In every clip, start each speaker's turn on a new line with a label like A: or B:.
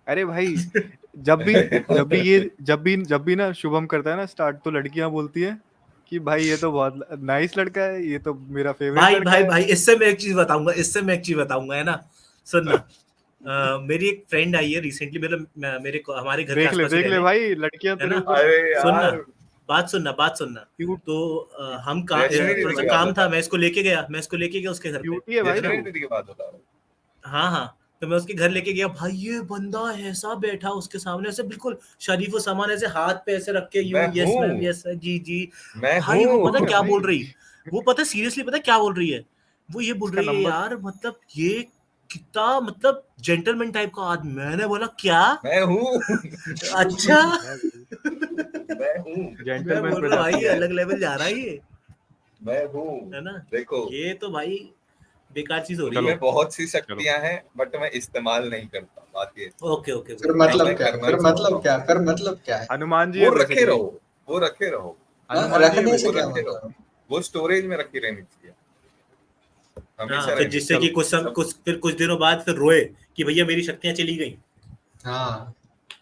A: अरे भाई जब भी ना शुभम करता है ना स्टार्ट, तो लड़कियां बोलती है कि भाई ये तो बहुत नाइस लड़का है, ये तो मेरा फेवरेट
B: भाई
A: लड़का
B: भाई
A: है।
B: भाई इससे मैं एक चीज बताऊंगा, है ना। सुनना, मेरी एक फ्रेंड आई है रिसेंटली, मतलब हमारे घर के आसपास ही
A: देख ले
B: रहने,
A: भाई, लड़कियां
B: है
A: तेरे
B: ना।
A: ऊपर
C: अरे
B: सुनना,
C: यार,
B: बात सुनना।
A: क्यूट,
B: तो हम
C: वैष्णवी
B: थोड़ा
C: दीदी
B: सा
C: की बात
B: काम था,
C: बता,
B: मैं इसको लेके गया उसके घर पे।
A: क्यूटी है भाई
C: वैष्णवी
A: तू।
C: दीदी की बात बता रहा हूँ।
B: हाँ हाँ, तो मैं उसके घर लेके गया भाई, ये बंदा ऐसा बैठा उसके सामने, ऐसे बिल्कुल शरीफ व सामान, ऐसे हाथ पे ऐसे रख के,
C: मैं
B: यू यस मैम,
C: हूँ,
B: यस जी जी।
C: मैं
B: भाई वो
C: हूँ
B: पता क्या
A: भाई
B: बोल रही, वो पता सीरियसली पता क्या बोल रही है, वो ये बोल
A: इसका
B: रही है
A: नंबर
B: यार, मतलब ये कितना मतलब जेंटलमैन टाइप का आदमी। मैंने बोला क्या?
C: मैं हूँ
B: अच्छा।
A: है भाई,
C: मैं हूँ,
B: मैं
A: जेंटलमैन
B: बोल
A: पे
B: रहा भाई
A: जाती
B: ये
A: है।
B: अलग लेवल जा रहा है ये,
C: मैं हूँ।
B: है ना।
C: देखो,
B: ये तो भाई बेकार चीज हो रही
A: चलो
B: है।
C: मुझमें बहुत सी
A: चलो,
C: शक्तियां हैं, बट मैं इस्तेमाल नहीं करता, बात ये।
B: ओके ओके
D: फिर
B: गुड,
C: अब
B: थैंक
C: मैं
B: यू।
C: करना चाहता हूँ।
D: फिर मतलब क्या है?
A: हनुमान जी
C: वो
A: है
C: रखे
A: बेसिकली,
C: रहो, वो रखे रहो,
A: हनुमान जी है
D: रखने से
C: वो
D: क्या
A: बेसिकली।
C: रखे
D: मतलब?
C: रहो, वो स्टोरेज में रखी रहनी चाहिए,
B: हाँ,
C: हमेशा
B: फिर
C: रहनी
B: जिससे
C: चाहिए।
B: कि
A: चलो
C: सब
B: कुछ दिनों बाद फिर रोए कि भैया मेरी शक्तियां चली गई।
D: हाँ,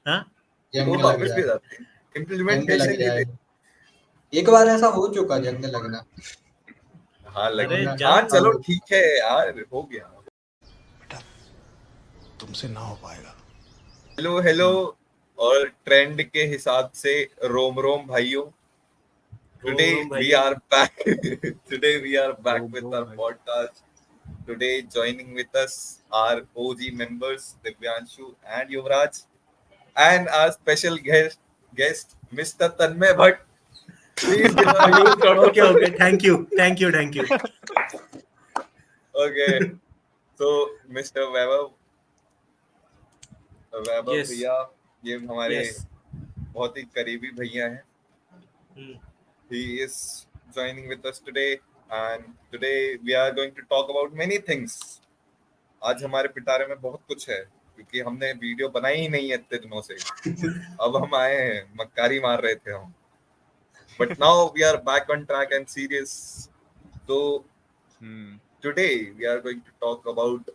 B: हाँ
C: वो
D: जंग लग
C: वापस भी
D: जाए,
C: जाती है, इम्प्लीमेंट
D: जंग
C: कैसे
D: लग
C: नहीं
D: जाए।
C: दे।
D: एक बार ऐसा हो चुका जंग लगना।
C: हाँ लग,
B: अरे
C: हाँ
B: जंग,
C: चलो ठीक है यार, हो गया।
E: तुमसे ना हो पाएगा।
C: हेलो हेलो, और ट्रेंड के हिसाब से रोम रोम भाइयों,
B: रोम
C: today
B: रोम
C: we
B: भाइयों।
C: are back today we are back
A: रोम
C: with
A: रोम
C: our
A: भाई।
C: podcast. Today joining with us our OG members Divyanshu and Yuvraj, and our special guest Mr. Tanmay Bhatt. Please give a huge round of
B: okay okay,
C: applause.
B: Thank you.
C: Okay, so Mr. Vaibhav
B: yes
C: भैया, ये हमारे
B: yes.
C: बहुत ही करीबी भैया हैं. He is joining with us today, and today we are going to talk about many things. आज हमारे पिटारे में बहुत कुछ है, क्योंकि हमने वीडियो बनाई ही नहीं है इतने दिनों से. अब हम आए हैं, मक्कारी मार रहे थे हम, but now we are back on track and serious. So today we are going to talk about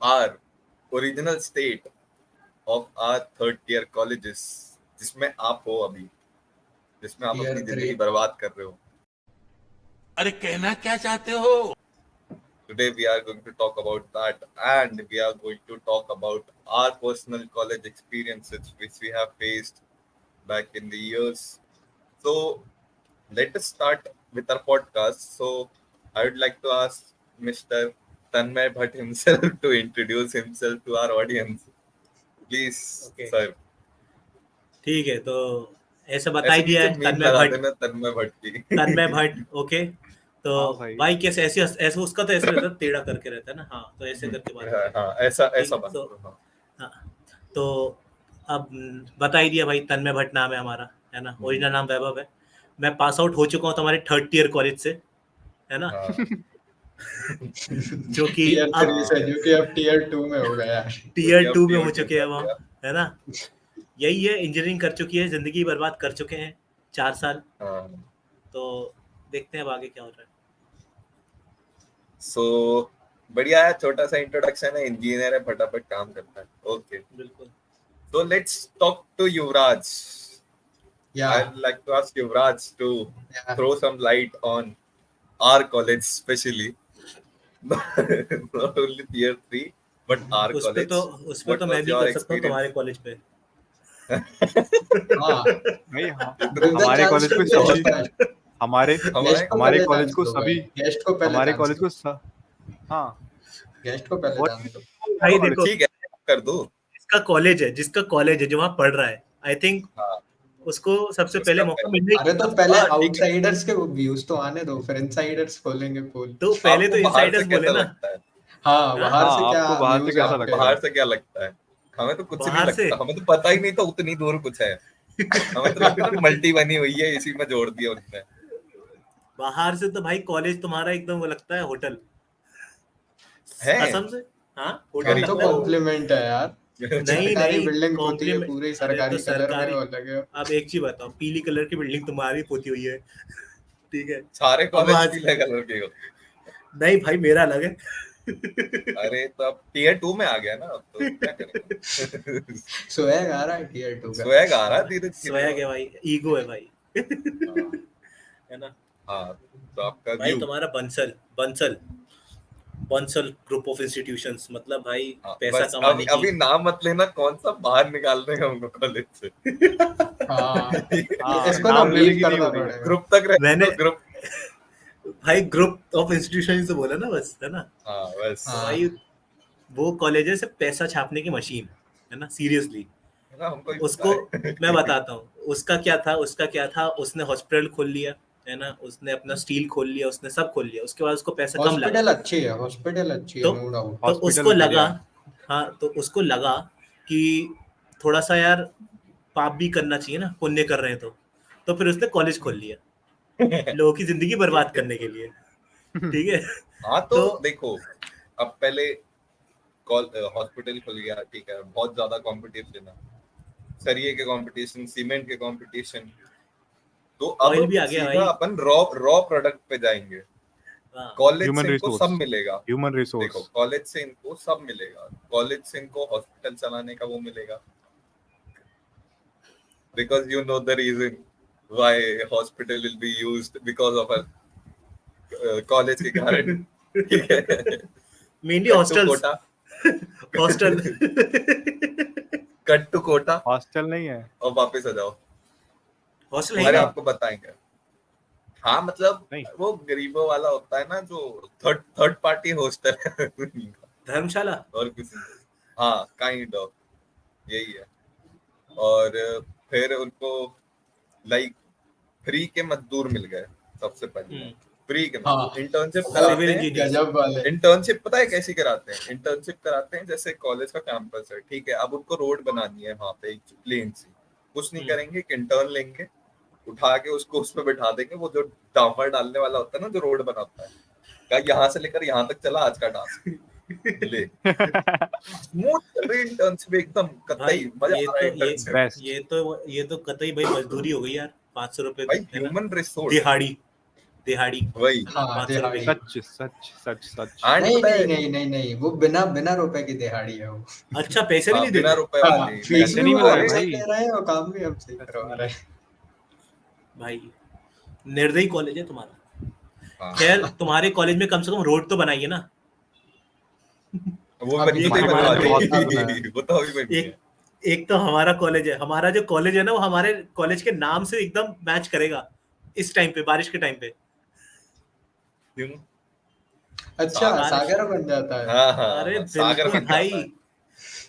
C: our original state of our third tier colleges, जिसमें आप हो अभी, जिसमें आप
D: Tier
C: अपनी
D: 3
C: जिंदगी बर्बाद कर रहे हो.
E: अरे कहना क्या चाहते हो?
C: Today we are going to talk about that, and we are going to talk about our personal college experiences which we have faced back in the years. So let us start with our podcast. So I would like to ask Mr. Tanmay Bhatt himself to introduce himself to our audience. Please,
B: okay
C: sir.
B: ठीक है, तो ऐसा बता ही
C: ऐसे
B: दिया
C: नीचे
B: है,
C: meme
B: तन्मय
C: लगा
B: भट्ट।
C: देना तन्मय भट्ट की.
B: तन्मय भट्ट, ओके। तो
A: हाँ भाई,
B: भाई कैसे ऐसे ऐसे उसका तो ऐसे रहता है, टेढ़ा करके रहता है ना। हाँ, तो ऐसे करके बात करें।
C: हाँ, ऐसा
B: ठीक
C: ऐसा
B: है,
C: बात
B: तो
C: करो. हाँ.
B: हाँ, तो अब बता ही दिया भाई, तन्मय भट्ट नाम है हमारा, है ना। ओरिजिनल नाम वैभव है। मैं पास आउट हो चुका हूँ तुम्हारे थर्ड टियर कॉलेज से, है ना।
C: हाँ.
B: जो कि
D: Tier 3
B: अब
D: से जो कि अब Tier 2 में हो गया है।
B: टियर
C: अब
B: 2 में
C: tier
B: हो
C: two
B: चुके हैं
C: कर
B: वो,
C: दिया.
B: है ना। यही है, इंजीनियरिंग कर चुकी है, जिंदगी बर्बाद कर चुके हैं 4 साल।
C: हाँ.
B: तो देखते हैं अब आगे क्या हो रहा है।
C: सो बढ़िया है, छोटा सा इंट्रोडक्शन है, इंजीनियर है, फटाफट काम करता है. ओके,
B: बिल्कुल।
C: so let's talk to Yuvraj.
D: Yeah,
C: I'd like to ask Yuvraj to
D: yeah.
C: throw some light on our college, especially not only tier 3 but our
B: उस पे
C: college.
B: तो
C: What
B: मैं
C: was
B: भी
C: your
B: कर सकता हूँ तुम्हारे
C: experience?
B: कॉलेज पे।
D: हाँ,
A: भाई हाँ,
D: give the
A: हमारे
D: chance
A: कॉलेज
D: to
A: पे
D: guest
A: सभी,
D: first.
A: हमारे
C: हमारे
D: Guest को
A: हमारे
D: पहले
A: कॉलेज
D: chance
A: को
D: दो
A: सभी,
D: भाई, guest को पहले
A: हमारे
D: chance
A: कॉलेज
D: दो,
A: को हाँ,
D: guest को पहले
A: व्हाट
D: chance दो।
B: भाई
A: लॉर्ड।
B: देखो,
C: ठीक है, कर दो.
B: जिसका कॉलेज है जो वहाँ पढ़ रहा है, आई थिंक
C: हाँ,
B: उसको सबसे पहले
C: उसका
B: मौका
C: पहले.
B: मिलना ही
D: अरे तो
B: चाहिए।
D: पहले
C: हाँ ठीक है.
D: आउटसाइडर्स के व्यूज तो आने दो, फिर इनसाइडर्स खोलेंगे पोल।
B: तो पहले
C: आपको
B: तो
C: बाहर से
B: इनसाइडर्स बोले
C: कैसा
B: ना।
C: लगता है?
D: हाँ,
B: हाँ,
D: बाहर
A: हाँ,
D: से क्या
A: आपको बाहर से
D: व्यूज है
A: कैसा
D: आपके?
A: लगता है?
C: बाहर से क्या लगता है? हमें तो कुछ नहीं
B: बाहर से
C: लगता, हमें तो पता ही नहीं था उतनी दूर कुछ है. हमें तो लगता है मल्टी बनी हुई है, इसी में जोड़ दिया उनने.
B: बाहर से तो भाई कॉलेज तुम्हारा एकदम वो लगता है होटल,
C: है
B: कसम से। हाँ, होटल
D: हम तो
B: लगता है।
D: कॉम्प्लीमेंट है यार,
B: नहीं
D: सरकारी
B: नहीं,
D: बिल्डिंग पोती है
B: कॉम्प्लीमेंट।
D: पूरी
B: अरे तो
D: सरकारी कलर में,
B: सरकारी,
D: वो लगे।
B: अब एक चीज बताओ, पीली कलर की बिल्डिंग तुम्हारी पोती हुई है, ठीक है।
C: सारे
B: अब
C: कॉलेज
B: आज
C: पीले कलर के होते.
B: नहीं भाई, मेरा अलग है।
C: अरे तो अब टियर 2 में आ गया ना, अब तो क्या करेंगे।
D: स्वैग आ रहा है टियर 2 का।
C: स्वैग आ रहा है धीरे
B: स्वैग है भाई, ईगो है भाई।
C: हाँ,
B: है ना
C: हाँ, तो आपका
B: भाई,
C: व्यू।
B: तुम्हारा बंसल ग्रुप ऑफ इंस्टीट्यूशंस, मतलब भाई
C: हाँ,
B: पैसा
C: बस
B: कमाने की।
C: अभी नाम मत लेना, कौन सा बाहर निकाल देगा उनको कॉलेज से।
D: हाँ
A: हाँ,
D: इसको ना
A: नाम लेने
D: बीफ
A: की नहीं
D: करना
A: हो रही है।
D: पड़ेगा।
C: ग्रुप तक रहे
B: मैंने
C: तो ग्रुप।
B: भाई ग्रुप ऑफ इंस्टीट्यूशन से बोला ना, बस, है ना।
C: हाँ बस,
B: तो
D: हाँ।
B: भाई वो कॉलेज है सिर्फ पैसा छापने की मशीन, है ना, सीरियसली।
C: है ना, हमको ही
B: उसको
C: पता है।
B: मैं बताता हूँ उसका क्या था, उसने हॉस्पिटल खोल लिया, है ना, उसने अपना स्टील खोल लिया, उसने सब खोल लिया, उसके बाद उसको पैसा कम लगा,
D: हॉस्पिटल अच्छी है
B: तो
D: नो डाउट।
B: तो
A: हॉस्पिटल
B: उसको लगा,
A: बढ़िया है।
B: हाँ, तो उसको लगा कि थोड़ा सा यार पाप भी करना चाहिए ना, पुण्य कर रहे हैं तो फिर उसने कॉलेज खोल लिया लोगों की जिंदगी बर्बाद करने के लिए, ठीक है।
C: हाँ तो
B: तो
C: देखो, अब पहले हॉस्पिटल खुल गया, ठीक है, बहुत ज्यादा कंपटीशन है, सरिये के कंपटीशन, सीमेंट के कंपटीशन, तो अब
B: ऑयल भी आ गया
C: सीधा
B: भाई।
C: अपन रॉ प्रोडक्ट पे जाएंगे।
B: हाँ,
C: कॉलेज
A: ह्यूमन
C: से इनको सब
A: रिसोर्स,
C: मिलेगा।
A: ह्यूमन
C: देखो,
A: रिसोर्स।
C: कॉलेज से इनको सब मिलेगा, कॉलेज से इनको हॉस्पिटल चलाने का वो मिलेगा, because you know the reason why hospital will be used because of a college के कारण, ठीक है।
B: Mainly
C: cut to
B: hostels,
C: Kota,
B: hostel.
C: Cut to Kota
A: hostel नहीं है,
C: और वापस आ जाओ।
B: हॉस्टल है
C: अरे
B: क्या?
C: आपको बताएंगे। हाँ मतलब
A: नहीं।
C: वो गरीबों वाला होता है ना, जो थर्ड पार्टी हॉस्टल है
B: धर्मशाला।
C: और कुछ नहीं। हाँ, काइंड ऑफ यही है। और फिर उनको लाइक फ्री के मजदूर मिल गए सबसे पहले, फ्री के
D: हाँ।
C: मजदूर। इंटर्नशिप
B: सिविल
C: कराते हैं,
B: इंजीनियर।
D: गजब वाले।
C: इंटर्नशिप पता है कैसी कराते हैं? इंटर्नशिप कराते हैं जैसे कॉलेज का कैंपस है, ठीक है, अब उनको रोड बनानी है वहां पे एक प्लेन सी, कुछ नहीं करेंगे, एक इंटर्न लेंगे, उठा के उसको उस पर बैठा देंगे, वो जो डांफर डालने वाला होता है ना, जो रोड बनाता है, क्या यहाँ से लेकर यहाँ तक चला आज का टास्क, ले स्मूथ चल रही इंटर्नशिप एकदम,
B: भाई
C: कतई मजा
B: ये
C: आ रहा है
B: तो
C: इंटर्नशिप।
A: बेस्ट।
B: ये तो कतई भाई मजदूरी हो गई यार, 500 रुपए,
C: भाई
B: है ना,
C: ह्यूमन रिसोर्स,
B: दिहाड़ी,
C: वही।
B: है ना,
D: हाँ
B: 500 रुपए
D: दिहाड़ी।
B: की।
A: सच।
C: एंड
D: नहीं
C: पता
D: नहीं
C: है,
D: नहीं नहीं नहीं, वो बिना बिना रुपए की दिहाड़ी है वो।
B: अच्छा, पैसे भी
C: हाँ,
B: नहीं
C: बिना
B: देते?
C: रुपए
D: हाँ,
C: वाली
D: फीस
A: पैसे
D: भी
A: नहीं
D: वो
A: मिल रहे
D: हमसे
A: भाई।
D: ही ले रहे हैं और काम भी हमसे ही करवा रहे हैं।
B: भाई निर्दयी कॉलेज है तुम्हारा।
C: हाँ,
B: खैर, तुम्हारे कॉलेज में कम से कम रोड तो बनाइए ना।
C: वो
D: अभी
C: बच्चे
B: तो
C: ही
B: हमारा
C: बनवा
B: तो
C: देंगे,
D: बहुत है।
C: वो तो अभी बनी है।
B: एक एक तो हमारा कॉलेज है, हमारा जो कॉलेज है ना, वो हमारे कॉलेज के नाम से एकदम मैच करेगा इस टाइम पे, बारिश के टाइम पे।
C: क्यों?
D: अच्छा
B: बारिश,
D: सागर बन जाता है।
C: हाँ हाँ
B: अरे
C: हाँ, सागर
B: बिल्कुल
C: बन जाता है।
B: भाई।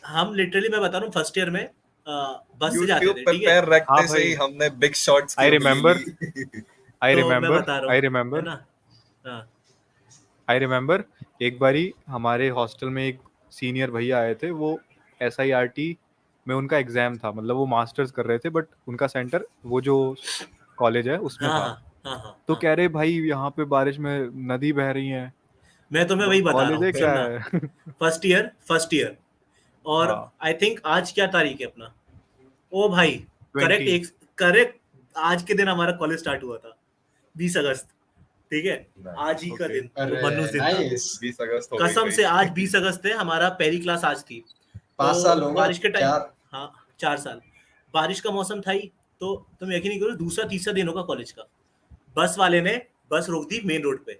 B: हम लिटरली, मैं बता रहा हूँ, फर्स्ट ईयर में बस से जाते
C: यूट्यूब
B: थे,
C: पे
B: ठीक है।
C: पैर रखते
A: हाँ
C: से ही
A: भाई,
C: हमने बिग शॉट्स की
A: आई
C: उंगली
A: रिमेम्बर
C: ली।
B: तो मैं बता रहा
A: आई
B: हूँ, है
A: रिमेम्बर
B: ना। हाँ,
A: एक बारी हमारे हॉस्टल में एक सीनियर भैया आए थे, वो SIRT में उनका एग्जाम था, मतलब वो मास्टर्स कर रहे थे, बट उनका सेंटर वो जो कॉलेज है उसमें
B: हाँ,
A: था।
B: हाँ, हाँ, हाँ,
A: तो
B: हाँ।
A: कह रहे भाई यहाँ पे बारिश में नदी बह रही है।
B: मैं तुम्हें वही बता रहा
A: कॉलेज है
B: हूँ,
A: क्या
B: सुनना।
A: है?
B: फर्स्ट ईयर, और
A: हाँ,
B: आई थिंक आज क्या तारीख है अपना, ओ भाई,
A: 20।
B: करेक्ट आज के दिन हमारा कॉलेज स्टार्ट हुआ था, 20 अगस्त, ठीक है। आज ही का
A: ओके।
B: दिन वो
D: अरे
B: मन्नूस दिन था।
D: नाइस।
C: 20 अगस्त हो गई
B: कसम
C: भाई।
B: से आज 20 अगस्त है, हमारा पहली क्लास आज थी।
D: 5 साल
B: तो
D: हो गए,
B: बारिश के टाइम,
D: 4।
B: हाँ, 4 साल, बारिश का मौसम था ही। तो तुम यकीन नहीं करो, दूसरा तीसरा दिन होगा कॉलेज का, बस वाले ने बस रोक दी मेन रोड पे,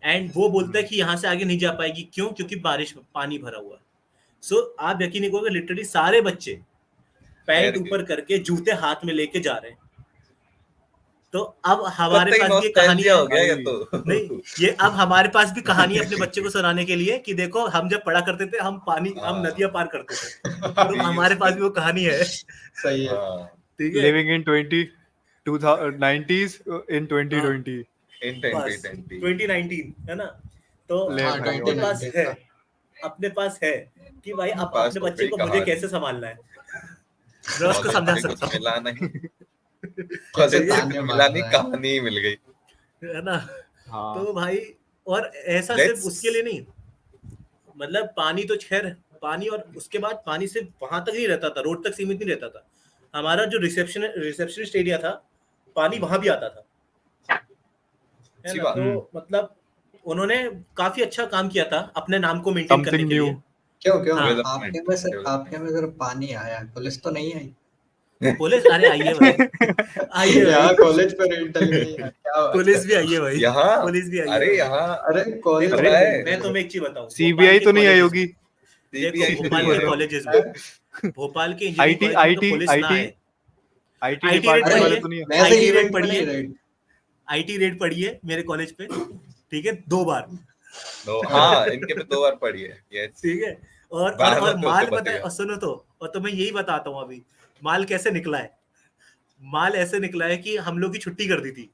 B: एंड वो बोलता है कि यहाँ से आगे नहीं जा पाएगी, क्यों? क्योंकि बारिश में पानी भरा हुआ है। सो आप यकीन नहीं करोगे, लिटरली सारे बच्चे पैंट
C: तैर के।
B: ऊपर करके, जूते हाथ में लेके जा रहे हैं। तो अब हमारे
C: कतई
B: पास भी एक कहानी
C: नॉस्टैल्जिया
B: है।
C: हो गया ये
A: भाई।
C: तो।
B: नहीं, ये अब हमारे पास भी कहानी है अपने बच्चे को सुनाने के लिए, कि देखो हम जब पढ़ा करते थे, हम नदियां पार करते थे, तो हमारे पास भी वो कहानी है,
D: सही है।
C: हाँ,
B: ठीक है।
A: Living in 90s in 2020।
C: इन
B: बस
C: 2020
B: 2019, है ना। तो
A: ले
D: हाँ
A: भाई,
B: अपने पास
D: 2019
B: है,
D: का।
B: अपने पास है कि भाई अब
C: पास
B: अपने
C: हो
B: बच्चे
C: गई
B: को मुझे
C: कहानी।
B: कैसे संभालना है, मैं उसको
C: कॉलेज
B: समझा
C: से कुछ
B: सकता हूँ,
C: मिला नहीं,
D: कैसे
C: कॉलेज से
D: ताने
C: कुछ
D: मार
C: मिला नहीं,
D: रहा है।
C: कहानी ही मिल गई।
B: है ना।
A: हाँ,
B: तो भाई, और ऐसा सिर्फ
C: लेट्स
B: उसके लिए नहीं, मतलब पानी तो खैर, पानी, और उसके बाद पानी सिर्फ वहां तक नहीं रहता था, रोड तक सीमित नहीं रहता था। हमारा जो रिसेप्शनिस्ट एरिया था, पानी वहां भी आता था, है
C: अच्छी
B: ना।
C: बात।
B: तो मतलब उन्होंने काफी अच्छा काम किया था अपने नाम को मेंटेन करने
A: समथिंग
B: के
A: न्यू।
B: लिए।
D: क्यों
B: हाँ।
D: आपके में सिर्फ पानी आया, पुलिस तो नहीं आई?
B: पुलिस अरे आई है भाई, आई है
D: यहाँ
B: भाई,
D: कॉलेज पर रेड डली गई है, क्या बात
B: पुलिस
D: है?
B: भी आई है भाई,
C: यहाँ
B: पुलिस भी आई है
C: अरे
B: भाई।
C: यहाँ
D: अरे कॉलेज
B: देखो
D: पर
C: अरे,
D: रेड
B: मैं
D: डली
B: तुम्हें एक चीज बताऊं,
A: सीबीआई तो नहीं आई होगी?
B: देखो
C: CBI से
B: भोपाल
C: नहीं
B: के
C: है।
B: कॉलेजेस
D: है।
B: में, भोपाल के इंजीनियरिंग
A: आईटी
B: कॉलेज में पुलिस ना आए।
A: आईटी
B: IT रेड
A: डिपार्टमेंट
B: पड़ी
A: वाले
B: है,
A: तो नहीं है?
D: वैसे
B: IT रेड
D: इवेंट
B: पड़ी
D: में नहीं
B: है,
D: रेड।
B: IT रेड पड़ी है मेरे कॉलेज पे, ठीक है, 2 बार,
C: हाँ, इनके पे 2 बार पड़ी है। Yes.
B: ठीक है। और
C: बैन
B: और
C: होते
B: माल
C: होते बच
B: पता है,
C: गया।
B: और सुनो तो, और तुम्हें यही बताता हूँ अभी माल कैसे निकला है। माल ऐसे निकला है कि हम लोग की छुट्टी कर दी थी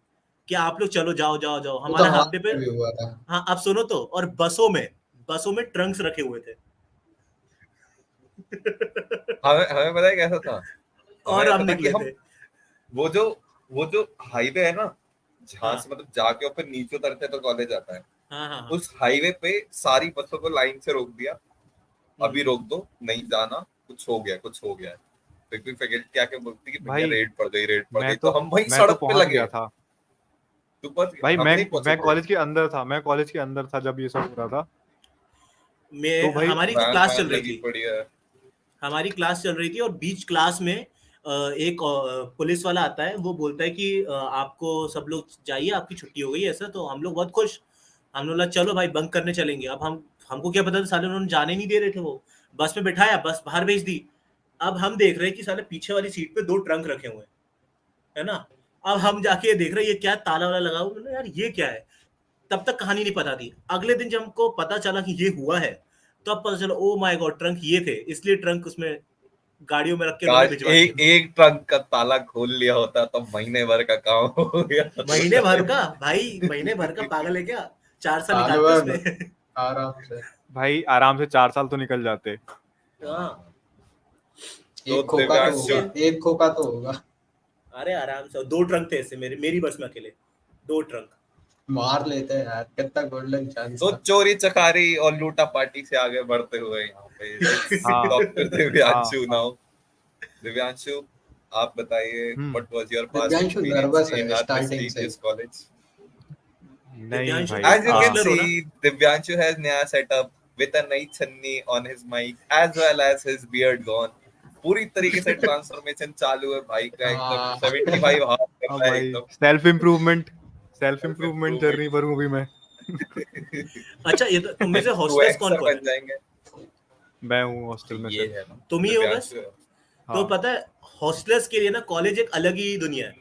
B: कि आप लोग चलो जाओ जाओ जाओ,
D: वो तो
B: हमारा हाफ
D: हमारे
B: डे पे।
D: में भी हुआ था।
B: हाँ अब सुनो तो, और बसों में ट्रंक्स रखे हुए थे।
C: हमें पता है कैसा था?
B: और
C: हमें
B: हम
C: पता कि
B: निकले
C: हम
B: थे।
C: वो जो हाईवे है ना, जहाँ
B: हाँ।
C: से मतलब जाके ऊपर नीचे उतरते हैं तो कॉलेज आता है,
B: हाँ हाँ हाँ।
C: उस हाईवे पे सारी बसों को लाइन से रोक दिया। अभी रोक दो, नहीं जाना, कुछ हो गया। फिर क्या बोलती कि भैया
A: भाई
C: रेड पड़ गई,
A: मैं
C: तो हम वहीं
A: मैं तो
C: सड़क पे
A: पहुंच
C: लगे।
A: गया था
C: तू पहुंच गया,
A: भाई।
C: हम नहीं पहुंचे
A: मैं
C: थे।
A: कॉलेज के अंदर था, जब ये सब हो रहा था। तो भाई
B: हमारी
C: वैन
B: क्लास
C: वैन
B: चल रही
C: लगी
B: थी,
C: पड़ी है।
B: हमारी क्लास चल रही थी, और बीच क्लास में एक पुलिस वाला आता है, वो बोलता है कि आपको सब लोग जाइए, आपकी छुट्टी हो गई है। ऐसा तो हम लोग बहुत खुश, हम लोग बोला चलो भाई बंक करने चलेंगे। अब हमको क्या पता था, साले उन्होंने जाने नहीं दे रहे थे। वो बस में बिठाया, बस बाहर भेज दी। अब हम देख रहे हैं कि साले पीछे वाली सीट पे 2 ट्रंक रखे हुए हैं, है ना। अब हम जाके देख रहे हैं ये क्या ताला वाला लगा हुआ है, यार ये क्या है। तब तक कहानी नहीं पता थी। अगले दिन जब हमको पता चला कि ये हुआ है, तब पता चला ओ माय गॉड ट्रंक ये थे, इसलिए ट्रंक उसमें गाड़ियों में रख के उन्होंने
C: काश
B: भिजवा दिए थे।
C: एक ट्रंक का ताला खोल लिया होता तो महीने भर का काम हो गया।
B: महीने भर का भाई, महीने भर का, पागल है क्या? 4 साल
D: साल
B: निकालते
D: भर
B: उसमें।
D: आराम से।
A: भाई आराम से 4 साल तो निकल जाते।
B: हाँ,
C: तो
D: एक खोखा तो
C: दिव्यांशु,
D: होगा, एक खोखा तो होगा।
B: अरे आराम से। 2 ट्रंक थे ऐसे मेरी बस में अकेले, 2 ट्रंक।
D: मार लेते हैं यार, कितना गोल्डन चांस
C: तो
D: था।
C: चोरी चकारी और लूटा पार्टी से आगे बढ़ते हुए यहाँ पे
A: हाँ
C: डॉक्टर
A: हाँ
C: दिव्यांशु
A: हाँ।
C: नाउ। दिव्यांशु, आप बताइए, what was your past
D: Divyanshu
C: experience
D: nervous
C: इन
D: है
C: आवर
D: स्टार्टिंग से।
C: Prestigious college?
A: नहीं
B: दिव्यांशु
A: भाई
C: As you can
B: हॉस्टलर हो ना?
C: see, Divyanshu has नया setup with a नई छन्नी on his mic as well as his beard gone. पूरी तरीके से ट्रांसफॉर्मेशन चालू है भाई का, एकदम
D: हाँ।
C: 75 हाफ कर
A: अब
C: रहा है
A: भाई
C: एकदम।
A: सेल्फ इम्प्रूवमेंट जर्नी पर हूँ अभी मैं।
B: अच्छा ये तो तुम में से
C: तू
B: हॉस्टलर्स कौन
C: एक्सर
B: कौन
C: बन
B: है?
C: जाएंगे।
A: मैं हूँ हॉस्टल में
C: ये
A: से।
C: है ना,
B: तुम ही हो बस?
C: दिव्यांशु है।
B: तो
A: हाँ।
B: पता है हॉस्टलर्स के लिए ना कॉलेज एक अलग ही दुनिया है,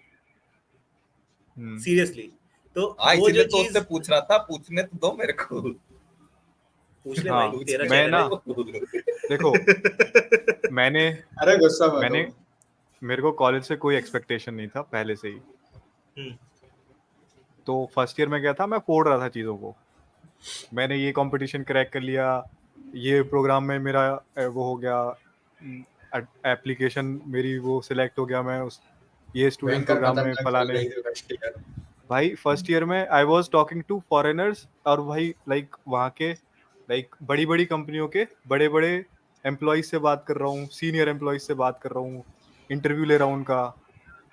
A: हम्म।
B: सीरियसली। तो
C: हाँ,
B: वो जो
C: इसीलिए तो
B: चीज,
C: उससे पूछ रहा था, पूछने तो दो मेरे को।
B: पूछ ले
A: हाँ,
B: भाई, तेरा
A: मैं
B: चैनल
A: ना
B: है।
A: देखो मैंने
D: अरे गुस्सा मत
A: मैंने
D: हो।
A: मेरे को कॉलेज से कोई एक्सपेक्टेशन नहीं था पहले से ही।
B: हम्म,
A: तो फर्स्ट ईयर में गया था, मैं फोड़ रहा था चीज़ों को। मैंने ये कंपटीशन क्रैक कर लिया, ये प्रोग्राम में मेरा वो हो गया, एप्लीकेशन मेरी वो सिलेक्ट हो गया, मैं उस ये स्टूडेंट
D: भयंकर
A: प्रोग्राम में
D: खतरनाक चल
A: फलाने।
D: रही थी फर्स्ट ईयर।
A: भाई फर्स्ट ईयर में I was talking to foreigners, और भाई लाइक वहाँ के बड़ी बड़ी कंपनियों के बड़े बड़े एम्प्लॉयज से बात कर रहा हूँ, सीनियर एम्प्लॉयज से बात कर रहा हूँ, इंटरव्यू ले रहा हूँ उनका।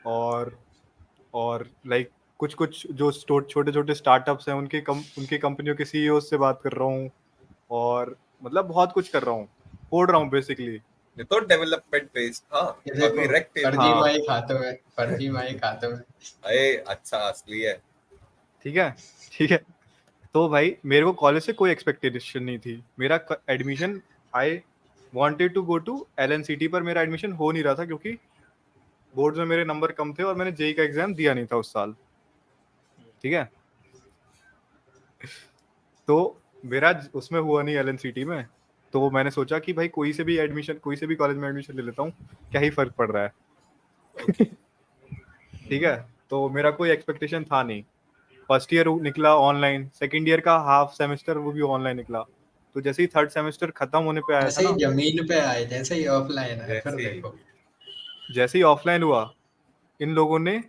A: और लाइक कुछ कुछ जो छोटे छोटे स्टार्टअप्स हैं उनके कंपनियों के सीईओ से बात कर रहा हूँ, और मतलब बहुत कुछ कर रहा हूँ, फोड़ रहा हूँ बेसिकली।
C: ये तो डेवलपमेंट फेज था,
D: ये
C: अभी
D: देखो
C: रेक्ट।
D: फर्जी
A: हाँ।
D: माइक हाथों में, फर्जी माइक हाथों में।
C: अरे अच्छा, असली है।
A: ठीक है। तो भाई मेरे को कॉलेज से कोई एक्सपेक्टेशन नहीं थी। मेरा admission, I wanted to go to LNCT, पर मेरा एडमिशन हो नहीं रहा था क्योंकि बोर्ड में मेरे नंबर कम थे और मैंने जेई का एग्जाम दिया नहीं था उस साल। ठीक है, तो मेरा उसमें हुआ नहीं LNCT में। तो मैंने सोचा कि भाई कोई से भी कॉलेज में एडमिशन ले लेता हूँ, क्या ही फर्क पड़ रहा है। ठीक है, तो मेरा कोई एक्सपेक्टेशन था नहीं। फर्स्ट ईयर निकला ऑनलाइन, सेकंड ईयर का हाफ सेमेस्टर वो भी ऑनलाइन निकला। तो जैसे ही थर्ड सेमेस्टर खत्म होने पे आया था
D: जैसे ही
A: ना,
D: जमीन पे आए, जैसे ही ऑफलाइन आए, फिर
C: जैसे ही।
D: देखो
A: जैसे ही ऑफलाइन हुआ, इन लोगों ने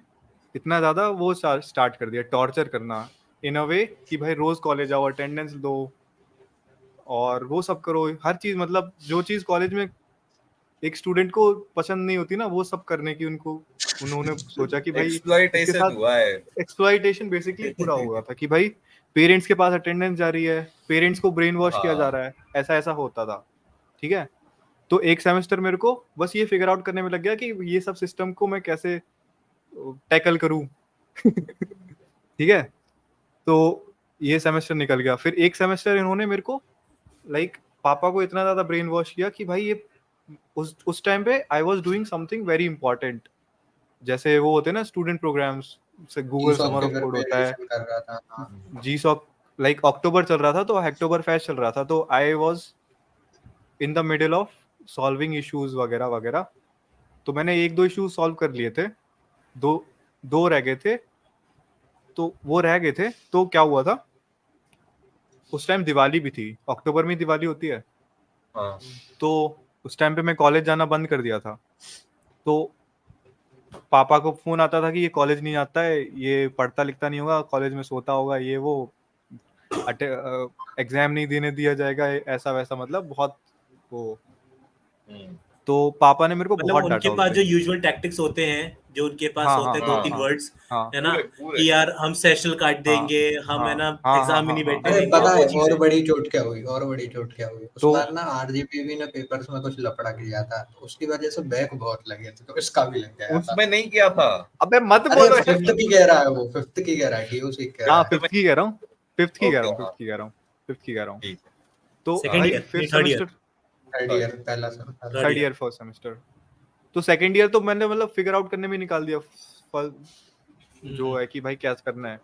A: इतना ज्यादा वो स्टार्ट कर दिया, टॉर्चर करना इन अ वे कि भाई रोज कॉलेज आओ, अटेंडेंस दो और वो सब करो, हर चीज, मतलब जो चीज कॉलेज में एक स्टूडेंट को पसंद नहीं होती ना, वो सब करने की उन्होंने सोचा कि भाई इसके
C: एक्सप्लॉइटेशन
A: साथ
C: हुआ है।
A: एक्सप्लॉइटेशन बेसिकली पूरा हो गया था कि भाई पेरेंट्स के पास अटेंडेंस जा रही है, पेरेंट्स को ब्रेन वॉश किया जा
C: हाँ।
A: रहा है, ऐसा ऐसा होता था। ठीक है, तो एक सेमेस्टर मेरे को बस ये फिगर आउट करने में लग गया कि ये सब सिस्टम को मैं कैसे टैकल करूं। ठीक है, तो ये सेमेस्टर निकल गया। फिर एक सेमेस्टर इन्होंने मेरे को लाइक पापा को इतना ज्यादा ब्रेन वॉश किया कि भाई ये उस टाइम पे I was doing something very important, जैसे वो होते हैं ना स्टूडेंट प्रोग्राम्स, से गूगल
D: G-Shock
A: समर
D: के
A: ऑफ
D: घर
A: कोड
D: पे
A: होता है,
D: एडिशन कर रहा था। हाँ।
A: जी सॉक, लाइक अक्टूबर चल रहा था तो अक्टूबर फेस्ट चल रहा था, तो I was in the middle of solving issues वगैरह वगैरह। तो मैंने एक दो इश्यूज सॉल्व कर लिए थे, दो दो रह गए थे, तो वो रह गए थे। तो क्या हुआ था, उस टाइम दिवाली भी थी, अक्टूबर में दिवाली होती है,
C: हाँ।
A: तो उस टाइम पे मैं कॉलेज जाना बंद कर दिया था। तो पापा को फोन आता था कि ये कॉलेज नहीं आता है, ये पढ़ता लिखता नहीं होगा, कॉलेज में सोता होगा, ये वो एग्जाम नहीं देने दिया जाएगा, ऐसा वैसा, मतलब बहुत वो।
C: हम्म।
A: तो पापा ने मेरे को
B: मतलब
A: बहुत
B: उनके
A: डांटा उस
B: पास जो
A: दिन।
B: यूजुअल टैक्टिक्स होते हैं, जो उनके पास
A: हाँ
B: होते
A: हाँ
B: हैं
C: हाँ,
B: 2-3
C: हाँ,
B: वर्ड्स,
A: हाँ
B: है ना,
C: पूरे
B: कि यार हम सेशनल काट देंगे, हम
A: हाँ
B: है ना
A: हाँ
B: एग्जाम में
A: हाँ
B: नहीं
A: हाँ
B: बैठने
A: हाँ।
D: अरे
B: देंगे,
D: पता
B: वो
D: है,
B: चीजें।
D: और बड़ी चोट क्या हुई, और बड़ी चोट क्या हुई उस
A: तो
D: बार ना, आरजीपीवी ने पेपर्स में कुछ लफड़ा किया था, तो उसकी वजह से बैक बहुत लगे थे, तो इसका भी लग गया था।
C: उसमें नहीं किया था।
A: अबे मत
D: अरे
A: बोलो
D: फिफ्थ की कह रहा है वो, फिफ्थ की कह रहा है, डीओसी कह रहा
A: हाँ
D: है।
A: फिफ्थ की कह रहा हूँ, फिफ्थ की कह रहा
C: ओके,
A: हूँ,
C: हाँ,
A: फिफ्थ की कह रहा हूँ, फिफ्थ की कह रहा हूँ।
C: ठीक है।
A: तो
B: सेकंड
A: भाई
B: ईयर
A: फिफ्थ
B: नहीं, third year,
A: semester,
D: third
C: Third
D: year, पहला साल।
B: Third
A: third
B: year.
A: Year first semester. तो सेकंड ईयर तो मैंने मतलब फिगर आउट करने में निकाल दिया जो है कि भाई क्या करना है।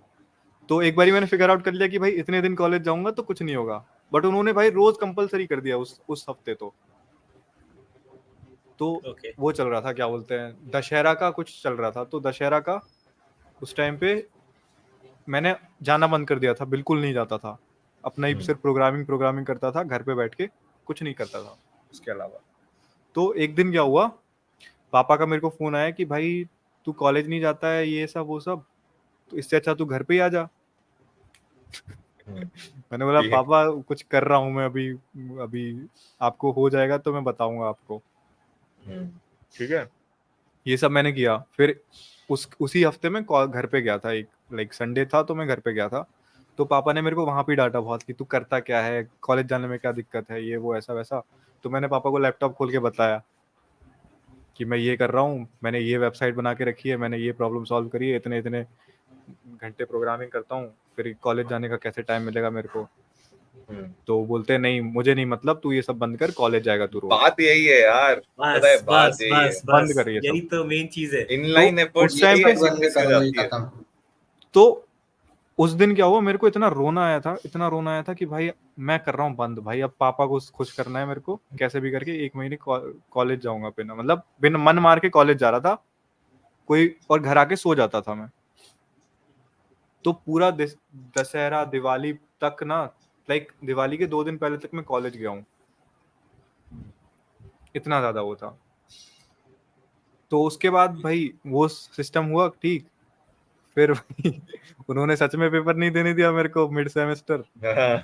A: तो एक बारी मैंने फिगर आउट कर लिया कि भाई इतने दिन कॉलेज जाऊंगा तो कुछ नहीं होगा, बट उन्होंने भाई रोज कंपलसरी कर दिया उस हफ्ते। तो
B: ओके।
A: वो चल रहा था, क्या बोलते हैं, दशहरा का कुछ चल रहा था, तो दशहरा का उस टाइम पे मैंने जाना बंद कर दिया था, बिल्कुल नहीं जाता था, अपना ही सिर्फ प्रोग्रामिंग प्रोग्रामिंग करता था घर पे बैठ के, कुछ नहीं करता था उसके अलावा। तो एक दिन क्या हुआ, पापा का मेरे को फोन आया कि भाई तू कॉलेज नहीं जाता है, ये सब वो सब, तो इससे अच्छा तू घर पे ही आ जा। मैंने बोला
C: ठीक है।
A: पापा कुछ कर रहा हूँ मैं अभी, अभी आपको हो जाएगा तो मैं बताऊंगा आपको। ठीक है, ये सब मैंने किया। फिर उसी हफ्ते में घर पे गया था, एक लाइक संडे था तो मैं घर पे गया था। तो पापा ने मेरे को वहां पे डांटा बहुत कि तू करता क्या है, कॉलेज जाने में क्या दिक्कत है, ये वो ऐसा वैसा। तो मैंने पापा को लैपटॉप खोल के बताया कि मैं ये कर रहा हूँ, मैंने ये वेबसाइट बना के रखी है, मैंने ये प्रॉब्लम सॉल्व करी है, इतने इतने घंटे प्रोग्रामिंग करता हूँ, फिर कॉलेज जाने का कैसे टाइम मिलेगा मेरे को। तो बोलते नहीं, मुझे नहीं मतलब, तू ये सब बंद कर, कॉलेज जाएगा तू रोज।
C: बात यही है यार, पता है
B: बस
C: बात
B: बस
C: यही है।
B: बस
A: बंद
B: बस,
A: कर ये
B: यही
A: सब।
B: तो मेन चीज है।
C: इनलाइन एफर्ट्स
A: उस टाइम
C: यही
A: पे
C: ऐसी
D: बंद
C: चीज
D: कर
C: हो
D: दो, ही
C: जाती है।
D: खत्म।
A: तो उस दिन क्या हुआ, मेरे को इतना रोना आया था, इतना रोना आया था कि भाई मैं कर रहा हूँ बंद, भाई अब पापा को खुश करना है मेरे को, कैसे भी करके 1 महीने कॉलेज जाऊंगा बिना, मतलब बिना मन मार के कॉलेज जा रहा था कोई, और घर आके सो जाता था मैं। तो पूरा दशहरा दिवाली तक ना, लाइक दिवाली के 2 दिन पहले तक मैं कॉलेज गया हूँ, इतना ज्यादा वो था। तो उसके बाद भाई वो सिस्टम हुआ ठीक, फिर उन्होंने सच में पेपर नहीं देने दिया मेरे को मिड सेमेस्टर।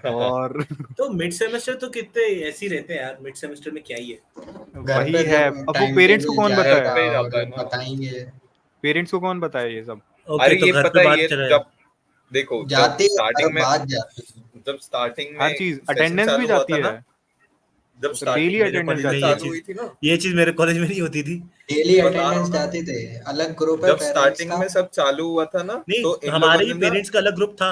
A: और
B: तो मिड सेमेस्टर तो कितने ऐसे ही रहते हैं यार, मिड सेमेस्टर में क्या ही है।
D: घर
A: वही
D: पे
A: है,
D: जब
A: अब वो
D: टाइम
A: पेरेंट्स को
D: टेबल
A: कौन
C: घर
A: बताए,
D: जाएगा
C: पे ही
D: और
C: जाता है ना।
D: बताएंगे।
A: पेरेंट्स को कौन बताए ये सब।
B: ओके,
C: अरे
B: तो
C: ये
B: घर
C: पता
B: पे
C: है,
B: बात
C: ये
B: चल रहा है।
C: जब देखो, जब
D: जाती है, हर
C: स्टार्टिंग में,
D: बात जाती है।
C: जब स्टार्टिंग
A: हर
C: में
A: चीज,
C: सेशन
A: अटेंडेंस भी
C: चालू हुआ
A: जाती
C: था
A: है,
C: ना, जब
A: डेली
C: स्टार्टिंग में
B: मेरे
A: अटेंडेंस
B: कॉलेज में
C: सेशन
A: जाती
B: ये
A: है।
C: चालू हुई
B: चीज,
C: थी ना,
B: ये चीज मेरे कॉलेज में नहीं होती थी।
D: डेली
C: बता रहा
D: अटेंडेंस
C: हूँ ना,
D: जाते थे, अलग ग्रुप है
C: जब
D: पेरेंट्स
C: स्टार्टिंग
D: का।
C: में सब चालू हुआ था ना,
B: नहीं,
C: तो इन लोगों
B: हमारे
C: ने
B: भी
C: ना,
B: पेरेंट्स का अलग ग्रुप था,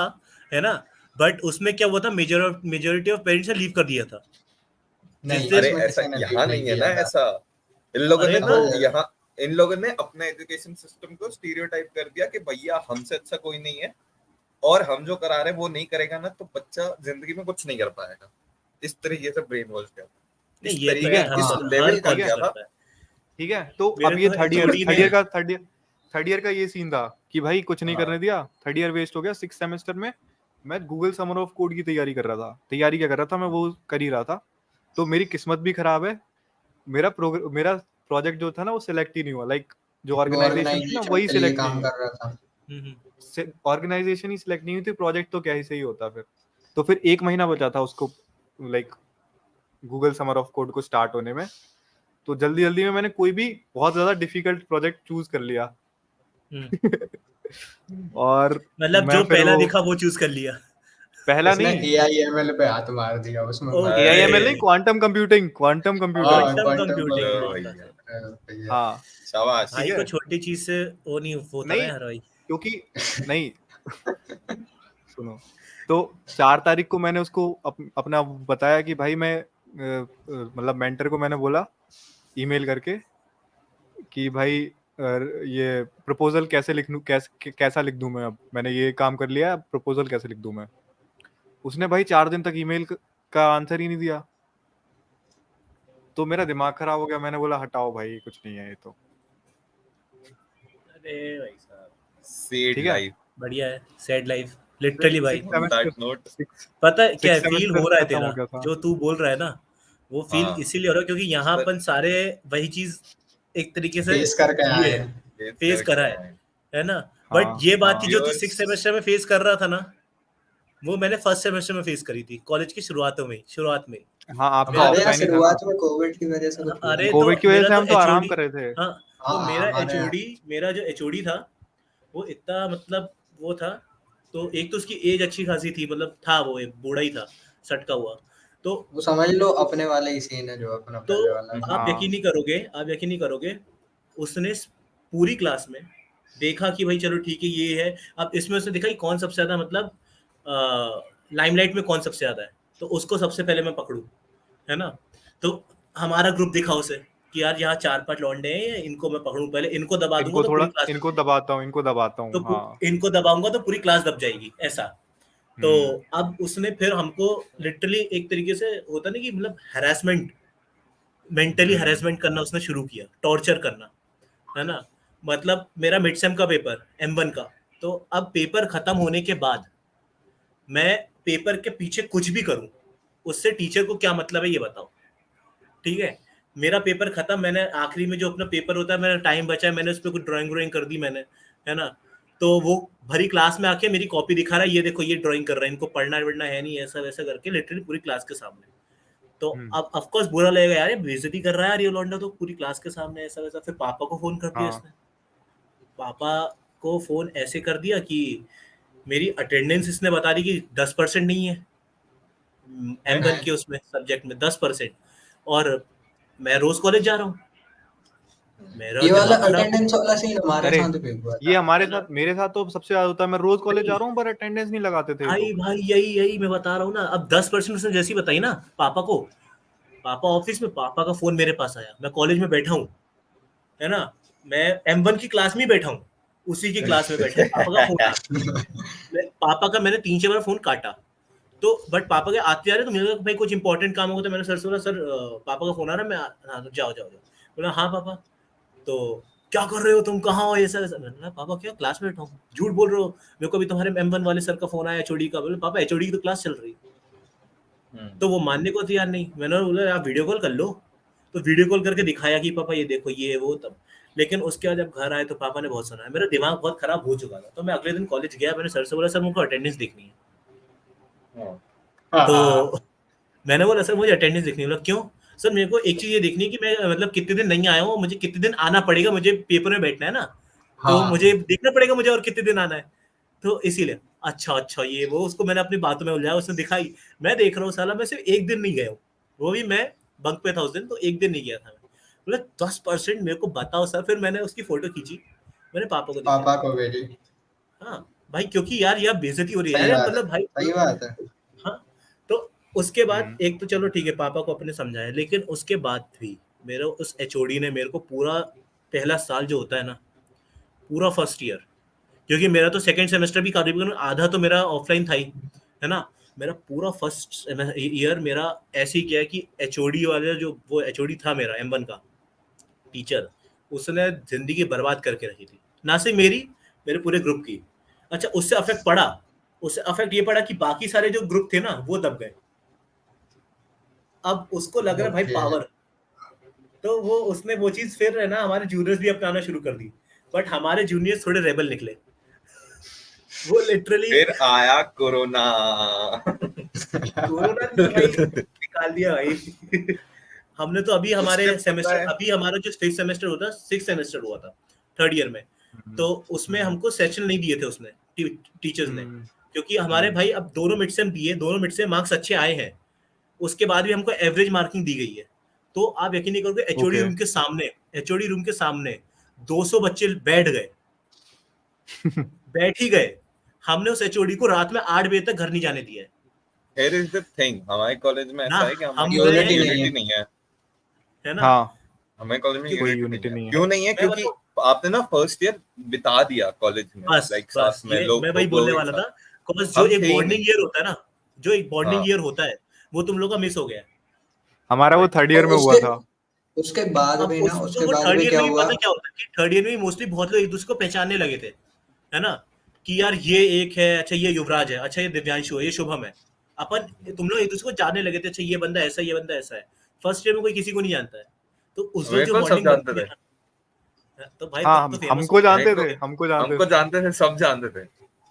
B: है ना, बट उसमें क्या हुआ था, मेजोरिटी ऑफ पेरेंट्स ने लीव कर दिया था,
D: नहीं,
B: जिससे
C: अरे
D: इसमें
C: ऐसा
D: किसी ने
C: यहाँ
D: लीव नहीं
C: नहीं है ना
D: किया था।
C: ऐसा। इन लोगों
B: अरे
C: ने
B: तो
C: ना
D: हाँ,
C: यहाँ, इन लोगों ने अपना एजुकेशन सिस्टम को स्टीरियोटाइप कर दिया कि भैया हमसे अच्छा कोई नहीं है, और हम जो करा रहे हैं वो नहीं करेगा ना तो बच्चा जिंदगी में कुछ नहीं कर पाएगा। इस तरीके से ब्रेन वॉश किया था,
B: नहीं,
C: इस
B: ये तो
A: ठीक
C: तरीके,
A: है,
B: यार
C: इस
D: हाँ,
C: लेवल
B: हर
C: का
A: ठीक
B: कॉलेज
C: किया
A: है,
C: था।
B: करता है।
A: ठीक है। तो
B: मेरे
A: अब ये
B: तो
A: थर्ड ईयर,
B: एचओडी ने
A: थर्ड ईयर का ये सीन था कि भाई कुछ नहीं
C: हाँ,
A: करने दिया, थर्ड ईयर वेस्ट हो गया। 6 सेमेस्टर में मैं गूगल समर ऑफ कोड की तैयारी कर रहा था, तैयारी क्या कर रहा था मैं, वो कर ही रहा था। तो मेरी किस्मत भी खराब है, मेरा प्रोजेक्ट जो था ना वो सिलेक्ट ही नहीं हुआ, लाइक जो
D: जो
A: ऑर्गेनाइजेशन थी ना
D: ऑर्गेनाइजेशन
A: वही
D: के लिए
A: सिलेक्ट नहीं
D: काम
A: हुई,
D: कर रहा था।
A: ऑर्गेनाइजेशन ही सिलेक्ट नहीं हुई थी, प्रोजेक्ट तो क्या ही सही होता फिर। तो फिर 1 महीना बचा था उसको, like Google summer of code को स्टार्ट होने में। तो जल्दी जल्दी में मैंने कोई भी बहुत ज्यादा डिफिकल्ट प्रोजेक्ट चूज कर लिया। और
B: मतलब
A: मैं
B: जो
A: फिर
B: पहला
A: वो
B: दिखा वो चूज कर लिया।
A: पहला
D: इसने
A: नहीं,
D: AIML पे हाथ मार दिया उसमें।
B: ओ,
D: भाई।
A: AIML नहीं, क्वांटम कंप्यूटिंग, क्वांटम कंप्यूटिंग।
D: हाँ,
B: क्वांटम
D: quantum
B: कंप्यूटिंग
C: चलो
B: बहुत
C: भैया,
B: था।
D: भैया।
A: हाँ
C: शाबाश।
B: भाई
A: ठीक
B: को
A: है,
B: छोटी चीज से वो नहीं होता ना
A: नहीं
B: यार भाई।
A: क्योंकि नहीं सुनो, तो 4 तारीख को मैंने उसको अपना बताया कि भाई मैं मतलब मेंटर को मैंने बोला ईमेल करके कि भाई ये प्रपोजल कैसे लिख लूं, कैसा लिख दूं मैं, अब मैंने ये काम कर लिया, प्रपोजल कैसे लिख दूं मैं। उसने भाई 4 दिन तक ईमेल का आंसर ही नहीं दिया, तो मेरा दिमाग खराब हो गया। मैंने बोला हटाओ भाई, कुछ नहीं है ये तो।
B: अरे भाई साहब,
C: सेड
A: ठीक है,
C: लाइफ।
B: बढ़िया है, सैड लाइफ लिटरली भाई।
A: Six
C: On that note,
A: semester
B: पता है क्या
A: 6
B: फील
A: सेमेस्टर
B: हो रहा है
A: खत्म
B: तेरा,
A: हो गया था।
B: जो तू बोल रहा है ना, वो फील
C: हाँ।
B: इसीलिए हो रहा है क्योंकि यहाँ
C: सर,
B: अपन सारे वही चीज एक तरीके से
D: फेस करके आए
B: जिए
D: हैं।
B: हैं, फेस करा है ना। बट
A: हाँ
B: ये बात थी
A: हाँ
B: जो तू
C: Yours-
B: 6 सेमेस्टर में फेस कर रहा था ना, वो मैंने फर्स्ट सेमेस्टर में फेस करी थी, कॉलेज की शुरुआत में।
A: हाँ, आपका
D: हमारे यहाँ
A: ऑफलाइन ही था ना।
D: शुरुआत में कोविड की वजह से कुछ हुआ
B: अरे
D: नहीं।
B: तो
A: कोविड की वजह
B: मेरा
A: से
B: तो
A: हम तो आराम
B: HOD,
A: कर रहे थे।
B: हाँ, तो
D: हाँ,
B: मेरा
D: हमारे यहाँ।
B: मेरा जो HOD था वो इतना मतलब वो था, तो एक तो उसकी एज अच्छी खासी थी, मतलब था वो एक बूढ़ा ही था, सटका हुआ। तो
D: वो समझ लो अपने वाले ही सीन है जो अपना
B: तो
D: पहले वाला है।
B: आप
A: हाँ।
B: यकीन नहीं करोगे, उसने पूरी क्लास में देखा कि भाई चलो ठीक है ये है। अब इसमें उसने देखा कि कौन सबसे ज्यादा मतलब लाइमलाइट में कौन सबसे ज्यादा है, तो उसको सबसे पहले मैं पकड़ूं, है ना। तो हमारा ग्रुप दिखा उसे कि यार यहाँ 4-5 लौंडे हैं, इनको मैं पकड़ूं, पहले इनको दबा दूंगा
A: इनको
B: तो
A: थोड़ा,
B: पूरी क्लास
A: इनको दबाता हूँ
B: तो
A: हाँ।
B: इनको दबाऊंगा तो पूरी क्लास दब जाएगी, ऐसा। तो
A: हम्म,
B: अब उसने फिर हमको लिटरली एक तरीके से होता नहीं कि मतलब हैरेसमेंट, मेंटली हैरेसमेंट करना उसने शुरू किया, टॉर्चर करना, है ना। मतलब मेरा मिड सेम का पेपर M1 का, तो अब पेपर खत्म होने के बाद मैं पेपर के पीछे कुछ भी करूं, उससे टीचर को क्या मतलब है ये बताओ, ठीक है। मेरा पेपर खत्म, मैंने आखिरी में जो अपना पेपर होता है, मैंने टाइम बचा है, मैंने उस पर कुछ ड्राइंग कर दी मैंने, है ना। तो वो भरी क्लास में आके मेरी कॉपी दिखा रहा है, ये देखो ये ड्राइंग कर रहा है, इनको पढ़ना वढ़ना है नहीं, ऐसा वैसा करके लिटरली पूरी क्लास के सामने। तो अब ऑफ कोर्स बुरा लगेगा यार, ये बेइज्जती कर रहा है यार ये लौंडा तो पूरी क्लास के सामने, ऐसा वैसा। फिर पापा को फोन कर दिया
A: हाँ
B: इसने, पापा को फोन ऐसे कर दिया कि मेरी अटेंडेंस इसने बता दी कि 10% नहीं है M1 के उसमें सब्जेक्ट में, 10%। और मैं रोज कॉलेज जा रहा हूँ, मेरा
D: ये वाला
B: दिमाग खराब।
D: अटेंडेंस वाला सीन हमारे
A: अरे
D: साथ भी हुआ
A: ये
D: था।
A: हमारे साथ, मेरे साथ तो सबसे ज्यादा होता है। मैं रोज कॉलेज जा रहा हूँ पर अटेंडेंस नहीं लगाते थे ये
B: भाई
A: तो।
B: भाई यही मैं बता रहा हूँ ना। अब 10% उसने जैसी बताई ना पापा को, पापा ऑफिस में, पापा का फोन मेरे पास आया, मैं कॉलेज में बैठा हूँ, है ना, मैं M1 की क्लास में बैठा हूँ, उसी की क्लास में बैठा हूँ, पापा का फोन आया। पापा का मैंने 3-6 बार फोन काटा, तो बट पापा के आते जा रहे, तो मैंने कहा भाई कुछ इंपॉर्टेंट काम होगा, तो मैंने सर से बोला सर पापा का फोन आ रहा है, मैं हाँ जाओ जाओ जाओ। बोला हाँ पापा, तो क्या कर रहे हो तुम, कहाँ हो, ऐसा ऐसा। मैंने कहा पापा क्या क्लास में बैठा हूँ, झूठ बोल रहे हो, मेरे को भी तुम्हारे M1 वाले सर का फोन आया HOD का। बोले पापा HOD की तो क्लास चल रही है। तो वो मानने को तैयार नहीं। मैंने बोला आप वीडियो कॉल कर लो, तो वीडियो कॉल करके दिखाया कि पापा ये देखो ये वो तब। लेकिन उसके बाद जब घर आए तो पापा ने बहुत सुनाया, मेरा दिमाग बहुत खराब हो चुका था। तो मैं अगले दिन कॉलेज गया, मैंने सर से बोला सर मुझको अटेंडेंस देखनी है। तो मैंने बोला सर मुझे अटेंडेंस देखनी है। बोला क्यों सर, मेरे को एक चीज ये देखनी है कि मैं मतलब कितने दिन नहीं आया हूँ, मुझे कितने दिन आना पड़ेगा, मुझे पेपर में बैठना है ना, तो
D: हाँ।
B: मुझे देखना पड़ेगा मुझे और कितने दिन आना है, तो इसीलिए। अच्छा ये वो, उसको मैंने अपनी बातों में उलझाया, उसने दिखाई। मैं देख रहा हूँ साला मैं सिर्फ एक दिन नहीं गया हूँ, वो भी मैं बंक पे था उस दिन, तो एक दिन नहीं गया था मैं। बोला 10% मेरे को बताओ सर। फिर मैंने उसकी फोटो खींची, मैंने पापा को दिखाया।
D: पापा को भेजी।
B: हाँ भाई, क्योंकि यार यह बेइज्जती हो रही है
D: सही
B: यार,
D: बात
B: मतलब
D: है,
B: भाई।
D: सही बात है।
B: हाँ, तो उसके बाद एक तो चलो ठीक है पापा को अपने समझाया, लेकिन उसके बाद भी मेरा उस HOD ने मेरे को पूरा पहला साल जो होता है ना, पूरा फर्स्ट ईयर, क्योंकि मेरा तो सेकंड सेमेस्टर भी करीबन आधा तो मेरा ऑफलाइन था ही, है ना। मेरा पूरा फर्स्ट ईयर मेरा ऐसे ही किया है कि HOD वाले जो वो HOD था मेरा M1 का टीचर, उसने जिंदगी बर्बाद करके रखी थी, ना सिर्फ मेरी, मेरे पूरे ग्रुप की। अच्छा उससे अफेक्ट पड़ा, उससे अफेक्ट ये पड़ा कि बाकी सारे जो ग्रुप थे ना वो दब गए। अब उसको लग रहा है भाई
D: ओके।
B: पावर, तो वो उसने वो चीज फिर है ना हमारे जूनियर्स भी अपनाना शुरू कर दी। बट हमारे जूनियर्स थोड़े रेबल निकले, वो लिटरली
C: फिर आया कोरोना।
B: कोरोना ने तो भाई निकाल दिया भाई। हमने तो अभी हमारे
C: उससे पता
B: सेमेस्टर,
C: है,
B: अभी हमारा जो 6th सेमेस्टर होता, 6th सेमेस्टर हुआ था 3rd ईयर में, तो उसमें हमको सेशन नहीं दिए थे उसने टीचर्स ने, क्योंकि हमारे भाई अब दोनों मिड सेम दिए, दोनों मिड सेम मार्क्स अच्छे आए हैं, उसके बाद भी हमको एवरेज मार्किंग दी गई है। तो आप यकीन नहीं करोगे, एचओडी
A: Okay.
B: रूम के सामने, एचओडी रूम के सामने 200 बच्चे बैठ गए, बैठ ही गए। हमने उस एचओडी को रात में 8 बजे तक घर नहीं जाने दिया है
C: Here is the thing, हमारे कॉलेज में
B: ना,
C: ऐसा है कि हमारे
B: हमने-
C: कॉलेज में
D: Unity
C: यूनिटी
D: नहीं
C: नहीं है।
B: है ना।
A: हाँ,
C: हमारे कॉलेज में
A: कोई
C: यूनिटी
A: unity
C: नहीं
A: नहीं
C: है।
A: है।
C: क्यों नहीं है?
B: मैं
C: क्योंकि आपने ना फर्स्ट ईयर बिता दिया कॉलेज में,
B: बस
C: लाइक
B: बस
C: साथ में
B: ये
C: लोग
B: मैं वही
C: लोग
B: बोलने
C: एक
B: वाला
C: साथ।
B: था। Cause जो
C: हम
B: एक
C: थे ही
B: बॉन्डिंग
C: नहीं।
B: ईयर होता है ना, जो एक बॉन्डिंग
C: हाँ।
B: ईयर होता है, वो तुम लोग का मिस हो गया है।
A: हमारा वो
C: Right.
A: थर्ड ईयर में हुआ था।
D: उसके बाद
B: अब
D: भी ना,
B: तो
D: उसके
B: वो
D: बाद
B: थर्ड
D: भी
B: ईयर
D: क्या
B: में भी
D: हुआ,
B: पता क्या होता है कि थर्ड ईयर में भी मोस्टली बहुत लोग एक दूसरे को पहचानने लगे थे, है ना, कि यार ये एक है, अच्छा ये युवराज है, अच्छा ये दिव्यांशु है, ये शुभम है। अपन तुम लोग एक दूसरे को जानने लगे थे, अच्छा ये बंदा ऐसा है, ये बंदा ऐसा है। फर्स्ट ईयर में कोई किसी को नहीं जानता है, तो उस वक्त जो
C: बिल्कुल सब
B: बॉन्डिंग
C: जानते
B: बनती
C: थे।
B: है ना, तो भाई
A: हाँ,
B: तब तो फेमस
A: हमको
B: हो गया।
A: जानते
C: मेरे
A: थे,
C: को-
A: हमको जानते
C: हमको
A: थे।
C: जानते थे, सब जानते थे।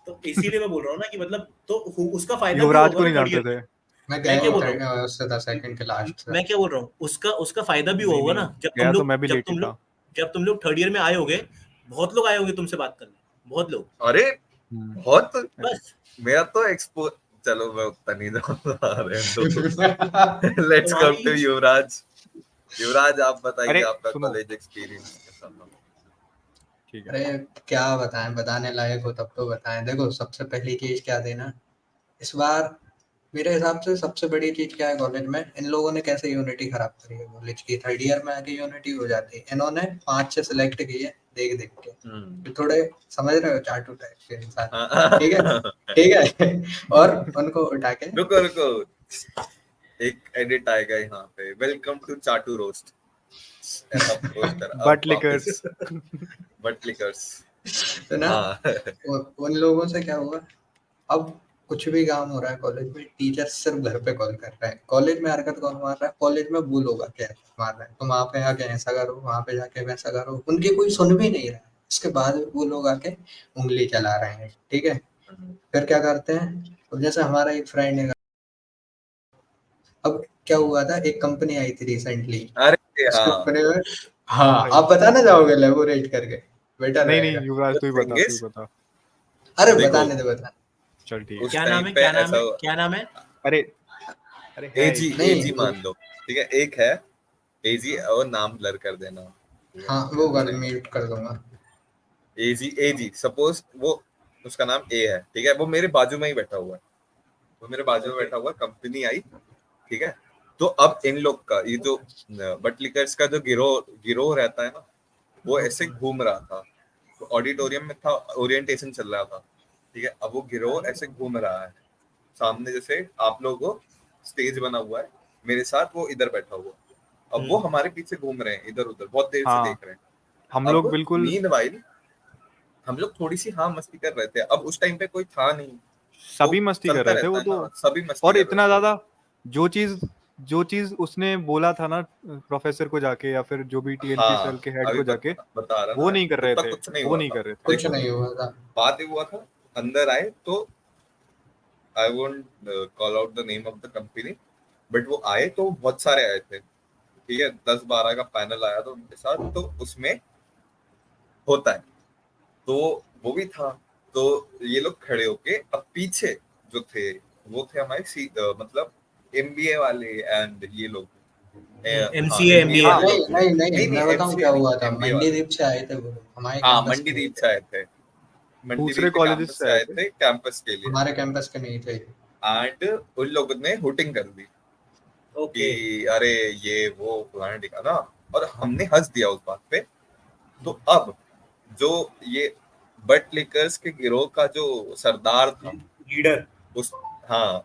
B: तो इसीलिए मैं बोल रहा हूँ ना कि मतलब तो उसका फायदा भी
A: युवराज
B: होगा
A: को
B: ना
A: नहीं
B: थर्ड
A: जानते
B: ईयर।
A: थे।
D: मैं
B: मैं क्या बोल
D: गया उससे 10 सेकंड के लास्ट से।
B: मैं क्या बोल रहा हूँ, उसका उसका फायदा भी
A: नहीं,
B: होगा
A: नहीं,
B: ना,
A: गया तो मैं भी लेट ही था।
B: जब तुम लोग थर्ड ईयर में आए होगे, बहुत लोग आए होंगे तुमसे बात करने, बहुत लोग।
C: अरे
A: हम्म।
C: बहुत
B: बस
C: मेरा तो एक्सपो, चलो मैं उतना नहीं जानता। लेट्स कम टू युवराज। युवराज, आप बताइए
A: अरे,
C: आपका
A: सुनो।
C: कॉलेज एक्सपीरियंस कैसा था?
A: ठीक है।
D: अरे क्या बताएं, बताने लायक हो तब तो बताएं। देखो सबसे पहली चीज क्या देना इस बार, मेरे हिसाब से सबसे बड़ी चीज क्या है कॉलेज में, इन लोगों ने कैसे यूनिटी खराब करी है कॉलेज की। थर्ड ईयर में आके यूनिटी हो जाती है, इन्होंने 5-6 सिलेक्ट किए देख देख के,
C: हम्म।
D: ये थोड़े समझ रहे हो, चाटू टाइप के इंसान,
C: हाँ।
D: ठीक है ठीक है। और उनको उठा के
C: रुको रुको, एक एडिट आएगा यहाँ पे, वेलकम टू चाटू रोस्ट, ऐसा पोस्टर अब
A: बट लिकर्स।
C: But liquors.
D: तो ना,
C: हाँ।
D: उन लोगों से क्या हुआ, अब कुछ भी काम हो रहा है कॉलेज में, टीचर सिर्फ घर पे कॉल कर रहा है। कॉलेज में हरकत कौन मार रहा है, कॉलेज में वो लोग आके मार रहे हैं, तुम वहाँ पे आके ऐसा करो, वहाँ पे जाके वैसा करो, उनकी कोई सुन भी नहीं रहा है। उसके बाद वो लोग आके उंगली चला रहे हैं, ठीक है। फिर क्या करते हैं, अब जैसे हमारा एक फ्रेंड है, अब क्या हुआ था, एक कंपनी आई थी रिसेंटली,
C: अरे
D: उस
C: हाँ,
D: कंपनी में, हाँ आप बताना चाहोगे एलेबोरेट करके, बेटर
A: नहीं,
D: रहेगा।
A: नहीं, युवराज तू ही बता, तू ही बता।
D: अरे
C: देखो,
D: बताने दे, बता।
A: चल ठीक है।
C: उस
B: क्या नाम
C: टाइम
B: है,
C: पे
B: क्या नाम
C: ऐसा
B: है, क्या नाम है?
A: अरे, अरे है
C: एजी
A: एक।
D: नहीं,
C: एजी मान लो, ठीक है, एक है एजी, और नाम ब्लर कर देना।
D: हाँ वो कर, म्यूट कर दूंगा।
C: एजी एजी सपोज वो, उसका नाम ए है, ठीक है, वो मेरे बाजू में ही बैठा हुआ है, वो मेरे बाजू में बैठा हुआ, कंपनी आई, ठीक है। तो अब इन लोग का ये जो बटलिकर्स का जो गिरोह रहता है ना, वो ऐसे घूम रहा था, तो ऑडिटोरियम में था, ओरिएंटेशन चल रहा था, ठीक है। अब वो गिरोह ऐसे घूम रहा है सामने, जैसे आप लोगों को स्टेज बना हुआ है, मेरे साथ वो इधर बैठा हुआ, अब वो हमारे पीछे घूम रहे हैं इधर उधर, बहुत देर से
A: हाँ,
C: देख रहे हैं।
A: हम
C: अब
A: लोग बिल्कुल
C: मीनवाइल हम लोग थोड़ी सी मस्ती कर रहे थे, अब उस टाइम पे कोई था नहीं,
A: सभी
C: तो
A: मस्ती कर
C: चलता
A: रहे थे वो
C: रहता है
A: तो।
C: ना, सभी मस्ती
A: और
C: कर
A: इतना
C: रहे थे।
A: ज्यादा जो चीज उसने बोला था ना प्रोफेसर को जाके, या फिर जो भी टीएलपी सेल के हेड
C: अभी
A: को जाके,
C: बता रहा
A: वो
C: ना,
A: नहीं कर रहे
C: उतना
A: थे,
C: कुछ नहीं
A: वो
C: हुआ
A: नहीं
C: था।
A: कर रहे थे।
D: कुछ
C: देखो,
D: नहीं हुआ था।
C: बात ये हुआ था, अंदर आए तो I won't call out the name of the company, but वो आए तो बहुत सारे आए थे, ठीक है, 10-12 का पैनल आया था उनके साथ, तो उसमें होता है, तो वो भी था। तो ये लोग खड़े होके, अब पीछे जो थे वो थे हमारे मतलब एमबीए वाले, एंड ये लोग
B: MCA, MBA
C: वाले
D: नहीं
C: लोग थे।
D: नहीं नहीं, मैं बताऊं
C: MCA
D: क्या
C: नहीं,
D: हुआ था,
C: MBA वाले।
D: मंडीदीप से आए थे वो लोग, हमारे
C: हाँ,
D: कैंपस के नहीं
C: मंडीदीप
D: थे,
C: से आए थे,
A: दूसरे
C: मंडीदीप के
A: कॉलेजेस
C: कैंपस
A: से
C: से
A: आए
C: आए
A: थे।
C: थे कैंपस के लिए,
D: हमारे कैंपस के नहीं थे।
C: एंड उन लोगों ने हुटिंग कर दी
B: ओके।
C: कि अरे ये वो फलाना ठिकाना, और हमने हंस दिया उस बात पे। तो अब जो ये बट लिकर्स के गिरोह का जो सरदार था,
B: लीडर।
C: उस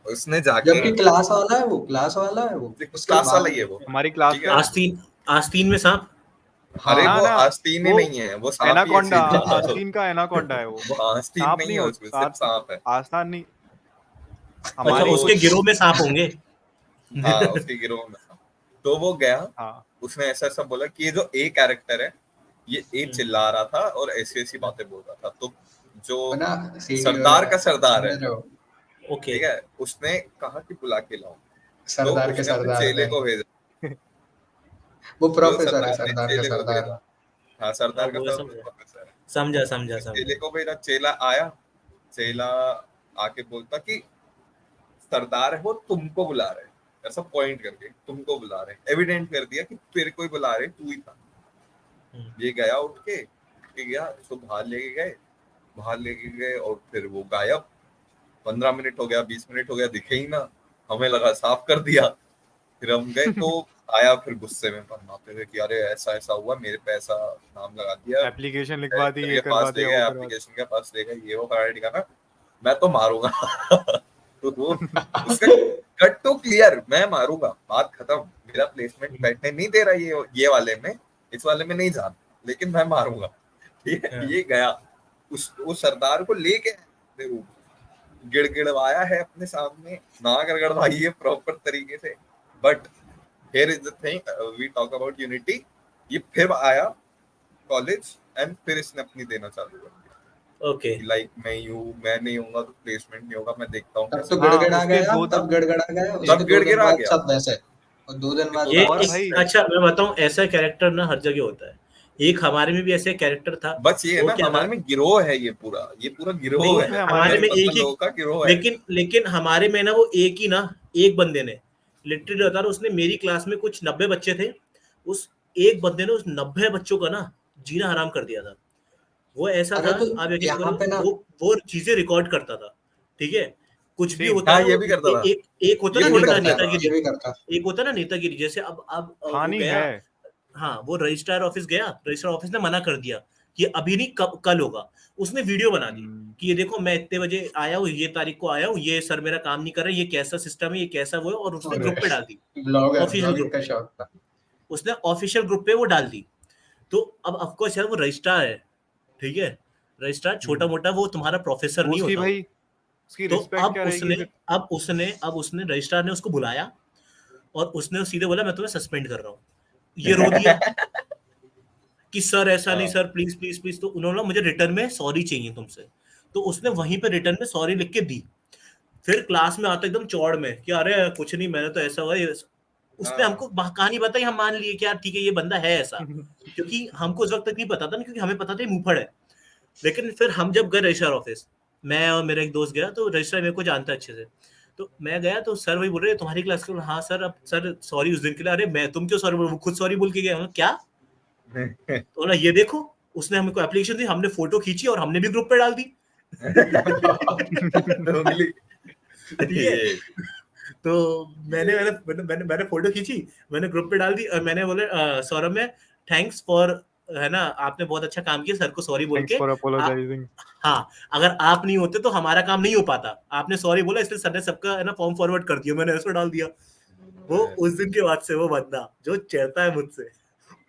C: उसने जाके,
D: जबकि क्लास वाला है वो, क्लास वाला है वो, उसके
C: क्लास वाला
D: बाद
C: ही है वो,
A: हमारी क्लास
C: ठीक
A: का
C: है।
A: है।
B: आस्तीन में सांप।
C: अरे
D: हाँ
A: ना
C: वो
A: ना,
C: आस्तीन ही
A: वो
C: नहीं है, वो सांप ही है
A: एनाकोंडा,
C: सीधा।
A: आस्तीन का एनाकोंडा है वो।
C: वो आस्तीन
A: सांप
C: नहीं
A: नहीं
C: है,
A: हो,
C: उसमें सिर्फ सांप है।
A: आस्तान नहीं।
B: अच्छा,
A: हमारी
B: उसके गिरोह में सांप होंगे।
C: हाँ, उसके गिरोह में था। तो वो गया,
A: हाँ,
C: उसने ऐसा ऐसा बोला कि ये जो ए कैरेक्टर है, ये ए चिल्ला रहा था और ऐसी ऐसी बातें बोल रहा था, तो जो
D: ना सीडी
C: सरदार का सरदार है,
D: समझ रहे हो,
B: ओके।
C: ठीक है, उसने कहा कि बुला के लाओ, तो
D: सरदार के
C: उसने अपने
D: सरदार
C: चेले
D: थे
C: को भेजा,
D: वो,
C: जो
D: प्रोफेसर है
C: सरदार ने
D: सरदार का
C: चेले को
D: सरदार।
C: भेजा। हाँ, सरदार का
B: वो
C: सब
B: समझा
C: प्रोफेसर है।
B: समझा समझा
C: उसने
B: समझा।
C: चेले को भेजा, चेला आया, चेला आके बोलता कि सरदार है वो तुमको बुला रहे हैं, ऐसा पॉइंट करके तुमको बुला रहे हैं, एविडेंट कर दिया कि तेरे को ही बुला रहे, तू ही था। ये गया उठ के गया, इसको बाहर लेके गए और फिर वो गायब। 15 मिनट हो गया, 20 मिनट हो गया, दिखे ही ना, हमें लगा साफ कर दिया। फिर हम गए तो आया फिर गुस्से में फरमाते थे कि अरे ऐसा ऐसा हुआ, मेरे पे ऐसा नाम लगा दिया,
A: एप्लीकेशन लिखवा दी, ये
C: के
A: करवा
C: पास ले
A: दिया,
C: गया,
A: वो करवा
C: एप्लीकेशन के पास ले गए, ये वो कराया ठिकाना, मैं तो मारूंगा। तो वो उसका कट तो क्लियर, मैं मारूंगा, बात खत्म, मेरा प्लेसमेंट बैठने नहीं दे रहा ये वाले में, इस वाले में नहीं जाना, लेकिन मैं मारूंगा। ठीक है, ये गया उस सरदार को लेके गिड़गिड़वाया है अपने सामने, ना गड़गड़वाई है प्रॉपर तरीके से। But here is the thing, we talk about unity. ये फिर आया कॉलेज एंड फिर इसने अपनी देना चालू कर दिया।
B: ओके,
C: लाइक मैं नहीं होऊंगा तो प्लेसमेंट नहीं होगा, मैं देखता हूँ
D: तब
C: कैसे।
D: तो
A: हाँ,
D: गड़गड़ा
A: उसके
D: गया,
A: दो-
D: तब गड़गड़ा गया, उसके
C: तब
D: 2 दिन
C: गड़गड़ा
D: बाद
C: गया।
D: सब वैसे, और 2 दिन बाद
B: ये
A: और
B: इस,
A: भाई-
B: अच्छा मैं बताऊं, ऐसा कैरेक्टर ना हर जगह होता है। एक हमारे में भी ऐसे कैरेक्टर था,
C: बस ये है
B: वो
C: ना,
B: क्या
C: हमारे
B: था?
C: में गिरोह है, ये पूरा गिरोह
B: नहीं,
C: है,
B: हमारे में एक ही,
C: लोगों का गिरोह है।
B: लेकिन हमारे में ना वो एक बंदे ने लिटरली बता रहा, उसने मेरी क्लास में कुछ 90 बच्चे थे, उस एक बंदे ने उस 90 बच्चों का ना जीना हराम कर दिया था। वो ऐसा
D: अरे
B: था,
D: तो
B: आप यकीन
D: यहाँ पे
B: करो,
D: ना-
B: वो चीजें रिकॉर्ड करता था। ठीक है, कुछ भी
A: Same.
B: होता
C: हाँ,
B: है
C: ये भी करता था।
B: एक होता
C: ये
B: है
C: भी
B: ना
C: करता है,
B: नेतागिरी,
D: ये भी करता।
B: एक होता है ना नेतागिरी, जैसे अब वो
A: हानि
B: गया,
A: है।
B: हाँ, वो रजिस्ट्रार ऑफिस गया, रजिस्ट्रार ऑफिस ने मना कर दिया कि अभी नहीं, कल होगा। उसने वीडियो बना दी कि ये देखो, मैं इतने बजे आया हूँ, ये तारीख को आया हूँ, ये सर मेरा काम नहीं कर रहा है, ये कैसा सिस्टम है, ये कैसा वो है, और उसने
D: और
B: ग्रुप पे डाल दी,
D: ब्लॉगर,
B: ऑफिशियल
D: ब्लॉगिंग
B: ग्रुप,
D: का शौक था।
B: उसने ऑफिशियल ग्रुप पे वो डाल दी। तो अब ऑफकोर्स यार, वो रजिस्ट्रार है, ठीक है, रजिस्ट्रार छोटा मोटा, वो तुम्हारा प्रोफेसर नहीं
A: उसकी
B: होता।
A: भाई उसकी
B: तो
A: रिस्पेक्ट क्या रहेगी फिर?
B: अब उसने रजिस्ट्रार ने उसको बुलाया और उसने सीधे बोला, मैं तुम्हें सस्पेंड कर रहा हूँ। ये रो दिया कि सर ऐसा नहीं, सर प्लीज प्लीज प्लीज। तो उन्होंने मुझे रिटर्न में सॉरी चाहिए तुमसे, तो उसने वहीं पे रिटर्न में सॉरी लिख के दी। फिर क्लास में आता एकदम चौड़ में कि अरे कुछ नहीं, मैंने तो ऐसा हुआ, उसने हमको कहानी बताई, हम मान लिए कि यार ठीक है, ये बंदा है ऐसा, क्योंकि हमको उस वक्त तक नहीं पता था ना, क्योंकि हमें पता था ये मुंहफड़ है। लेकिन फिर हम जब गए रजिस्ट्रार ऑफिस, मैं और मेरा एक दोस्त गया, तो रजिस्ट्रार मेरे को जानता है अच्छे से, तो मैं गया तो सर वही बोल रहे, तुम्हारी क्लास के, हाँ सर, अब सर सॉरी उस दिन के लिए। अरे मैं, तुम क्यों सॉरी बोल, वो खुद सॉरी बोल के गया। क्या? तो बोला ये देखो, उसने हमको एप्लीकेशन दी, हमने फोटो खींची और हमने भी ग्रुप पे डाल दी। ठीक है, तो मैंने फोटो खींची, मैंने ग्रुप पे डाल दी और मैंने बोले सौरभ में थैंक्स फॉर, है ना, आपने बहुत अच्छा काम किया, सर को सॉरी बोल
A: थैंक्स
B: के।
A: For apologising.
B: हाँ, अगर आप नहीं होते तो हमारा काम नहीं हो पाता, आपने सॉरी बोला इसलिए सर ने सबका, है ना, फॉर्म फॉरवर्ड कर दिया, मैंने ऐसा डाल दिया। वो उस दिन के बाद से वो बंदा जो चिढ़ता है मुझसे,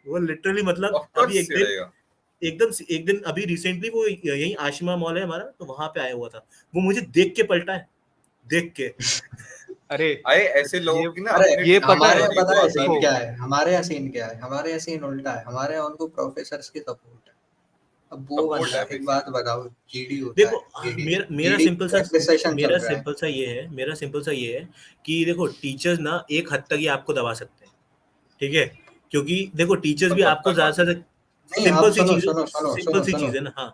B: वो लिटरली मतलब अभी एक दिन अभी रिसेंटली वो यही आशिमा मॉल है हमारा, तो वहां पे आया हुआ था, वो मुझे देख के पलटा है, देख के।
A: अरे
C: ऐसे लोगों की ना,
D: अरे
A: ये पता
D: हमारे
A: है,
D: यहाँ पता है
A: देखो,
D: सीन क्या है, हमारे यहाँ सीन क्या है, हमारे यहाँ सीन उल्टा है, हमारे यहाँ उनको प्रोफेसर्स की सपोर्ट है। अब वो
C: Support
D: बंदा,
C: है
D: एक
C: basically।
D: बात बताओ, जीडी होता
B: देखो,
D: है,
B: मेरा
D: GD
B: सिंपल सा
D: practice session चल रहा है।
B: मेरा सिंपल सा ये है कि देखो, टीचर्स ना एक हद तक ही आपको दबा सकते हैं, ठीक है, क्योंकि देखो टीचर्स भी आपको ज्यादा से
D: नहीं,
B: सिंपल
D: आप
B: सी चीज है ना। हाँ,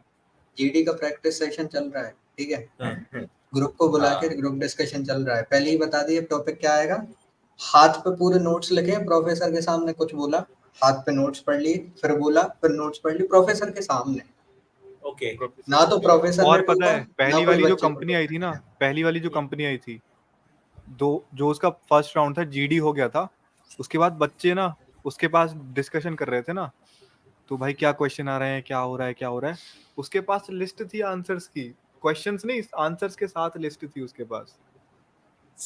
D: जीडी का प्रैक्टिस सेशन चल रहा है, ठीक है,
B: हाँ,
D: ग्रुप को बुला के ग्रुप डिस्कशन चल रहा है, पहले ही बता दिए टॉपिक क्या आएगा, हाथ पे पूरे नोट्स लिखे, प्रोफेसर के सामने कुछ बोला, हाथ पे नोट्स पढ़ लिए, फिर बोला, फिर नोट्स पढ़ ली प्रोफेसर के सामने।
B: ओके,
D: ना तो प्रोफेसर
A: और
D: ने
A: पता
D: टोका,
A: है,
D: ना
A: पहली
D: कोई
A: वाली जो
D: बच्चे को
A: कंपनी आई थी ना,
D: टोका।
A: पहली वाली जो कंपनी आई थी, जो उसका फर्स्ट राउंड था, जीडी हो गया था, उसके बाद बच्चे ना उसके पास डिस्कशन कर रहे थे ना, तो भाई क्या क्वेश्चन आ रहे हैं, क्या हो रहा है, उसके पास लिस्ट थी आंसर्स की, क्वेश्चंस नहीं, आंसर्स के साथ लिस्ट थी उसके पास,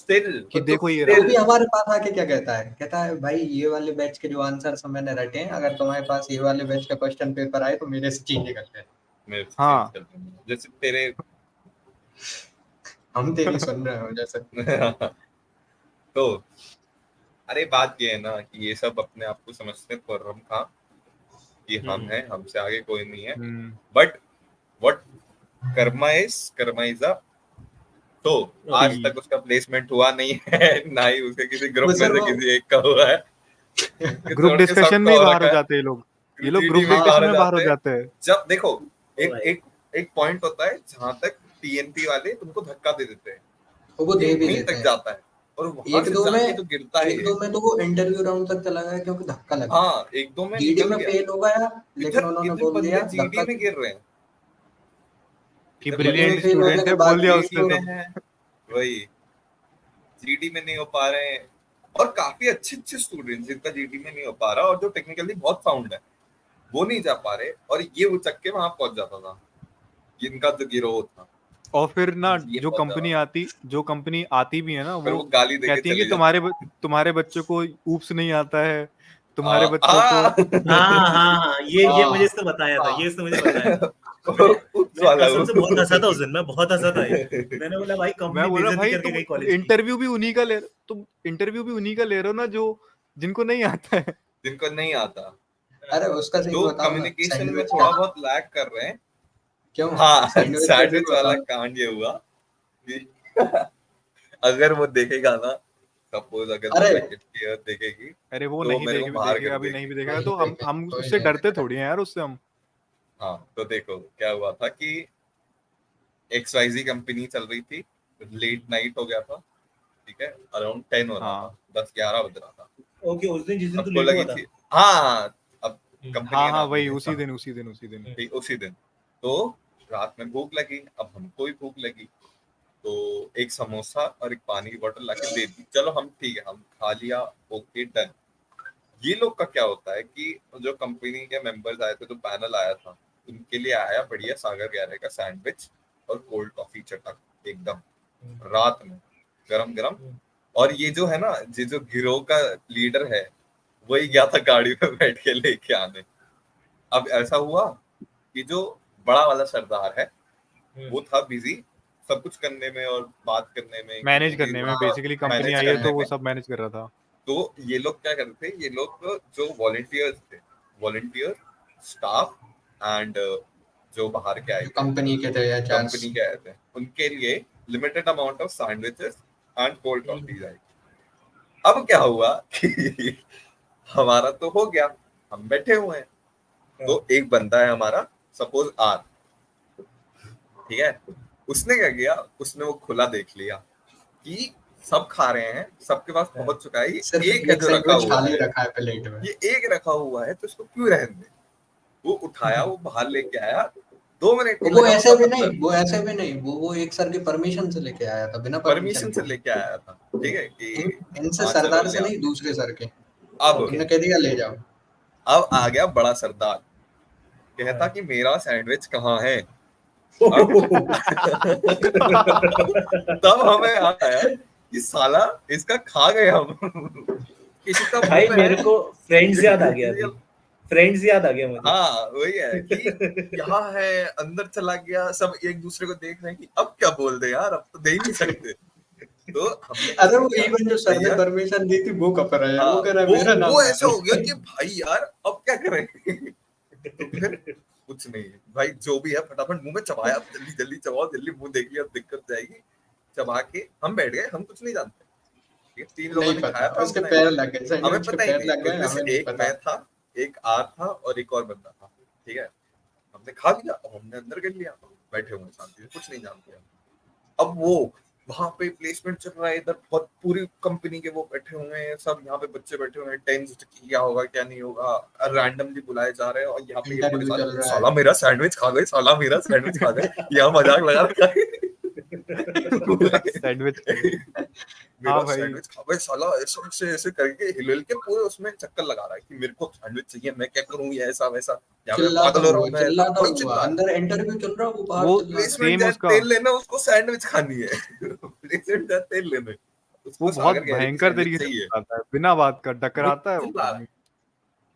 A: कि देखो ये
D: वो
A: रहा।
D: भी हमारे पास आके क्या कहता है भाई ये वाले बैच के जो आंसर्स मैंने रटे हैं, अगर तुम्हारे पास ये वाले बैच का क्वेश्चन पेपर आए तो मेरे से चीज निकल जाए।
A: हाँ,
C: जैसे तेरे
D: हम तेरी सुन रहे हो जैसे।
C: तो अरे बात ये है ना कि ये सब अपने आप को समझते खुर्रम खां कि हम हैं, हमसे आगे कोई नहीं है, but what Karma is a, तो आज तक उसका प्लेसमेंट हुआ नहीं है, ना ही उसके किसी ग्रुप में से किसी एक का हुआ है।
A: ग्रुप डिस्कशन में बाहर हो जाते हैं ये लोग ग्रुप डिस्कशन में बाहर हो जाते हैं।
C: जब देखो एक पॉइंट होता है जहां तक टीएनपी वाले तुमको धक्का दे देते हैं,
D: वो दे भी
C: वहीं
D: देते
C: तक
D: हैं।
C: जाता है और वहां
D: एक
C: से
D: दो
C: जाके
D: में
C: जो गिरता है
D: एक दो में तो वो इंटरव्यू राउंड तक चला गया क्योंकि धक्का लगा।
C: हाँ एक दो में
D: जीडी
C: निकल
D: में
C: गया।
D: फेल हो गया, लेकिन
C: इधर
D: उन्होंने
C: इधर
D: बोल
C: बंदे
D: दिया
C: जीडी
D: धक्का
C: में गिर रहे हैं,
A: कि
C: इधर
D: जीडी में
A: ब्रिलियंट
D: फेल होने
A: स्टूडेंट
D: के
A: है,
D: बाद
A: बोल दिया
D: भी
A: उसने
C: जीडी
A: सब।
C: में है, वही जीडी में नहीं हो पा रहे हैं और काफी अच्छे अच्छे स्टूडेंट्स जिनका जीडी में नहीं हो पा रहा और जो टेक्निकली बहुत साउंड है वो नहीं जा पा रहे, और ये उचक के वहां पहुंच जाता था, इनका जो गिरोह था
A: और फिर ना
C: ये
A: जो
C: पहुंच जाता
A: कंपनी आती भी है ना,
C: फिर
A: वो
C: वो गाली दे के
A: कहती है कि
C: चले जाते।
A: तुम्हारे बच्चों को ऊप्स नहीं आता है,
C: आ,
A: तुम्हारे बच्चों को
B: हाँ हाँ हाँ, ये मुझे
D: हाँ,
B: इसने बताया था, ये इसने मुझे बताया था।
C: उस
B: मैं
C: वाला
B: कसम से बहुत हंसा था उस दिन, मैं बहुत हंसा था ये। मैंने बोला भाई
A: मैं
B: कंपनी
A: बोला
B: बेइज्जती
A: भाई
B: करके
A: तुम
B: गई कॉलेज की।
A: इंटरव्यू भी उन्हीं का ले रहे हो ना जो जिनको नहीं आता है।
C: जिनको नहीं आता,
D: अरे उसका सही
C: जो
D: बताऊं मैं,
C: कम्युनिकेशन में
D: सैंडविच
C: थोड़ा
D: का
C: बहुत लैग कर रहे हैं।
D: क्यों
C: हाँ
D: सैंडविच का सही
C: सैंडविच वाला
D: बताऊं,
C: कांड ये हुआ कि अगर वो देखेगा ना, सपोज अगर वो
D: अरे
C: सेकंड ईयर देखेगी
A: अरे वो
C: तो
A: नहीं
C: मेरे को बाहर
A: देखेगा,
C: कर
A: अभी नहीं भी
C: देगी।
A: देखेगा,
D: नहीं
A: तो हम
D: देखेगा, कोई
A: उससे
D: नहीं
A: डरते
D: देखेगा।
A: थोड़ी हैं यार, उससे हम।
C: हाँ तो देखो क्या हुआ था कि XYZ कंपनी चल रही थी, लेट नाइट हो गया था, ठीक है, अराउंड 10 हो रहा
A: हाँ
C: था, 10-11 बज रहा था,
B: ओके, उस दिन जिस दिन तू
C: सबको
B: लेट हुआ
C: लगी
B: था।
C: थी। हाँ अब कंपनी
A: हाँ
C: का
A: हाँ
C: नाम
A: वही
C: नहीं
A: उसी
C: लेता।
A: दिन
C: ठीक उसी दिन तो रात में भूख लगी, अब हमको भी भूख लगी, तो एक समोसा और एक पानी की बोतल लाके दे दी, चलो हम ठीक है हम खा लिया, ओके डन। ये लोग का क्या होता है कि जो कंपनी के मेंबर्स आए थे, जो पैनल आया था, उनके लिए आया बढ़िया सागर ग्यारह का सैंडविच और कोल्ड कॉफी चटक एकदम रात में गरम गरम। और ये जो है ना, ये जो गिरोह का लीडर है वही गया था गाड़ी में बैठ के लेके आने। अब ऐसा हुआ कि जो बड़ा वाला सरदार है वो था बिजी सब कुछ करने में और बात करने में,
A: मैनेज करने में, बेसिकली कंपनी
C: मैनेज
A: आई है
C: करने
A: तो वो
C: में।
A: सब मैनेज कर रहा था।
C: तो ये लोग क्या करते थे, ये लोग जो वॉलंटियर स्टाफ एंड जो बाहर के आए थे,
D: कंपनी के थे या
C: कंपनी के आए थे, उनके लिए limited amount of sandwiches and cold coffee आई। अब क्या हुआ कि हमारा तो हो गया, हम बैठे हुए हैं, तो एक बंदा है हमारा, सपोज आर, ठीक है, उसने क्या किया, उसने वो खुला देख लिया कि सब खा रहे हैं, सबके पास पहुंच चुका है, ये
D: सिर्फ
C: एक है
D: एक
C: जो रखा
D: सैंडविच
C: हुआ
D: खाली
C: है,
D: रखा है प्लेट में।
C: ये एक रखा हुआ है तो इसको क्यों रहने दे। वो उठाया, वो बाहर लेके आया, 2 मिनट नहीं
D: वो
C: लगा
D: ऐसे
C: उसका
D: भी नहीं,
C: अंदर,
D: वो ऐसे भी नहीं, वो एक सर की परमिशन से लेके आया था, बिना
C: परमिशन से
D: के।
C: लेके आया था, ठीक है कि
D: इनसे
C: हाँ
D: सरदार
C: चलो
D: से
C: ले
D: नहीं,
C: आओ।
D: दूसरे सर के।
C: अब
D: उन्होंने कह दिया ले जाओ।
C: अब आ गया बड़ा सरदार, कहता कि मेरा सैंडविच कहाँ है। तब हमें याद आया कि साला इसका खा गए हम। किसी का
B: भाई
C: मुंह में
B: मेरे
C: है।
B: को फ्रेंड्स याद आ गया अभी, फ्रेंड्स याद आ गया मुझे।
C: हाँ वही है कि यहाँ है, अंदर चला गया, सब एक दूसरे को देख रहे हैं कि अब क्या बोल दे यार, अब तो दे ही नहीं सकते। तो हमने
D: अरे वो इवन जो सर ने
C: भैया,
D: परमिशन दी थी वो कप रहा है,
C: हाँ
D: वो कह रहा है मेरा नाम
C: वो
D: है।
C: ऐसा हो गया कि भाई यार अब क्या करें। तो फिर कुछ नहीं भाई, जो भी है फटाफट मुंह में चबाया, जल्दी जल्दी चबाओ, जल्दी मुंह देख लिया दिक्कत जाएगी, चबा के हम बैठ गए, हम कुछ नहीं जानते, ठीक है, 3 लोगों
D: नहीं
C: ने
D: पता,
C: खाया था,
D: उसके
C: हमने,
D: पैर लग गए,
C: हमें
D: सैंडविच के
C: पता ही
D: पैर
C: नहीं,
D: लग गए,
C: उसमें
D: हमें
C: से
D: नहीं
C: एक
D: पता।
C: मैं था, एक आर था और एक और बंदा था, ठीक है, हमने खा लिया, हमने अंदर कर लिया, बैठे हुए शांति से, कुछ नहीं जानते। अब वो वहां पे प्लेसमेंट चल रहा है, इधर बहुत पूरी कंपनी के वो बैठे हुए हैं, सब यहाँ पे बच्चे बैठे हुए हैं, टेंस क्या होगा क्या नहीं होगा, रैंडमली बुलाए जा रहे हैं, और यहाँ पे ये
D: इंटरव्यू चल रहा है।
C: साला मेरा सैंडविच खा गए, साला मेरा सैंडविच खा गए, यहाँ मजाक लगा रखा है।
A: सैंडविच
C: मेरा
A: हाँ भाई।
C: सैंडविच खा गए साला, ऐसे ऐसे करके हिल हिल के पूरे उसमें चक्कर लगा रहा है कि मेरे को सैंडविच चाहिए, मैं क्या करूँ, ये ऐसा वैसा, यहाँ पे पागल हो रहा हूँ मैं, ऐसा कोई चिल्ला रहा है।
D: अंदर इंटरव्यू चल रहा, वो बाहर
A: वो
D: चिल्ला रहा है।
C: प्लेसमेंट
A: सेम
C: जाए
A: उसका
C: तेल लेना, उसको सैंडविच खानी है। प्लेसमेंट जाए तेल लेने,
A: वो
C: उसको
A: बहुत
C: सागर गहरे की
A: भयंकर
C: सैंडविच
A: तरीके से
C: चाहिए।
A: आता है, बिना बात का टकराता है वो
C: चिल्ला रहा है।
A: आदमी।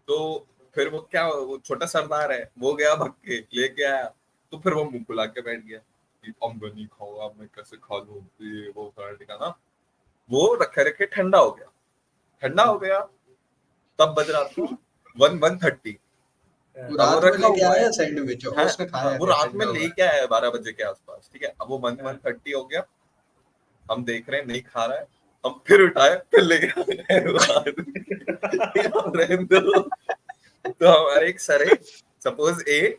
C: तो फिर वो क्या, वो छोटा सरदार है, वो गया भग के लेके आया, तो फिर वो मुंह फुला के बैठ गया कि अब मैं नहीं खाऊंगा, मैं कैसे खा लूं, ये वो करने का ना, वो रखे रखे ठंडा हो गया, तब बज रहा था 1:30।
D: वो रात में लेके आया सैंडविच और
C: हाँ,
D: उसने खाया।
C: वो रात में लेके आया 12 बजे के आसपास, ठीक है, अब वो 1:30 हो गया, हम देख रहे हैं नहीं खा रहा है, हम फिर उठाए, फिर ले गए। तो हमारे एक सर है, सपोज ए,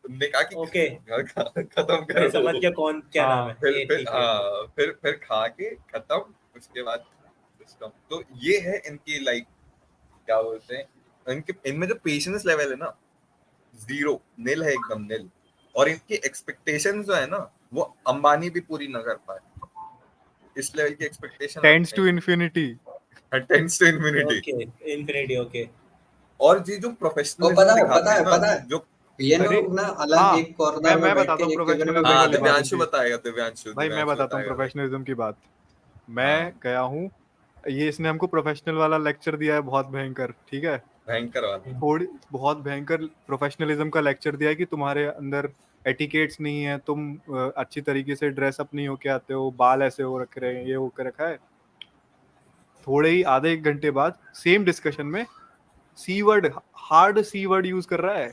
C: उनने कहा कि
B: ओके
C: खत्म
B: मैं
C: करो।
B: समझ गया कौन क्या
A: हाँ,
B: नाम है
C: फिर
B: ये
C: फिर
B: ठीक है
C: हाँ फिर खा के खत्म, उसके बाद सिस्टम। तो ये है इनकी लाइक क्या बोलते हैं, इनके इनमें जो पेशेंस लेवल है ना, जीरो, नील है, एकदम नील। और इनकी एक्सपेक्टेशंस जो है ना, वो अंबानी भी पूरी ना कर पाए, इस लेवल की expectation
A: tends to infinity.
C: Tends to infinity.
B: Okay infinity okay
C: और ये जो
D: और
C: प्रोफेशनलिज्म दिखाते हैं ना,
D: पता है
C: जो
D: ये
A: अरे
D: लोग ना अलग
A: हाँ,
D: एक कॉर्नर में
A: मैं
D: बैठ
A: बताता
D: के
A: हूँ
D: एक केबिन में
A: प्रोफेशनलिज्म
D: बैठ
A: का
C: हाँ,
D: के
A: दिमाग।
D: बात
C: दिव्यांशु बताएगा, दिव्यांशु
A: भाई मैं बताता हूँ
C: बताएगा भाई।
A: प्रोफेशनलिज्म की बात।
C: हाँ,
A: मैं गया हूँ, ये इसने हमको प्रोफेशनल वाला लेक्चर दिया है बहुत भयंकर, ठीक है।
C: भयंकर वाला।
A: थोड़ी बहुत भयंकर प्रोफेशनलिज्म का लेक्चर दिया है कि तुम्हारे अंदर एटिकेट्स नहीं है, तुम अच्छी तरीके से ड्रेस अप नहीं होके आते हो, बाल ऐसे हो रखे रहे हैं, ये हो कर रखा है। थोड़े ही आधे एक घंटे बाद सेम डिस्कशन में सी वर्ड, हार्ड सी वर्ड यूज कर रहा है।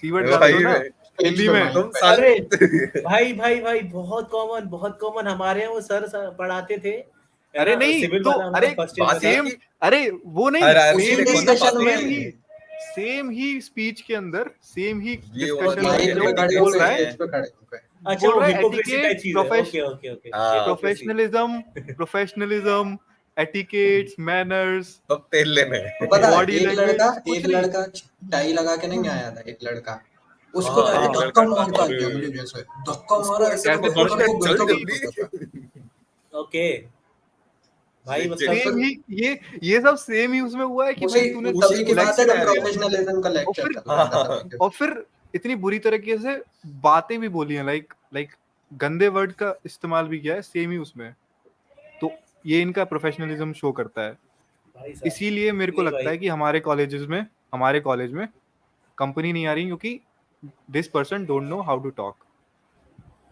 A: सी वर्ड जानते हो
C: भाई
A: ना,
C: भाई,
A: हिंदी में।
C: तुम
B: अरे
C: साले
B: भाई बहुत कॉमन हमारे यहाँ वो सर पढ़ाते थे है
A: अरे
B: ना
A: नहीं
B: सिविल
A: तो,
B: वाला
A: अरे
B: हमारा फर्स्ट ईयर में
C: बात
B: था
C: ये
A: सेम,
C: कि
A: अरे वो नहीं,
C: hierarchy
D: उसी
A: सेम
C: देखो
A: ही
C: ना,
D: डिस्कशन
C: बात
A: सेम ही
D: में
A: सेम ही स्पीच के अंदर, सेम ही
C: ये वो
A: डिस्कशन
C: ये
A: में
D: माइक
A: जो
D: पे खड़े
A: बोल
D: होके
A: रहा है,
D: स्टेज पे खड़े होके
B: अच्छा
A: बोल
B: वो
A: रहा है
B: हिपोक्रेसी टाइप
A: एटिकेट्स,
B: चीज है ओके
C: हाँ,
B: हिपोक्रेसी
A: प्रोफेशनलिज्म, एटिकेट्स, मैनर्स,
C: सब तेल में।
D: तो पता है
A: बॉडी लैंग्वेज, कुछ
D: एक
A: नहीं।
D: लड़का टाई लगा के नहीं आया था, एक लड़का उसको
C: हाँ,
D: जाके
A: हाँ,
C: एक
D: धक्का
C: लड़का था,
D: मारता
C: और
D: जंगली जैसे धक्का
C: उसको
D: मारा,
C: ऐसे
D: ऐसे
A: कैसे
C: हर्ष
D: पकड़
C: में
D: को
C: चल
D: गलता
C: जल्दी।
B: ओके भाई मतलब
A: सेम ही ये सब सेम ही उसमें हुआ है कि
D: उसी
A: भाई तूने
C: उसी
D: तभी की बात
C: उसी
D: है जब
A: लेक्चर,
C: सिनेरियो में।
D: प्रोफेशनलिज्म का
A: और
D: लेक्चर
A: फिर
D: चल रहा था
C: हाँ,
D: तभी
A: और फिर इतनी बुरी तरीके से बातें भी बोली हैं, लाइक गंदे वर्ड का इस्तेमाल भी किया है सेम ही उसमें। तो ये इनका प्रोफेशनलिज्म शो करता है।
B: भाई साहब
A: इसीलिए मेरे को
B: नहीं
A: लगता
B: भाई
A: है कि हमारे कॉलेज में कंपनी नहीं आ रही, क्योंकि this person don't know how to talk.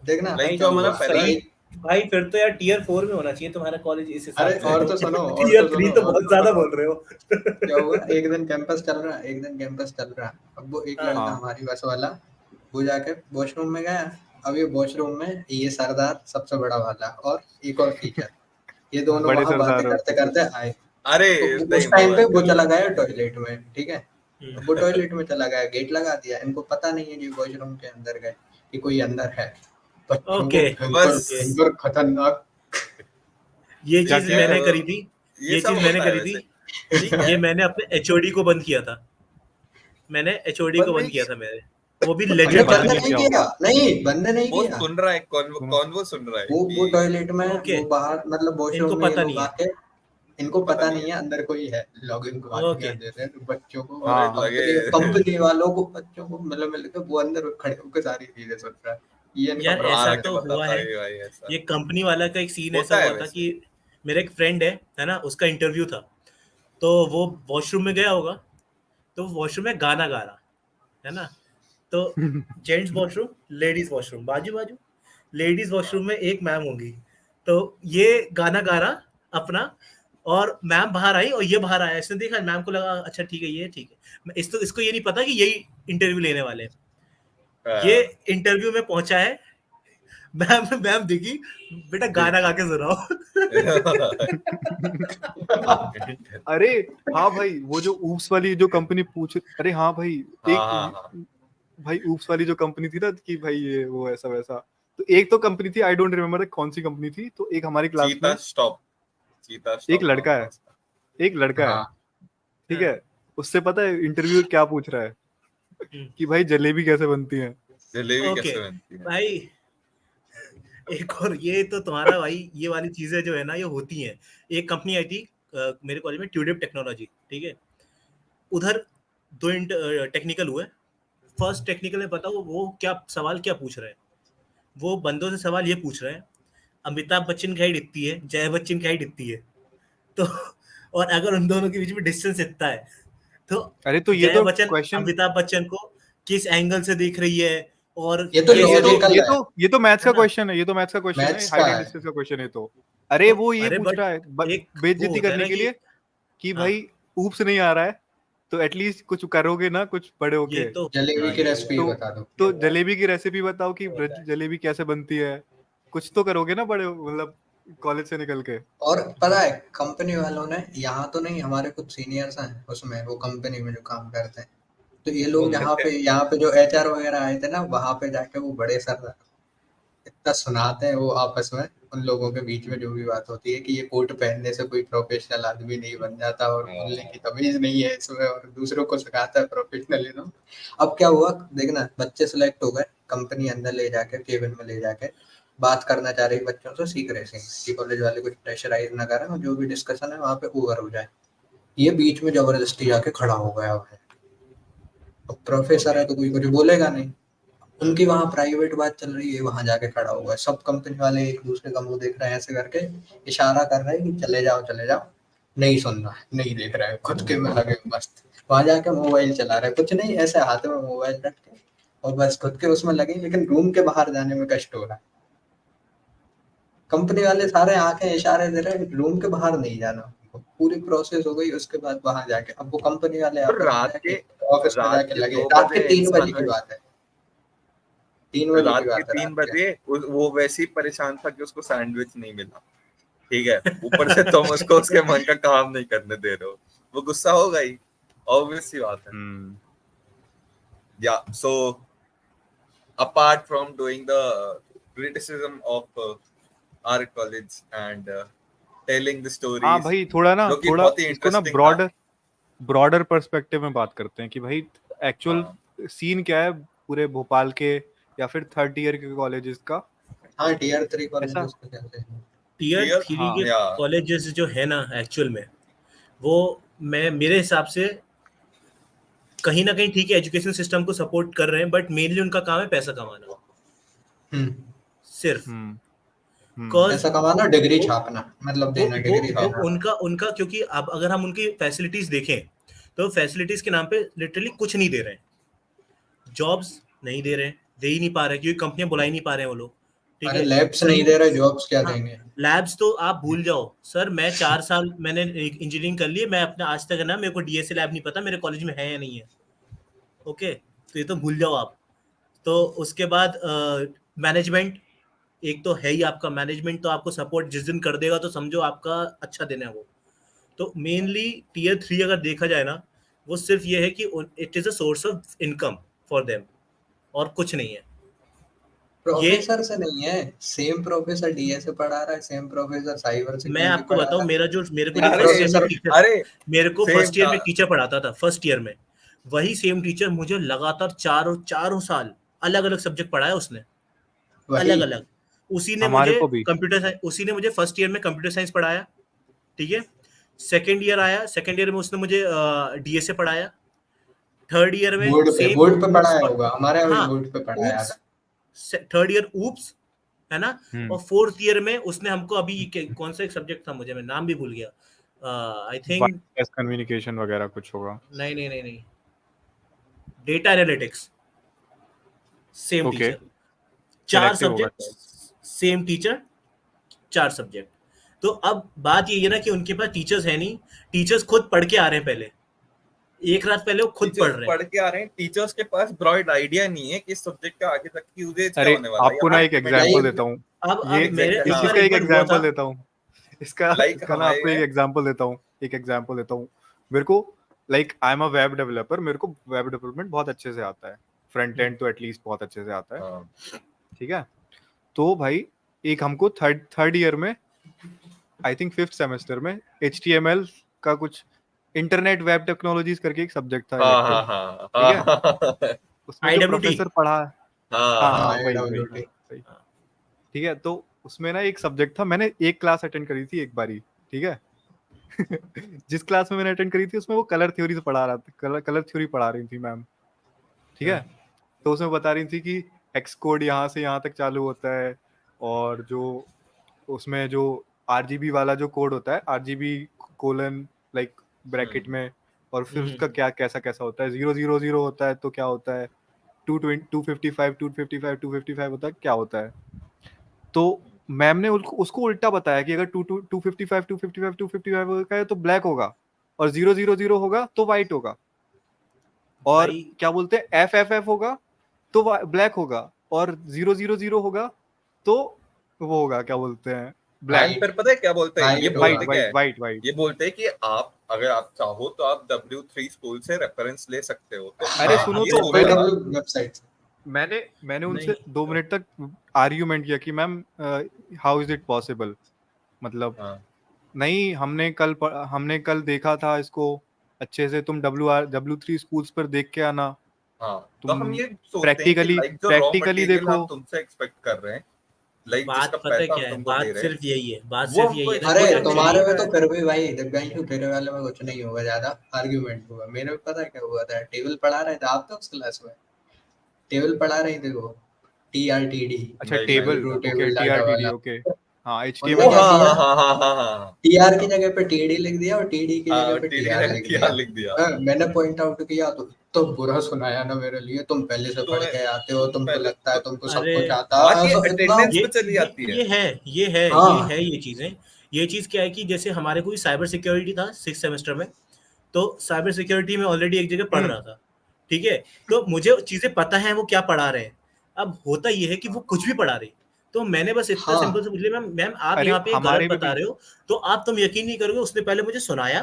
D: देखना
C: लाइक
B: भाई
C: जो
D: क्या
C: हमारा
D: हुआ
C: पहला
B: सही
D: एक
B: भाई फिर तो यार टियर 4 में होना चाहिए तुम्हारा कॉलेज इस हिसाब
D: अरे
B: से
D: और
B: तो
D: तो सुनो
B: टियर 3 तो बहुत ज्यादा बोल रहे हो
D: क्या हुआ एक दिन कैंपस चल रहा है, एक दिन कैंपस चल रहा है। अब वो एक
B: हाँ
D: लड़का
A: हाँ,
D: हमारी बस वाला वो जाके वॉशरूम में गया। अब ये वॉशरूम में ये सरदार सबसे बड़ा वाला और एक और टीचर, ये दोनों
A: बड़े
D: वहां बातें
A: सरदार
D: करते
A: होते।
D: करते आए।
C: अरे
D: तो
C: नहीं,
D: उस
C: वो
D: टाइम पे
C: बात
D: वो
C: कर।
D: चला गया टॉयलेट में, ठीक है।
B: हम्म,
D: अब वो टॉयलेट में चला गया, गेट लगा दिया, इनको पता नहीं है ये वॉशरूम के अंदर गए कि कोई अंदर है। बच्चों को
B: ओके
D: भयंकर
B: ओके
D: भयंकर खतरनाक
B: ये
A: क्या
B: चीज
A: किया?
B: मैंने करी थी
C: ये
B: ये
C: सब
B: चीज मैंने
C: होता है
B: करी थी
C: वैसे, ठीक है।
B: ये मैंने अपने एचओडी को बंद किया था मैंने एचओडी को
C: बंद
B: बंद
C: नहीं
B: किया
C: किया,
B: था मेरे वो भी
D: अरे
B: लेजेंड
A: बंद
D: बंद
B: वाला
A: नहीं
D: नहीं
A: किया
D: किया,
A: होगा।
D: नहीं बंद नहीं
C: वो
D: किया।
C: सुन रहा है,
A: सुनो,
C: कौन वो सुन रहा है
D: वो
C: कि
D: टॉयलेट में
B: ओके
D: वो बाहर मतलब
B: इनको
D: वॉशरूम में ये
B: पता
D: लोग
B: नहीं है
D: आके इनको
C: पता
D: पता
C: नहीं
D: नहीं
C: है।
D: है अंदर कोई है, लॉगिन को गालियां
B: ओके
D: दे रहे हैं तो बच्चों को
C: और
A: हाँ,
C: लगे
D: कंपनी वालों को बच्चों को मतलब मिल के वो अंदर खड़े होकर सारी चीजें सुन रहा है। ये इनका
B: यार
C: वहां
B: ऐसा
C: रख के
B: तो
D: प्रोफेशनलिज्म
B: हुआ
C: बताता
B: है
C: है भाई ऐसा
B: ये कंपनी वाला का एक सीन ऐसा
C: होता है
B: हुआ था
C: वैसे।
B: कि मेरा एक फ्रेंड है ना उसका इंटरव्यू था तो वो वॉशरूम में गया होगा तो वॉशरूम में गाना गा रहा है ना तो जेंट्स वॉशरूम लेडीज वॉशरूम बाजू बाजू लेडीज वॉशरूम में एक मैम होंगी तो ये गाना गा रहा अपना और मैम बाहर आई और ये बाहर आया इसने देखा मैम को लगा अच्छा ठीक है ये ठीक है इसको ये नहीं पता कि यही इंटरव्यू लेने वाले हैं ये
C: हाँ।
B: इंटरव्यू में पहुंचा है मैम मैम देखी बेटा गाना गा के सुनाओ
A: अरे हाँ भाई, वो जो ऊप्स वाली जो कंपनी पूछ, अरे हाँ भाई,
C: हाँ
A: एक
C: हाँ हाँ,
A: भाई ऊप्स वाली जो कंपनी थी ना कि भाई ये वो ऐसा वैसा, तो एक तो कंपनी थी, आई डोंट रिमेम्बर कौन सी कंपनी थी। तो एक हमारी क्लास
C: चीता
A: में
C: स्टॉप, चीता
A: एक
C: स्टॉप
A: लड़का
C: नाम था
A: है,
C: उसका।
A: एक लड़का है,
D: हाँ
A: ठीक है। उससे पता है इंटरव्यू क्या पूछ रहा है कि भाई जलेबी कैसे बनती है।
C: जलेबी
B: ओके
C: कैसे बनती है?
B: भाई एक और ये तो तुम्हारा भाई ये वाली चीजें जो है ना ये होती हैं एक कंपनी आई थी मेरे कॉलेज में ट्यूडिप टेक्नोलॉजी ठीक है उधर दो टेक्निकल हुए फर्स्ट टेक्निकल में बताओ वो क्या सवाल क्या पूछ रहे हैं वो बंदों से सवाल ये पूछ रहे हैं अमिताभ बच्चन की हाइट इतनी है जय बच्चन की हाइट इतनी है तो और अगर उन दोनों के बीच में डिस्टेंस इतना है तो
A: अरे तो ये
B: जया
A: तो
B: बच्चन
A: क्वेश्चन,
B: अमिताभ बच्चन को किस एंगल से देख रही है और
D: ये तो
B: कैसे देख
D: लॉजिकल
B: रही
D: है,
A: ये तो मैथ्स
B: है
A: का
B: ना
A: क्वेश्चन है, ये तो मैथ्स का क्वेश्चन है,
D: मैथ्स का
A: हाइट एंड
D: है।
A: डिस्टेंस का क्वेश्चन है। तो अरे
B: तो
A: वो ये
B: अरे
A: पूछ
B: बट
A: रहा है
B: एक वो
A: बेइज्जती
B: होता है
A: करने
B: ना
A: के
B: कि
A: लिए कि
B: हाँ
A: भाई ऊप्स नहीं आ रहा है तो एटलीस्ट कुछ करोगे ना, कुछ बड़े
B: ये
A: होके।
B: तो
D: जलेबी
B: हाँ
D: की
B: ये
D: रेसिपी
B: होता
A: तो
B: है
D: बता दो।
A: तो
B: ये होता है
A: जलेबी की रेसिपी बताओ कि
B: ये होता है
A: जलेबी कैसे बनती है, कुछ तो करोगे ना बड़े, मतलब कॉलेज से निकल के।
D: और पता है कंपनी वालों ने यहाँ तो नहीं, हमारे कुछ सीनियर्स हैं उसमें वो कंपनी में जो काम करते हैं तो ये लोग
C: घूमते थे।
D: यहाँ पे जो एचआर वगैरह आए थे ना, वहां पे जाके वो बड़े सर इतना सुनाते हैं वो आपस में, उन लोगों के बीच में जो भी बात होती है कि ये कोट पहनने से कोई प्रोफेशनल आदमी नहीं बन जाता और बोलने की तमीज नहीं है इसमें, और दूसरों को सिखाता है प्रोफेशनलिज्म। अब क्या हुआ देखना, बच्चे सिलेक्ट हो गए, कंपनी अंदर ले जाके केबिन में ले जाके बात करना चाह रही बच्चों से, सीख रहे कि कॉलेज वाले कुछ प्रेशराइज ना करें और जो भी डिस्कशन है वहाँ पे ओवर हो जाए। ये बीच में जबरदस्ती जाके खड़ा हो गया है। अब प्रोफेसर है तो कोई कुछ बोलेगा नहीं, उनकी वहाँ प्राइवेट बात चल रही है, वहां जाके खड़ा हुआ है। सब कंपनी वाले एक दूसरे का मुंह देख रहे हैं, ऐसे करके इशारा कर रहे हैं कि चले जाओ, नहीं सुनना है, नहीं देख रहे हैं, खुद के में लगे मस्त। वहां जाके मोबाइल चला रहे, कुछ नहीं, ऐसे हाथ में मोबाइल रख के और बस खुद के उसमें लगे, लेकिन रूम के बाहर जाने में कष्ट हो रहा है। कंपनी वाले सारे आंखें इशारे दे रहे हैं रूम के बाहर नहीं जाना। पूरी प्रोसेस हो गई, उसके बाद वहां जाके अब वो कंपनी वाले
C: और
D: ऑफिस में
C: रात
D: जाके
C: के
D: लगे।
C: 2
D: रात के
C: बजे
D: 3 बजे
C: इंसान
D: की बात है, 3 बजे की
C: रात के
D: बात है
C: 3
D: रात के।
C: बजे वो वैसे ही परेशान था कि उसको सैंडविच नहीं मिला, ठीक है, ऊपर से तुम उसको उसके मन का काम नहीं करने दे रहे हो, वो गुस्सा होगा ही, ऑब्वियस सी बात है। Yeah, so apart from doing the criticism of our college and telling the
A: हाँ
C: stories,
A: भाई, थोड़ा ना,
C: जो कि
A: थोड़ा
C: बहुत ही
A: इसको ना
C: इंटरेस्टिंग था।
A: ब्रॉडर पर्सपेक्टिव में बात करते हैं कि भाई एक्चुअल
C: हाँ।
A: सीन क्या है पूरे भोपाल के या फिर थर्ड ईयर के कॉलेजेस का।
D: हाँ, टियर 3
A: ऐसा
D: कॉलेजेस को कहते हैं।
B: टियर
C: Tier-
B: 3
A: हाँ
B: के
C: या
B: कॉलेजेस जो है ना एक्चुअल में, वो मैं मेरे हिसाब से कहीं ना कहीं ठीक है, एजुकेशन सिस्टम को सपोर्ट कर रहे हैं, बट मेनली उनका काम है पैसा कमाना
D: हम्म,
B: सिर्फ।
A: हम्म
B: कॉज
D: पैसा कमाना, डिग्री
B: वो
D: छापना, मतलब
B: वो
D: देना,
B: वो
D: डिग्री
B: वो
D: देना।
B: उनका उनका क्योंकि अब अगर हम उनकी फैसिलिटीज देखें तो फैसिलिटीज के नाम पे लिटरली कुछ नहीं दे रहे हैं, जॉब्स नहीं दे रहे हैं, दे ही नहीं पा रहे क्योंकि कंपनियां बुला ही नहीं पा रहे हैं वो लोग, ठीक
D: अरे
B: है।
D: लैब्स नहीं
B: सही,
D: दे रहे, जॉब्स क्या
B: हाँ,
D: देंगे?
B: लैब्स तो आप भूल जाओ सर। मैं 4 साल मैंने इंजीनियरिंग कर ली है, मैं अपना आज तक है ना, मेरे को डीएसए लैब नहीं पता मेरे कॉलेज में है या नहीं है। ओके, तो ये तो भूल जाओ आप। तो उसके बाद मैनेजमेंट, एक तो है ही आपका मैनेजमेंट, तो आपको सपोर्ट जिस दिन कर देगा तो समझो आपका अच्छा दिन है वो। तो मेनली टीयर 3 अगर देखा जाए ना, वो सिर्फ ये है कि it is a source of income for them, और कुछ नहीं है ये।
D: प्रोफेसर से नहीं है, सेम प्रोफेसर डीएसए पढ़ा रहा है, सेम प्रोफेसर साइबर
B: मैं
D: सिक्योरिटी
B: आपको
D: पढ़ा
B: बताऊं,
D: रहा है,
B: मेरे को जो
D: सेम
C: अरे
B: फर्स्ट ईयर में
D: प्रोफेसर।
B: टीचर,
C: अरे
B: मेरे को
C: सेम
B: फर्स्ट ईयर
C: था।
B: में टीचर पढ़ाता था, फर्स्ट ईयर में वही सेम टीचर मुझे लगातार चारों साल अलग अलग सब्जेक्ट पढ़ाया उसने,
D: वही
B: अलग अलग।
A: हमारे को भी।
B: उसी ने मुझे फर्स्ट ईयर में कंप्यूटर साइंस पढ़ाया, ठीक है। सेकेंड ईयर आया, सेकेंड ईयर में उसने मुझे डीएसए पढ़ाया। थर्ड ईयर में सेम
D: बोर्ड पे
B: ऊप्स
D: पढ़ाया होगा, हमारे यहाँ भी
B: हाँ,
D: बोर्ड पे पढ़ाया
B: ऊप्स,
D: था।
B: थर्ड ईयर ऊप्स, है ना।
A: हम्म
B: और फोर्थ ईयर में उसने हमको अभी कौन सा एक सब्जेक्ट था, मुझे मैं नाम भी भूल गया, आई थिंक,
A: वायरलेस कम्युनिकेशन वगैरह कुछ होगा।
B: नहीं नहीं नहीं नहीं, data analytics, same
A: okay,
B: teacher, 4
A: elective होगा
B: सब्जेक्ट,
A: शायद।
B: Same teacher, 4 subject. तो अब बात ये है ना कि उनके पास टीचर्स है नहीं, टीचर्स खुद पढ़ के आ रहे हैं, पहले एक रात पहले वो खुद पढ़
C: टीचर्स
B: रहे हैं।
C: पढ़ के आ रहे हैं, टीचर्स के पास ब्रॉड आइडिया नहीं है कि इस सब्जेक्ट का आगे तक की यूजेज क्या
A: अरे
C: होने वाला है,
A: आपको ना
C: यहाँ
A: एक
C: implement
A: एग्जांपल
C: होगा।
A: देता हूँ, ये
B: अब मेरे
C: एग्जैक्ट
B: इस
C: हाँ,
B: बार
A: इसका
B: एक
A: एक
B: बार हुआ था।
A: एग्जांपल देता हूँ, इसका
C: लाइक
A: इसका ना आपको
C: हमारे
A: एक एग्जांपल देता हूँ, एक एग्जांपल देता हूँ। मेरे को like I am a web developer, मेरे को वेब डेवलपमेंट बहुत अच्छे से आता है, फ्रंट एंड तो एटलीस्ट बहुत अच्छे से आता है,
C: हाँ,
A: ठीक है। तो भाई एक हमको थर्ड ईयर में, आई थिंक 5th सेमेस्टर में HTML का कुछ इंटरनेट वेब टेक्नोलॉजीज करके एक सब्जेक्ट था
C: हाँ
A: इलेक्टिव,
C: हाँ
A: ठीक है।
C: हाँ
A: उसमें जो
B: IWT,
A: प्रोफेसर पढ़ा, हाँ
C: हाँ
A: हाँ
D: हाँ,
A: वही वही
D: AWT।
A: वही, ठीक है। तो उसमें ना एक सब्जेक्ट था, मैंने एक क्लास अटेंड करी थी एक बारी, ठीक है। जिस क्लास में मैंने अटेंड करी थी उसमें वो कलर थ्योरी से पढ़ा रहा था, कलर थ्योरी पढ़ा रही थी मैम, ठीक है। तो उसमें बता रही थी कि एक्स कोड यहाँ से यहाँ तक चालू होता है, और जो उसमें जो RGB वाला जो कोड होता है, RGB कोलन लाइक ब्रैकेट में, और फिर उसका क्या कैसा कैसा होता है, 000 होता है तो क्या होता है, 255 होता है क्या होता है। तो मैम ने उसको उल्टा बताया कि अगर 255 होगा है तो ब्लैक होगा, और 000 होगा तो व्हाइट होगा, और
B: भाई
A: क्या बोलते हैं FFF होगा तो ब्लैक होगा, और 000 होगा तो वो होगा क्या बोलते हैं ब्लैक
C: एंड फिर पता है क्या बोलते हैं, ये
D: White
C: बोलते
A: वाइट
C: क्या है,
A: वाइट वाइट वाइट।
C: ये बोलते हैं कि आप अगर आप चाहो तो आप W3 स्कूल से रेफरेंस ले सकते हो। तो
A: अरे
C: हाँ,
A: सुनो
C: ये
A: तो,
C: स्कूल था।
D: वेबसाइट से।
A: मैंने उनसे
B: नहीं।
A: 2 मिनट तक आर्ग्यूमेंट किया कि ma'am how is it possible, मतलब
C: हाँ
A: नहीं हमने कल देखा था इसको अच्छे से, तुम W3 स्कूल्स पर देख के आना,
C: हाँ, तो
A: तुम
C: हम ये सोचते हैं कि
A: प्रैक्टिकली
C: लाइक जो रॉ
A: प्रैक्टिकली
C: मटेरियल
A: देखो।
C: हम तुमसे एक्सपेक्ट कर रहे हैं, लाइक
B: बात
C: जिसका
B: पता है
C: पैसा
B: क्या
C: हम
B: है,
C: तुमको
B: बात
C: दे रहे हैं,
B: सिर्फ यही है, बात
C: वो
B: सिर्फ
C: हमको
B: यही है।
D: अरे
C: एक्सपेक्ट
D: तुम्हारे में
C: चाहिए।
D: तो फिर भी भाई दिव्यांशु तेरे वाले में कुछ नहीं होगा, ज्यादा आर्ग्यूमेंट हुआ। मेरे में पता है क्या हुआ था, टेबल पढ़ा रहे थे आप तो उस क्लास में, टेबल पढ़ा रही थी वो TRTD,
A: अच्छा
C: नहीं,
A: टेबल,
C: नहीं,
A: ओके
D: टेबल डाटा
A: TRTD
D: वाला।
A: ओके, हाँ
D: उनने
C: ओ
A: HTML
D: क्या
C: हाँ
D: किया,
C: हाँ हाँ हाँ हाँ हाँ
D: TR की जगह पे TD लिख दिया और TD की
C: हाँ,
D: जगह पे
C: TD
D: TR
C: ने
D: लिख
C: TR
D: दिया।
C: लिख दिया।
D: मैंने पॉइंट आउट किया तो बुरा सुनाया ना मेरे लिए, तुम पहले से पढ़
C: तुम्हें
D: के आते हो, तुमको
C: पहले
D: लगता है
C: तो
D: तुमको सब
B: अरे
D: कुछ आता
C: बात ये
D: है, इतना।
C: अटेंडेंस पे चली जाती है।
D: हाँ
B: ये चीजें, ये चीज क्या है कि जैसे हमारे को साइबर सिक्योरिटी था 6th सेमेस्टर में, तो साइबर सिक्योरिटी में ऑलरेडी एक जगह पढ़ रहा था, ठीक है, तो मुझे चीजें पता है वो क्या पढ़ा रहे हैं। अब होता ये है कि वो कुछ भी पढ़ा रहे, तो मैंने बस इतना
D: हाँ
B: सिंपल से पूछ लिया, मैम आप
A: अरे
B: यहाँ पे गलत
A: हमारे में
B: बता
A: भी
B: रहे हो, तो आप तुम यकीन नहीं करोगे, उसने पहले मुझे सुनाया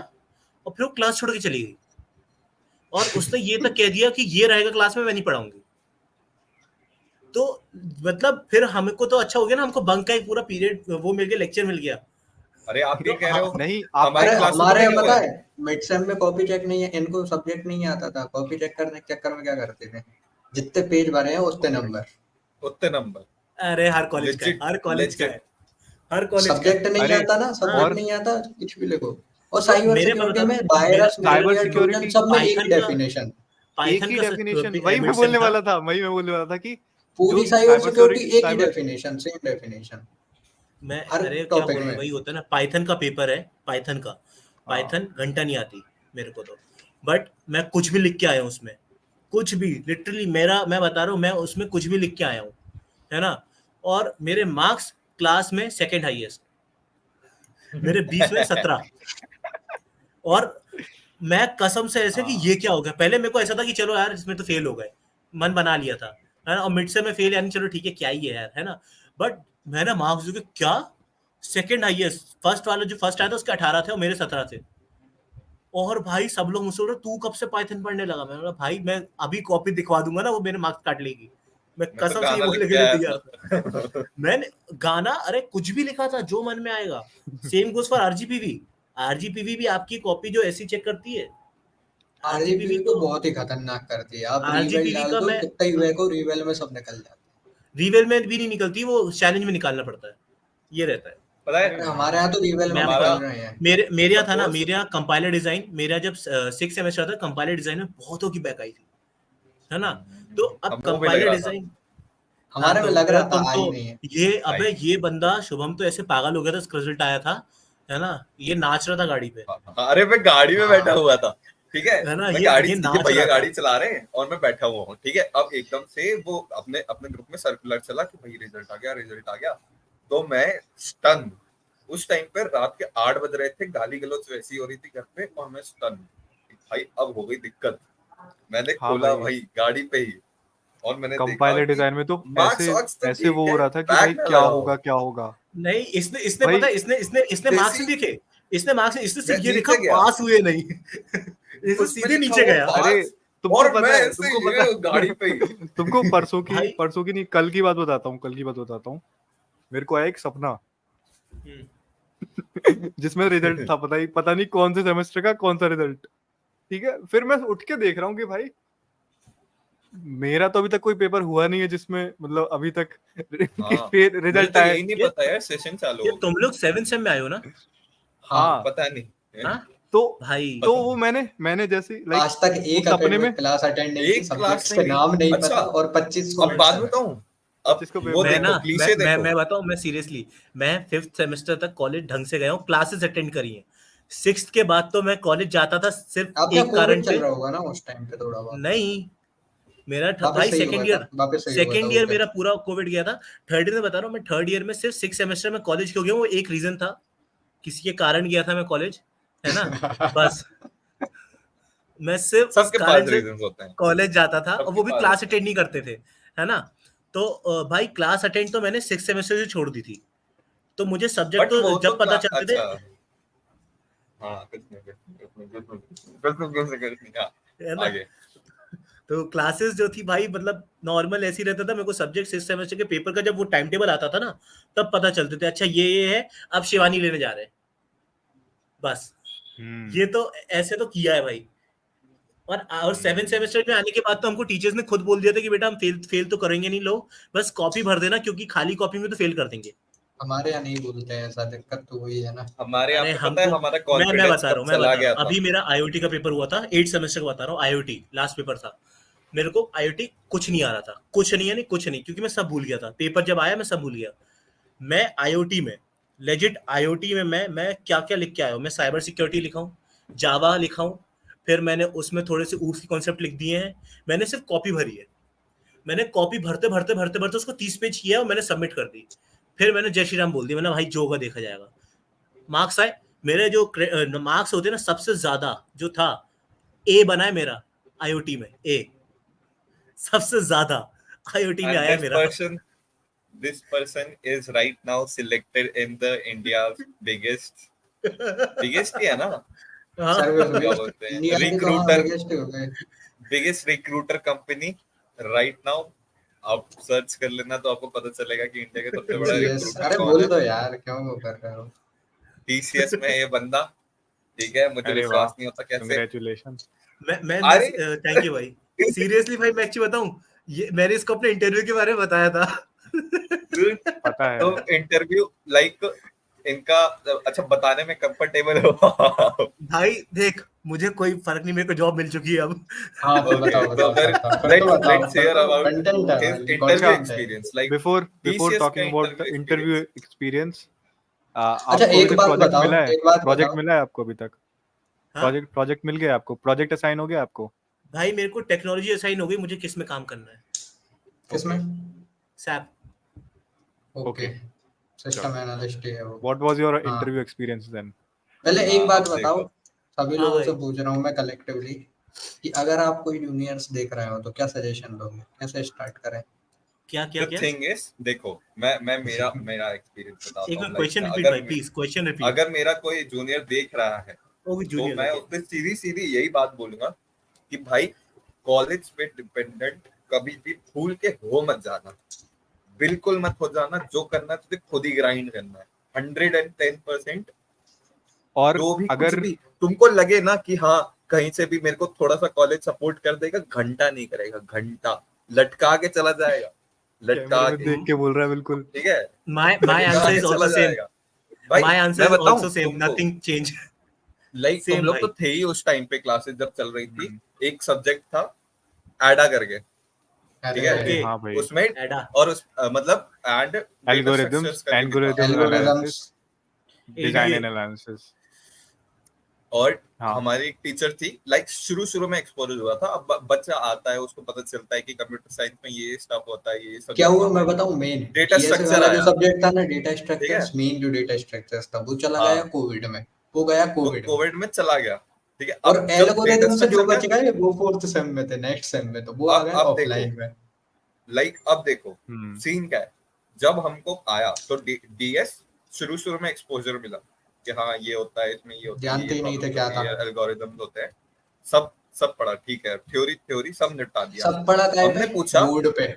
B: और फिर वो क्लास छोड़ के चली गई, और उसने ये तक कह दिया कि ये रहेगा क्लास में, मैं नहीं पढ़ाऊंगी। तो मतलब फिर हमको तो अच्छा हो गया ना, हमको बंक का एक पूरा पीरियड वो मिल गया, लेक्चर मिल गया।
C: अरे आप ये
B: तो
C: कह रहे हो,
A: नहीं आप
C: हमारी
D: अरे
C: क्लास में
D: हमारे
C: पता
D: यहाँ
C: क्या
D: पता
C: हुआ
D: है, मिड सेम में कॉपी चेक नहीं है, इनको सब्जेक्ट नहीं आता था, कॉपी चेक करने के चक्कर में क्या करते थे, जितने पेज भरे हैं उतने नंबर।
C: उतने नंबर,
B: अरे हर कॉलेज का है,
C: लेजिट
B: हर कॉलेज का
C: लेजिट।
B: है, हर कॉलेज का है।
D: सब्जेक्ट नहीं
A: अरे
D: आता ना, सब्जेक्ट
A: और
D: नहीं आता, कुछ भी लिखो। और
B: तो
D: साइबर
B: मेरे मैं
D: सिक्योरिटी
B: बता
D: में
B: दूं,
D: virus,
A: cyber
D: malware, Trojan
A: security
D: सब में एक ही
B: पाइथन का
D: डेफिनेशन।
A: एक
B: पाइथन
A: ही
B: का
A: डेफिनेशन, वही मैं
B: एडमिशन
A: बोलने
B: था।
A: वाला था, वही मैं बोलने वाला था कि
D: पूरी
A: जो
D: साइबर
A: साइबर
D: सिक्योरिटी एक ही
A: साइबर
D: डेफिनेशन, सेम डेफिनेशन
B: मैं
D: हर
B: अरे क्या
D: टॉपिक
B: बोलूं,
D: में।
B: वही होता है ना, पाइथन का पेपर है, पाइथन का,
A: हाँ
B: पाइथन घंटा नहीं आती मेरे को तो, बट मैं कुछ भी लिख के आया हूँ उसमें, कुछ भी लिटरली, मेरा मैं बता रहा हूँ, मैं उसमें कुछ भी लिख के आया हूँ, है ना, और मेरे मार्क्स क्लास में सेकंड हाईएस्ट, मेरे 20 में 17, और मैं कसम से ऐसे कि
A: हाँ
B: ये क्या हो गया, पहले मेरे को ऐसा था कि चलो यार इसमें तो फेल हो गए, मन बना लिया था, है ना, और मिड से में फेल, यानी चलो ठीक है क्या ही है यार, है ना, बट मैंने मार्क्स जो कि क्या सेकंड हाईएस्ट, फर्स्ट वाला जो फर्स्ट आया था उसके 18 थे और मेरे 17 थे, और भाई सब लोग मुझसे बोल रहे तू कब से पाइथन पढ़ने लगा, मैंने बोला भाई मैं अभी कॉपी दिखवा दूंगा ना, वो मेरे मार्क्स काट लेगी, मैं
C: मैं तो
B: कसम से ये
C: गाना
B: बोलने
C: लिख
B: के
C: के
B: लिए
C: आया
B: तैयार था।
C: था।
B: मैंने गाना, अरे कुछ भी लिखा था जो मन में आएगा, same goes for RGPV, RGPV भी आपकी कॉपी जो ऐसी चेक करती है, आरजीपीवी
D: आरजीपी तो
B: तो,
D: बहुत ही खतरनाक करती है, आप रीवेल
B: आरजीपीवी
D: डाल
B: का
D: दो
B: मैं,
D: कितना ही को रीवेल में सब निकल जाता
B: रिवेल में भी नहीं निकलती, वो चैलेंज में निकालना पड़ता है, ये रहता है।
C: पता
D: है।
C: है
D: हमारे यहाँ तो रीवेल में
B: मैं
C: हमारा,
D: निकल रहे हैं।
B: मेरे यहाँ था ना,
C: सपोज
B: मेरे यहाँ कंपाइलर डिजाइन, मेरा जब 6 सेमेस्टर था, कंपाइलर डिजाइन में बहुतों की बैक आई थी, है ना, तो अब
C: अब वो भी लग
B: कंपाइलर
C: रहा था।
B: डिजाइन, हाँ
D: हमारे में
B: तो
D: लग
B: फिर
D: रहा था,
B: तुम तो,
D: आई नहीं है।
B: ये
C: आई
B: अबे ये बंदा शुभम तो ऐसे पागल हो गया था, उसका रिजल्ट आया था, है ना, ये नाच रहा था गाड़ी पे,
C: अरे मैं गाड़ी में बैठा
D: हाँ
C: हुआ था, ठीक है,
B: है ना,
C: मैं
B: ये
C: ये
B: नाच
C: भैया
B: रहा था।
C: गाड़ी चला रहे हैं और मैं बैठा हुआ हूँ, ठीक है, अब एकदम से वो अपने अपने ग्रुप में सर्कुलर चला कि भाई रिजल्ट आ गया, रिजल्ट आ गया, तो मैं स्टन, उस टाइम पे रात के 8 बज रहे थे, गाली गलौज वैसी हो रही थी घर पे, और मैं स्टन, भाई अब हो गई दिक्कत, मैंने
A: हाँ
C: खोला
A: भाई,
C: भाई गाड़ी पे ही, और मैंने देखा
A: कंपाइलर
C: कि
A: डिजाइन में तो
C: मार्क्स वार्क्स तो
A: ऐसे
C: ठीक
A: वो हो
C: है,
A: रहा था कि भाई
C: बैग ना
A: क्या
C: लगाओ,
A: होगा क्या होगा
B: नहीं इसने
A: भाई।
B: पता है, इसने मार्क्स
C: जैसी
B: नहीं देखे, इसने मार्क्स, इसने
C: मैं
B: सिर्फ ये देखा
C: नीचे गया,
B: पास हुए नहीं, इसने
C: उसमें
B: सीधे
C: लिखा
B: नीचे
C: हुआ
B: गया।
A: अरे
C: पास,
A: तुमको
C: और मैं
A: पता है,
C: ऐसे
A: तुमको
C: ये
A: पता
C: गाड़ी पे ही।
A: तुमको
B: भाई
A: परसों की नहीं, कल की बात बताता हूँ, कल की बात बताता हूँ। मेरे को आया एक सपना जिसमें रिजल्ट था, पता नहीं कौन से सेमेस्टर का कौन सा रिजल्ट, ठीक है, फिर मैं उठ के देख रहा हूँ कि भाई मेरा तो अभी तक कोई पेपर हुआ नहीं है जिसमें मतलब अभी तक
C: हाँ,
A: फिर
C: मुझे
A: रिजल्ट
C: तो
A: आया।
C: यही नहीं
B: ये
C: पता यार, सेशन चालू
B: ये
C: हो
B: तुम लोग 7 सेम में आए हो ना?
A: हाँ
C: पता नहीं।
B: हाँ
A: तो
B: भाई,
A: तो वो मैंने जैसे लाइक
D: आज तक
A: वो
D: एक
A: सपने में
D: एकेडमिक क्लास अटेंड नहीं की,
C: एक क्लास
D: सब्जेक्ट्स के
C: नहीं ली,
D: नाम नहीं
C: अच्छा,
D: पता, और 25 को
C: अब
D: मिड
C: बात
D: सेम है।
C: बताऊं, अब
A: 25 को
C: वो
A: पेपर
B: मैं
A: है।
B: ना
C: देखो क्लीशे देखो,
B: मैं बताऊं, मैं सीरियसली, मैं 5th सेमेस्टर तक कॉलेज ढंग से गया हूँ, क्लासेस अटेंड करी हैं, 6th के बाद तो मैं कॉलेज जाता था सिर्फ
D: आपका
B: एक कारण
D: कोविड चल
B: पे,
D: रहा होगा ना उस टाइम पे थोड़ा बहुत,
B: नहीं मेरा
D: वापस
B: भाई
D: सही हुआ था, वापस सही हुआ था
B: सेकेंड
D: वो
B: ईयर
D: फिर।
B: मेरा पूरा कोविड गया था। थर्ड ईयर में बता रहा हूँ, मैं थर्ड ईयर में सिर्फ 6 सेमेस्टर में कॉलेज क्यों गया हूँ, वो एक रीजन था, किसी के कारण गया था मैं कॉलेज, है ना, बस मैं सिर्फ उस
C: सबके पास
B: कारण से
C: रीजंस होते हैं,
B: कॉलेज जाता था, और
C: सबके
B: वो भी
C: पास
B: क्लास
C: होते हैं।
B: अटेंड नहीं करते थे, है ना, तो भाई क्लास अटेंड तो मैंने 6 सेमेस्टर से छोड़ दी थी, तो मुझे सब्जेक्ट
C: बट
B: तो
C: वो
B: जब पता
C: अच्छा
B: चलते थे,
C: हाँ कुछ नहीं हाँ
B: है ना,
C: आगे
B: तो क्लासेस जो थी भाई मतलब नॉर्मल ऐसी रहता था। मेरे को सब्जेक्ट इस सेमेस्टर के पेपर का जब वो टाइम टेबल आता था ना, तब पता चलते थे अच्छा ये है, अब शिवानी लेने जा रहे हैं, बस। ये तो ऐसे तो किया है भाई। और 7 सेमेस्टर में आने के बाद तो हमको टीचर्स ने खुद बोल दिया था कि बेटा हम फेल तो करेंगे नहीं, लोग बस कॉपी भर देना, क्योंकि खाली कॉपी में तो फेल कर देंगे।
D: हमारे यहाँ नहीं बोलते हैं ऐसा, दिक्कत तो वही है ना।
C: हमारे यहाँ
B: अरे
C: पे पता है
B: हमको,
C: हमारा
B: मैं
C: कॉन्फिडेंस
B: बता रहा
C: कब
B: हूँ,
C: चला गया था।
B: अभी मेरा आईओटी का पेपर हुआ था, 8 सेमेस्टर का बता रहा हूँ, आईओटी लास्ट पेपर था। मेरे को आईओटी कुछ नहीं आ रहा था, कुछ नहीं, यानी कुछ नहीं, क्योंकि मैं सब भूल गया था। पेपर जब आया मैं सब भूल गया। मैं आईओटी में, लेजिट आईओटी में मैं क्या क्या लिख के आया हूँ। मैं साइबर सिक्योरिटी लिखा हूँ, जावा लिखा हूँ, फिर मैंने उसमें थोड़े से ऊट्स के कॉन्सेप्ट लिख दिए हैं। मैंने सिर्फ कॉपी भरी है। मैंने कॉपी भरते भरते भरते भरते उसको 30 पेज किया और मैंने सबमिट कर दी। फिर मैंने जय श्री राम बोल दिया, मैंने भाई जो होगा देखा जाएगा। मार्क्स आए मेरे, जो मार्क्स होते हैं ना, सबसे ज्यादा जो था, ए बना है मेरा आईओटी में, ए सबसे ज्यादा आईओटी में
C: And
B: आया मेरा।
C: this person is right now selected in the India's biggest ही है ना,
D: सर्विस
C: क्या
D: बेस्ड
C: बोलते हैं,
D: इंडिया के तो हाँ
C: रिक्रूटर,
D: बिगेस्ट हो गए।
C: Biggest recruiter company right now. आप सर्च कर लेना तो आपको पता चलेगा कि इंडिया के सबसे बड़ा
D: TCS,
C: रिक्रूटर
D: अरे
C: कौन
D: बोल
C: है।
D: दो यार, क्यों वो कर रहे हो।
C: टीसीएस में ये बंदा, ठीक है, मुझे
A: अरे वाह,
C: विश्वास नहीं होता कैसे।
A: कंग्रेचुलेशन।
B: मैं
C: अरे
B: थैंक यू भाई। सीरियसली भाई, मैं एक्चुअली बताऊं, ये मैंने इसको अपने इंटरव्यू के बारे में बताया था।
A: पता है।
C: तो इंटरव्यू लाइक इनका, अच्छा बताने में कंफर्टेबल हो।
B: भाई देख, मुझे कोई फर्क नहीं, मेरे को जॉब मिल चुकी है अब।
D: हाँ तो
C: Okay,
D: बताओ
C: तो
D: बताओ
C: फिर
D: फिर तो बताओ,
C: let's hear about
D: कंटेंट है
C: his
D: भाई,
C: interview
D: कंटेंट है।
C: experience. Like
A: बिफोर
C: TCS का
A: talking about the
C: interview
A: interview
C: experience.
A: Experience,
D: अच्छा
A: आपको अभी
D: एक
A: तक
D: बात
A: प्रोजेक्ट
D: बताओ,
A: मिला है?
D: एक बात
A: प्रोजेक्ट
D: बताओ।
A: मिला है आपको अभी तक?
B: हाँ
A: प्रोजेक्ट मिल गया आपको? प्रोजेक्ट असाइन हो गया आपको?
B: भाई, मेरे को टेक्नोलॉजी असाइन हो गई, मुझे किस में काम करना है।
D: किसमें?
B: SAP.
D: Okay,
A: okay,
D: system analyst ही है वो।
A: व्हाट वाज योर
D: हाँ
A: इंटरव्यू एक्सपीरियंस देन?
D: पहले एक बात
C: अब
D: बताओ,
C: देखो,
D: सभी
B: हाँ
D: लोगों से
B: भाई,
D: पूछ रहा हूँ मैं कलेक्टिवली, कि अगर आप कोई जूनियर्स देख रहे हो तो क्या सजेशन दोगे, कैसे स्टार्ट करें?
B: क्या क्या
C: the
B: क्या?
C: thing is, देखो मैं मेरा एक्सपीरियंस बताता
B: एक
C: हूँ।
B: बार
C: लाइक
B: क्वेश्चन रिपीट भाई, प्लीज क्वेश्चन रिपीट।
C: अगर मेरा कोई जूनियर देख रहा है
B: ओ
C: तो
B: जूनियर,
C: मैं
B: ओके।
C: उससे सीधी सीधी यही बात बोलूंगा कि भाई कॉलेज पे डिपेंडेंट कभी भी भूल के हो मत जाना, बिल्कुल मत हो जाना। जो करना है तुझे खुद ही ग्राइंड करना है 110%।
A: और
C: जो भी कुछ
A: अगर
C: भी तुमको लगे ना कि हाँ कहीं से भी मेरे को थोड़ा सा कॉलेज सपोर्ट कर देगा, घंटा नहीं करेगा, घंटा लटका के चला जाएगा, लटका
A: कैमरे में
C: के,
A: देख के बोल रहा है बिल्कुल।
C: ठीक है,
B: माय
C: लटका
B: आंसर
C: के
B: इज
C: चला
B: आल्सो सेम।
C: जाएगा। भाई
B: माय आंसर
C: मैं
B: इज
C: बताऊं
B: आल्सो सेम,
C: तुमको,
B: नथिंग चेंज।
C: लाइक तुम
B: सेम
C: लोग
B: भाई।
C: तो थे ही उस टाइम पे, क्लासेस जब चल रही थी, एक सब्जेक्ट था एडा करके, ठीक है,
B: ओके,
A: हाँ भाई,
C: उसमें
B: एडा,
C: और उस मतलब एंड डेटा
A: एल्गोरिथम्स,
C: स्ट्रक्चर्स करके भी था।
D: Algorithms,
A: design
B: ADA.
A: And analysis.
C: और
A: हाँ,
C: हमारी एक टीचर थी, लाइक शुरू में एक्सपोजर हुआ था। अब बच्चा आता है, उसको पता चलता है कि कंप्यूटर साइंस में ये स्टफ होता है, ये सब
D: क्या हुआ
C: होता
D: मैं
C: है।
D: बताऊं, मेन
C: डेटा
D: डीएसए
C: स्ट्रक्चर
D: वाला जो
C: आया,
D: सब्जेक्ट था ना, डेटा
C: ठीक है,
D: स्ट्रक्चर्स, मेन जो डेटा स्ट्रक्चर्स था वो चला गया
C: हाँ,
D: कोविड में, वो गया
C: वो
D: कोविड में।
C: कोविड में चला गया, ठीक है।
D: और
C: अब जब डेटा
D: एल्गोरिदम से जो
C: स्ट्रक्चर
D: बच
C: का,
D: गए वो फोर्थ सेम में थे, नेक्स्ट सेम में तो वो आ गए
C: अब देखो,
D: ऑफलाइन में।
C: लाइक अब देखो सीन क्या है। जब हमको आया तो डीएस शुरू में एक्सपोजर मिला कि हाँ ये होता है, इसमें ये होता है,
D: जानते
C: ये
D: ही नहीं थे
C: प्रॉब्लम
D: क्या
C: होती
D: था,
C: है, एल्गोरिदम्स होते हैं, सब पढ़ा, ठीक है, थ्योरी सब निपटा दिया।
D: सब पढ़ा था
C: हमने पूछा
D: बोर्ड पे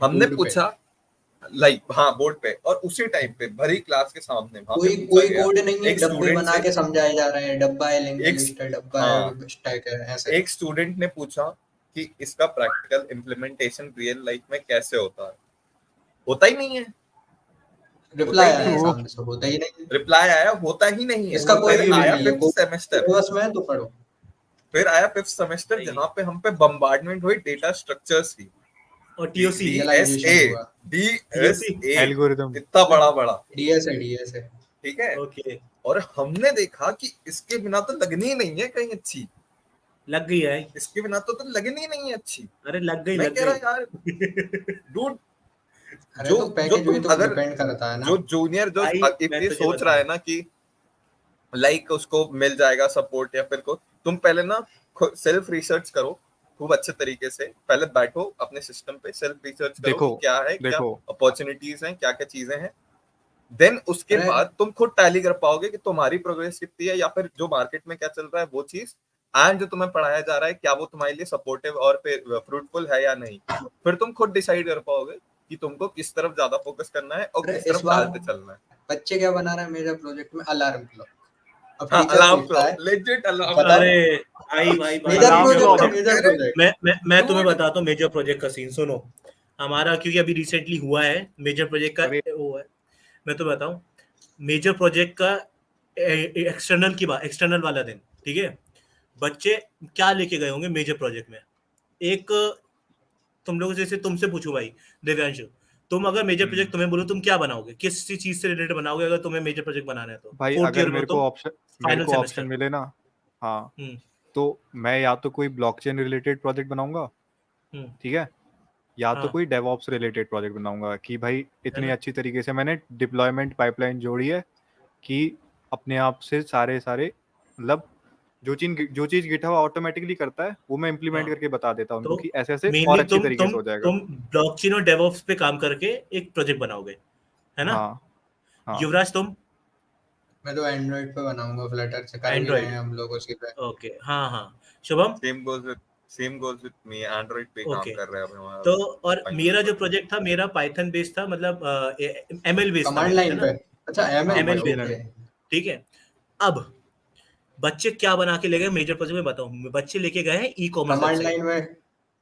C: लाइक हाँ बोर्ड पे, और उसी टाइम पे भरी क्लास के सामने वहां पे
D: कोई
C: पूछा
D: कोई
C: गया
D: कोड नहीं है,
C: एक
D: डब्बे
C: स्टूडेंट
D: बना
C: से,
D: के समझाए जा रहे हैं, डब्बा है, लिंक
C: एक
D: लिस्ट है, डब्बा
C: हाँ
D: है, स्टैक है, ऐसे।
C: एक स्टूडेंट ने पूछा कि इसका प्रैक्टिकल इम्प्लीमेंटेशन रियल लाइफ में कैसे होता है। होता ही नहीं है, होता
D: रिप्लाई
C: ही नहीं
D: आया
C: है।
A: वो
D: सामने से, होता ही नहीं,
C: रिप्लाई आया, होता ही नहीं है।
D: इसका कोई
C: फिर
D: यूज
C: आया
D: नहीं है,
C: फिफ्थ सेमेस्टर,
D: सिलेबस में है तो पढ़ो।
C: फिर आया फिफ्थ सेमेस्टर जहां पे हम पे बम्बार्डमेंट हुई डेटा स्ट्रक्चर्स की।
B: और टीओसी,
C: डीएसए,
D: रियलाइजेशन हुआ,
C: डीएसए
A: एल्गोरिदम।
C: इतना बड़ा,
D: डीएस है।
C: ठीक है।
B: ओके,
C: और हमने देखा कि इसके बिना तो लगनी ही नहीं है कहीं अच्छी,
B: लग गई है।
C: इसके बिना तो लगनी ही नहीं है अच्छी।
B: अरे लग गई,
C: मैं
B: लग
C: कह
B: गई।
C: रहा यार डूड,
D: अरे
C: जो
D: तो
C: जो
D: पैकेज भी
C: तुम
D: तो
C: अगर
D: डिपेंड करता है ना।
C: जो जूनियर जो
B: भाई
C: if
B: मैं
C: ये
B: तुझे
C: सोच रहा है
B: बताऊं,
C: ना कि लाइक उसको मिल जाएगा सपोर्ट या फिर को, तुम पहले ना सेल्फ रिसर्च करो खूब अच्छे तरीके से। पहले बैठो अपने सिस्टम पे, सेल्फ रिसर्च करो
A: देखो
C: कि क्या है, क्या
A: देखो
C: अपॉर्चुनिटीज हैं, क्या क्या चीजें हैं, देन उसके
D: अरे-
C: बाद तुम खुद टैली कर पाओगे कि तुम्हारी प्रोग्रेस कितनी है, या फिर जो मार्केट में क्या चल रहा है वो चीज, एंड जो तुम्हें पढ़ाया जा रहा है क्या वो तुम्हारे लिए सपोर्टिव और फ्रूटफुल है या नहीं। फिर तुम खुद डिसाइड कर पाओगे कि तुमको किस तरफ ज्यादा फोकस करना है और
D: अरे
C: किस
D: इस
C: तरफ
D: बार
C: डालते चलना है।
D: बच्चे क्या बना रहे हैं मेजर प्रोजेक्ट में? Alarm clock. अब
C: हाँ,
D: टीचर
C: अलार्म
D: पूछता है,
C: क्लॉक, लेजिट अलार्म
D: बताओ।
B: अरे भाई भाई भाई
D: major
A: alarm
B: major
A: clock
D: project है,
A: हम
D: मेजर प्रोजेक्ट।
B: मैं तुम्हें
C: Dude.
B: बताता हूँ मेजर प्रोजेक्ट का सीन। सुनो, हमारा क्योंकि अभी रिसेंटली हुआ है मेजर प्रोजेक्ट का
A: अरे
B: वो है, मैं तो बताऊं मेजर प्रोजेक्ट का एक्सटर्नल वाला दिन, ठीक है। बच्चे क्या लेके गए होंगे मेजर प्रोजेक्ट में? एक तुम लोग जैसे तुमसे पूछो भाई दिव्यांशु, तुम अगर मेजर प्रोजेक्ट तुम्हें बोलो तुम क्या बनाओगे, किस चीज से रिलेटेड बनाओगे अगर तुम्हें मेजर प्रोजेक्ट बनाना है? तो
A: भाई
B: फोर्थ
A: अगर
B: ईयर में हो तुम,
A: मेरे
B: फाइनल
A: को ऑप्शन
B: सेमेस्टर।
A: मिले ना, हाँ,
B: हम्म
A: तो मैं या तो कोई ब्लॉकचेन रिलेटेड प्रोजेक्ट बनाऊंगा,
B: हम्म
A: ठीक है, या तो
B: हाँ,
A: कोई डेवऑप्स रिलेटेड प्रोजेक्ट बनाऊंगा कि भाई
B: है
A: इतनी
B: ना।
A: अच्छी तरीके से मैंने डिप्लॉयमेंट पाइपलाइन जोड़ी है कि अपने आप से सारे मतलब जो चीज गिटहब ऑटोमेटिकली करता है वो मैं इम्प्लीमेंट
B: हाँ,
A: करके बता देता हूँ उनको
B: तो
A: कि ऐसे ऐसे और
B: मेनली
A: अच्छी तरीके से हो जाएगा।
B: तुम ब्लॉकचेन और डेवऑप्स पे काम करके एक प्रोजेक्ट बनाओगे, है ना।
A: हाँ हाँ
B: युवराज तुम?
D: मैं तो एंड्रॉइड पे बनाऊंगा, फ्लटर से कर भी रहे
B: एंड्रॉइड,
D: हैं हम लोग उसी पे।
B: ओके, हाँ हाँ। Shubham?
C: Same goes with me, Android पे काम
B: ओके,
C: कर रहे हैं अभी हमारा
B: तो और
C: फाइनल
B: मेरा जो
C: प्रोजेक्ट।
B: प्रोजेक्ट था मेरा पाइथन बेस्ड था, मतलब एमएल बेस्ड था
D: कमांड
B: मेरा, है
D: लाइन
B: ना।
D: पे? अच्छा,
A: हाँ
D: एमएल पे,
B: एमएल पे
A: मशीन
B: था,
D: ओके।
A: लर्निंग।
B: ठीक है। अब बच्चे क्या बना के ले गए मेजर प्रोजेक्ट में बताओ? बच्चे लेके गए हैं e commerce
D: command
B: website,
D: line में,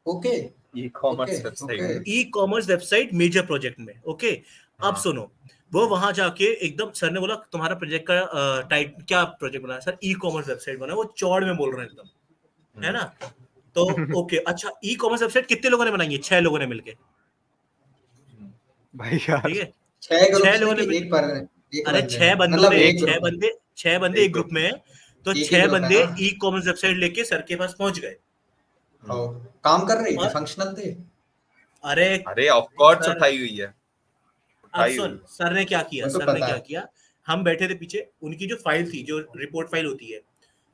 D: okay
C: e
D: okay
C: commerce website.
D: Okay.
B: E commerce website major project में, ओके। अब
C: हाँ,
B: सुनो, वो वहां जाके एकदम सर ने बोला तुम्हारा प्रोजेक्ट का टाइप क्या प्रोजेक्ट बना है? सर ई कॉमर्स वेबसाइट बना है। वो चौड़ में बोल रहे हैं एकदम, है ना। तो ओके, अच्छा ई कॉमर्स वेबसाइट कितने लोगों ने बनाई है? 6 लोगों ने मिलके,
A: भाई यार,
B: ठीक है।
D: 6
B: छह
D: ग्रुप्स में
B: लोगों ने
D: कि
B: मिल,
D: एक
B: अरे
D: बंदे
B: 6
D: ने,
B: बंदों
D: मतलब
B: ने,
D: एक ग्रुप में?
B: 6 बंदे एक
C: एक
B: ग्रुप
C: ग्रुप
B: में है। तो
D: एक ही
B: 6
D: ग्रुप है
B: बंदे
D: ना?
B: ई कॉमर्स वेबसाइट लेके सर के पास पहुंच गए।
D: ओ, काम कर रही थी,
B: और
D: फंक्शनल थी?
B: अरे
C: अरे ऑफ कोर्स
B: सर,
C: उठाई हुई है,
B: अब
C: उठाई हुई
B: सुन
C: है।
B: सर ने क्या किया,
D: वो तो
B: सर ने
D: पता
B: क्या
D: है।
B: किया। हम बैठे थे पीछे, उनकी जो फाइल थी, जो रिपोर्ट फाइल होती है,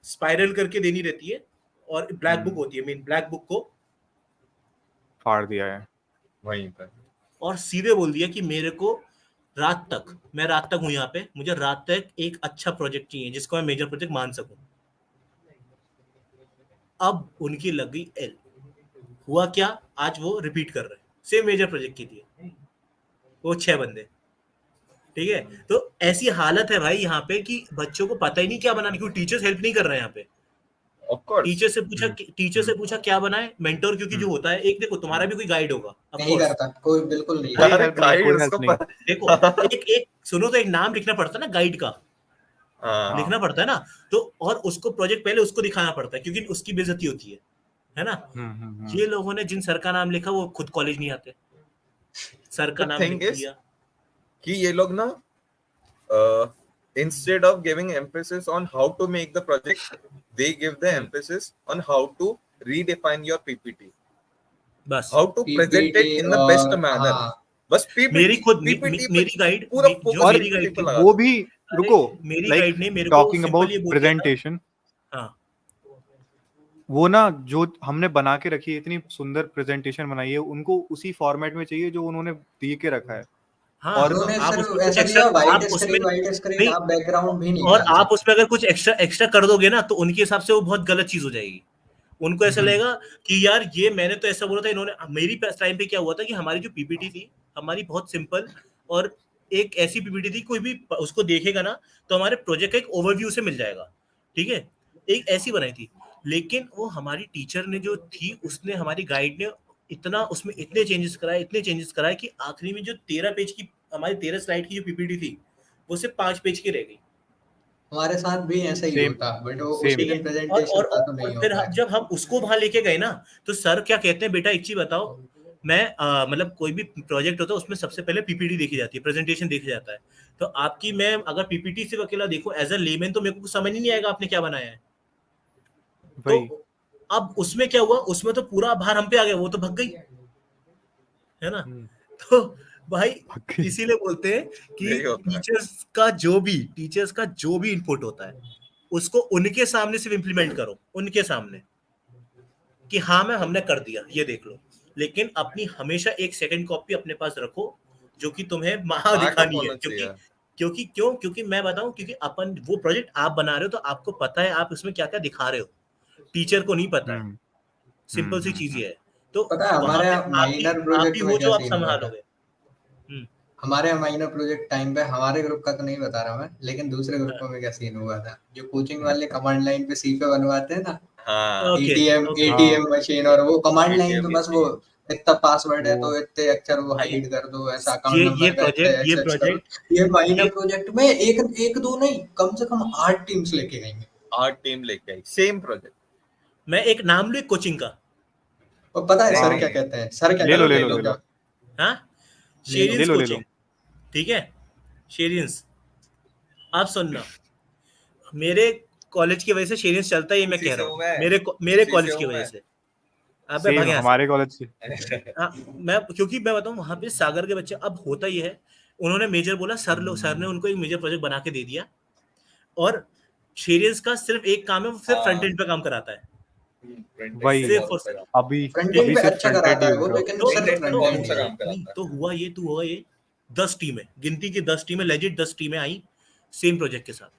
B: स्पाइरल करके देनी रहती है, और ब्लैक बुक होती है, मेन ब्लैक बुक को,
A: फाड़ दिया है।
C: वहीं पर
B: और सीधे बोल दिया कि मेरे को रात तक, मैं रात तक हूं यहाँ पे, मुझे रात तक एक अच्छा प्रोजेक्ट चाहिए जिसको मैं मेजर प्रोजेक्ट मान सकूं। अब उनकी लग गई एल। हुआ क्या, आज वो रिपीट कर रहे हैं सेम मेजर प्रोजेक्ट के लिए, वो 6 बंदे, ठीक है। तो ऐसी हालत है भाई यहाँ पे कि बच्चों को पता ही नहीं क्या बनाने, क्योंकि टीचर्स हेल्प नहीं कर रहे हैं यहाँ पे।
C: Of course.
B: टीचर से पूछा क्या बनाए, मेंटोर, क्योंकि जो होता है एक, देखो तुम्हारा भी कोई गाइड होगा ऑफ
D: नहीं
B: कोर्स।
D: करता कोई, बिल्कुल नहीं
A: कोई
D: करता।
C: अरे
A: हेल्प नहीं,
C: गाइड
A: कोई हेल्प
C: उसको
A: नहीं।
B: देखो, एक एक सुनो, तो एक नाम लिखना पड़ता है ना गाइड का,
C: हाँ,
B: लिखना पड़ता है ना। तो और उसको प्रोजेक्ट पहले उसको दिखाना पड़ता है, क्योंकि उसकी बेइज्जती होती है ना। ये लोगों ने जिन सर का नाम लिखा वो खुद कॉलेज नहीं आते, सर का
C: द
B: नाम लिख
C: थिंग इज
B: दिया।
C: कि ये लोग ना instead of giving emphasis on how to make the project, they give the emphasis on how to redefine your PPT,
B: बस
C: how to present
D: PPT
C: it in the best
D: और
C: manner.
D: हाँ,
C: बस
B: मेरी
C: PPT
B: खुद
C: PPT पे
B: मेरी guide,
C: पूरा
B: जो
C: फोकस
A: और
B: मेरी
C: PPT
B: गाइड
C: पे
B: थी,
C: लगा
A: वो
C: दो।
A: भी,
B: अरे
A: रुको,
B: मेरी
A: लाइक
B: गाइड ने मेरे को
A: टॉकिंग
B: सिंपल
A: अबाउट
B: ये बोल दिया था।
A: प्रेजेंटेशन,
B: हाँ
A: वो ना जो हमने बना के रखी है, इतनी सुंदर प्रेजेंटेशन बनाई है, उनको उसी फॉर्मेट में चाहिए जो उन्होंने दे के रखा है।
B: हाँ,
A: और
D: उन्होंने
B: आप
D: सिर्फ
B: उसमें कुछ
D: ऐसा
B: एक्स्ट्रा,
D: दिया,
B: आप उसमें
D: वाइट स्क्रीन,
B: नहीं,
D: आप बैकग्राउंड भी नहीं
B: और
D: डाल
B: आप
D: सकते।
B: उसमें अगर कुछ एक्स्ट्रा एक्स्ट्रा कर दोगे ना तो उनके हिसाब से वो बहुत गलत चीज हो जाएगी। उनको ऐसा लगेगा कि यार ये मैंने तो ऐसा बोला था, इन्होंने मेरी टाइम पे क्या हुआ था कि हमारी जो पीपीटी थी, हमारी बहुत सिंपल, और एक ऐसी पीपीटी थी, कोई भी उसको देखेगा ना तो हमारे प्रोजेक्ट का एक ओवरव्यू से मिल जाएगा, ठीक है। एक ऐसी बनाई थी, लेकिन वो हमारी टीचर ने जो थी, उसने, हमारी गाइड ने इतना उसमें इतने चेंजेस कराए कि आखिरी में जो 13 पेज की, हमारी 13 स्लाइड की जो पीपीटी थी, वो सिर्फ 5 पेज की रह गई।
D: हमारे साथ भी ऐसा ही
A: सेम
D: होता, बट वो उसी
A: सेम।
B: ठीक है।
D: दिन
B: और
D: प्रेजेंटेशन
B: और
D: था तो नहीं
B: और
D: हो
B: फिर
D: पाया।
B: जब हम उसको वहां लेके गए ना, तो सर क्या कहते हैं, बेटा एक चीज बताओ, मैं मतलब कोई भी प्रोजेक्ट होता है उसमें सबसे पहले पीपीटी देखी जाती है, प्रेजेंटेशन देखा जाता है। तो आपकी, मैं अगर पीपीटी सिर्फ अकेला देखूं एज अ लेमैन, तो मेरे को समझ ही नहीं आएगा आपने क्या बनाया है। तो
A: वही
B: अब उसमें क्या हुआ, उसमें तो पूरा भार हम पे आ गया, वो तो भग गई, है ना। तो भाई
A: बाकी
B: इसीलिए बोलते हैं कि
C: यही होता है।
B: टीचर्स का जो भी इनपुट होता है, उसको उनके सामने सिर्फ इम्प्लीमेंट करो, उनके सामने, कि हाँ मैं हमने कर दिया, ये देख लो। लेकिन अपनी हमेशा एक सेकंड कॉपी अपने पास रखो, जो कि तुम्हें महा
C: बैकअप
B: दिखानी है,
C: होना चाहिए।
B: क्योंकि मैं बताऊं, क्योंकि अपन वो प्रोजेक्ट आप बना रहे हो तो आपको पता है आप उसमें क्या क्या दिखा रहे हो, टीचर को नहीं पता है।
A: हम्म
B: सिंपल सी चीज ये है। तो
D: पता है
B: वहां
D: हमारे
B: पे
D: यहाँ माइनर
B: आप
D: प्रोजेक्ट
B: ही
D: में
B: हो
D: क्या
B: जो आप
D: सीन हुआ था।
B: संभालोगे। हम्म,
D: हमारे यहाँ माइनर प्रोजेक्ट टाइम पे हमारे ग्रुप का तो नहीं बता रहा मैं, लेकिन दूसरे ग्रुप में क्या सीन हुआ था, जो कोचिंग वाले कमांड लाइन पे सी पे बनवाते हैं ना,
C: हाँ
B: ओके
D: एटीएम
B: ओके।
A: हाँ
D: एटीएम मशीन, और वो कमांड लाइन पे
C: ATM
D: बस वो इतना पासवर्ड है
A: वो
D: तो इतने अक्षर वो
B: भाई
D: हाइड कर दो, ऐसा अकाउंट नंबर का इतने
B: ये
D: एक्सेस करो।
B: प्रोजेक्ट
D: ये माइनर
B: ये
D: प्रोजेक्ट में एक एक दो नहीं, कम से कम 8 टीम्स लेके गई हैं।
C: 8 टीम लेके आई, सेम प्रोजेक्ट।
B: मैं एक नाम लूं कोचिंग का।
D: और पता है
C: नहीं
D: सर
A: हाँ
D: क्या
C: नहीं,
D: कहते हैं, सर क्या
A: ले लो
D: कहते
A: ले
D: हैं,
A: लो
D: लो
A: ले
D: क्या,
A: लो
B: हाँ,
D: ले लो।
A: ले
B: शेरियंस
A: लो ले लो।
B: कोचिंग, ठीक है, शेरियंस। आप सुनना, मेरे कॉलेज की वजह से शेरियंस चलता है, ये मैं
C: उसी
B: कह
C: से
B: रहा
C: हूँ
B: हूँ,
C: मैं,
B: मेरे
C: उसी से
B: कॉलेज की
C: हूँ
B: वजह
C: मैं।
B: से। अबे
A: सेम
B: भाग यहाँ से।
A: हमारे कॉलेज से।
B: हाँ, मैं क्योंकि मैं बताऊँ वहां पे सागर के बच्चे, अब होता ही है, उन्होंने मेजर बोला, सर ने उनको एक मेजर प्रोजेक्ट बना के दे दिया, और शेरियंस का सिर्फ एक काम है, वो सिर्फ फ्रंट
C: हाँ,
B: एंड पे काम कराता है,
C: फ्रंट एंड पे
A: वही
B: सिर्फ
C: बहुत
B: और
C: अच्छा
B: सिर्फ।
C: काम।
A: अभी
D: फ्रंट
B: ठीक
D: एंड
B: है,
A: अभी
D: पे
A: सिर्फ
D: अच्छा
A: फ्रंट एंड
D: कराता
A: ही
D: है वो,
A: उनका।
D: लेकिन
B: तो
D: सिर्फ
C: एग्जैक्टली,
D: फ्रंट
C: बहुत
D: एंड
C: अच्छा
D: ही।
C: काम कराता है।
B: तो हुआ ये 10 टीमें, गिनती की 10 टीमें, लेजिट 10 टीमें आई सेम प्रोजेक्ट के साथ।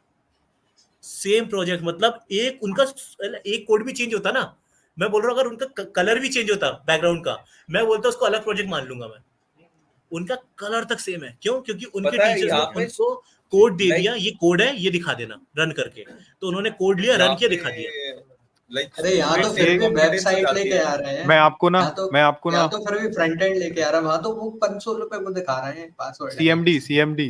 B: सेम प्रोजेक्ट मतलब एक उनका एक कोड भी चेंज होता ना, मैं बोल रहा हूँ अगर उनका कलर भी चेंज होता बैकग्राउंड का, मैं बोलता उसको अलग प्रोजेक्ट मान लूंगा मैं। उनका कलर तक सेम है, क्यों? क्योंकि उनके
C: पता है
B: टीचर्स ने
C: यहाँ पे,
B: उनको कोड दे दिया,
C: लाइक
B: ये कोड है, ये दिखा देना रन करके, तो उन्होंने कोड लिया,
C: यहाँ
B: रन किया,
C: पे,
B: दिखा दिया।
C: लाइक
D: अरे यहाँ तो
C: स्टूडेंट्स
D: फिर
C: की
A: ये
D: भी
C: कॉन्फिडेंस हो
D: वेबसाइट
C: जाती
D: लेके
C: है
D: आ
C: ना।
D: रहे हैं।
A: मैं आपको ना
D: यहाँ तो
A: मैं आपको
D: यहाँ
A: ना
D: तो फिर भी फ्रंट एंड लेके आ रहा है, वहां तो वो 500 रुपए को दिखा रहे हैं, पासवर्ड है
A: सीएमडी सीएमडी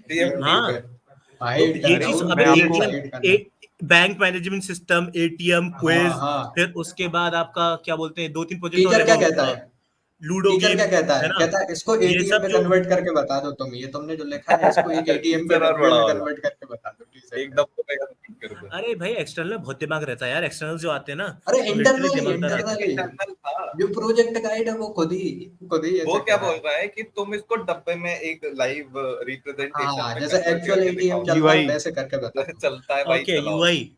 C: TMD
B: हाँ,
C: पे।
B: तो
D: हाइड
B: ये
D: करना,
B: चीज,
D: वो
B: अबे
A: मैं
D: पेजेस
A: आपको
B: एटीएम,
D: हाइड करना।
B: बैंक मैनेजमेंट सिस्टम, एटीएम,
D: हाँ
B: क्विज,
D: हाँ।
B: फिर उसके बाद आपका क्या बोलते हैं, 2-3 प्रोजेक्ट और
D: टीचर क्या कहता
B: है,
D: है,
B: लूडो
D: टीचर क्या
B: गेम,
D: कहता
B: है
D: है,
B: ना,
D: कहता है इसको
B: ये
D: एटीएम
B: सब
D: पे
B: जो।
D: कन्वर्ट करके बता दो, तुम ये तुमने जो लिखा है इसको एक एटीएम पे
C: टीचर और
D: डब्ल्यू
C: बड़ा
D: में
C: वाला
D: कन्वर्ट करके बता दो, टीचर
C: एक
D: कहता
C: दफे में कंप्लीट कर दो।
B: अरे भाई एक्सटर्नल में बहुत दिमाग रहता है यार, एक्सटर्नल जो आते हैं ना,
D: है। अरे
B: वो लिटरली
D: इंटरनली
B: दिमागदार आते हैं।
D: इंटरनली
C: इंटरनल था।
D: जो प्रोजेक्ट गाइड है वो खुद ही
C: वो
D: ऐसे
C: क्या
D: कह रहा
C: बोल
D: है।
C: रहा है कि तुम इसको डब्बे में एक लाइव रिप्रेजेंटेशन
D: हाँ,
C: में
D: जैसे
C: कन्वर्ट
D: एक्चुअल
C: करके
D: एटीएम
C: दिखाओ।
D: चल रहा है
A: यूआई।
D: वैसे करके बता
C: जैसे
D: दो।
C: चलता है भाई,
B: ओके,
C: चलाओ।
B: यूआई।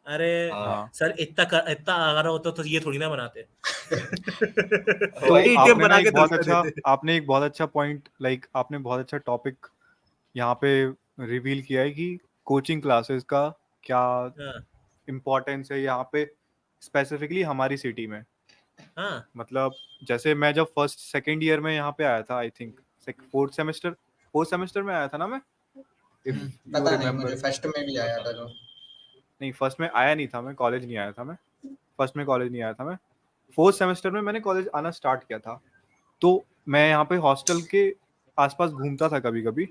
B: अरे
C: हाँ,
A: हाँ
B: सर, इतना आ रहा होता तो ये थोड़ी ना बनाते।
A: तो
C: वही
B: एटीएम
A: आपने ना
B: बना के
A: एक बहुत
B: दस्ता
A: अच्छा
B: देते।
A: आपने एक बहुत अच्छा पॉइंट लाइक आपने बहुत अच्छा टॉपिक यहाँ पे रिवील किया है कि कोचिंग क्लासेस का क्या
B: हाँ
A: इम्पोर्टेंस है यहाँ पे स्पेसिफिकली हमारी सिटी में।
B: हाँ
A: मतलब जैसे मैं जब फर्स्ट सेकेंड ईयर में यहाँ पे आया था, आई थिंक फोर्थ सेमेस्टर में आया था ना मैं, इफ यू
D: पता नहीं, मुझे
A: रिमेम्बर।
D: फर्स्ट में भी आया था जो।
A: नहीं, फर्स्ट में आया नहीं था मैं, कॉलेज नहीं आया था मैं, फर्स्ट में कॉलेज नहीं आया था मैं, फोर्थ सेमेस्टर में मैंने कॉलेज आना स्टार्ट किया था। तो मैं यहाँ पे हॉस्टल के आसपास घूमता था कभी कभी,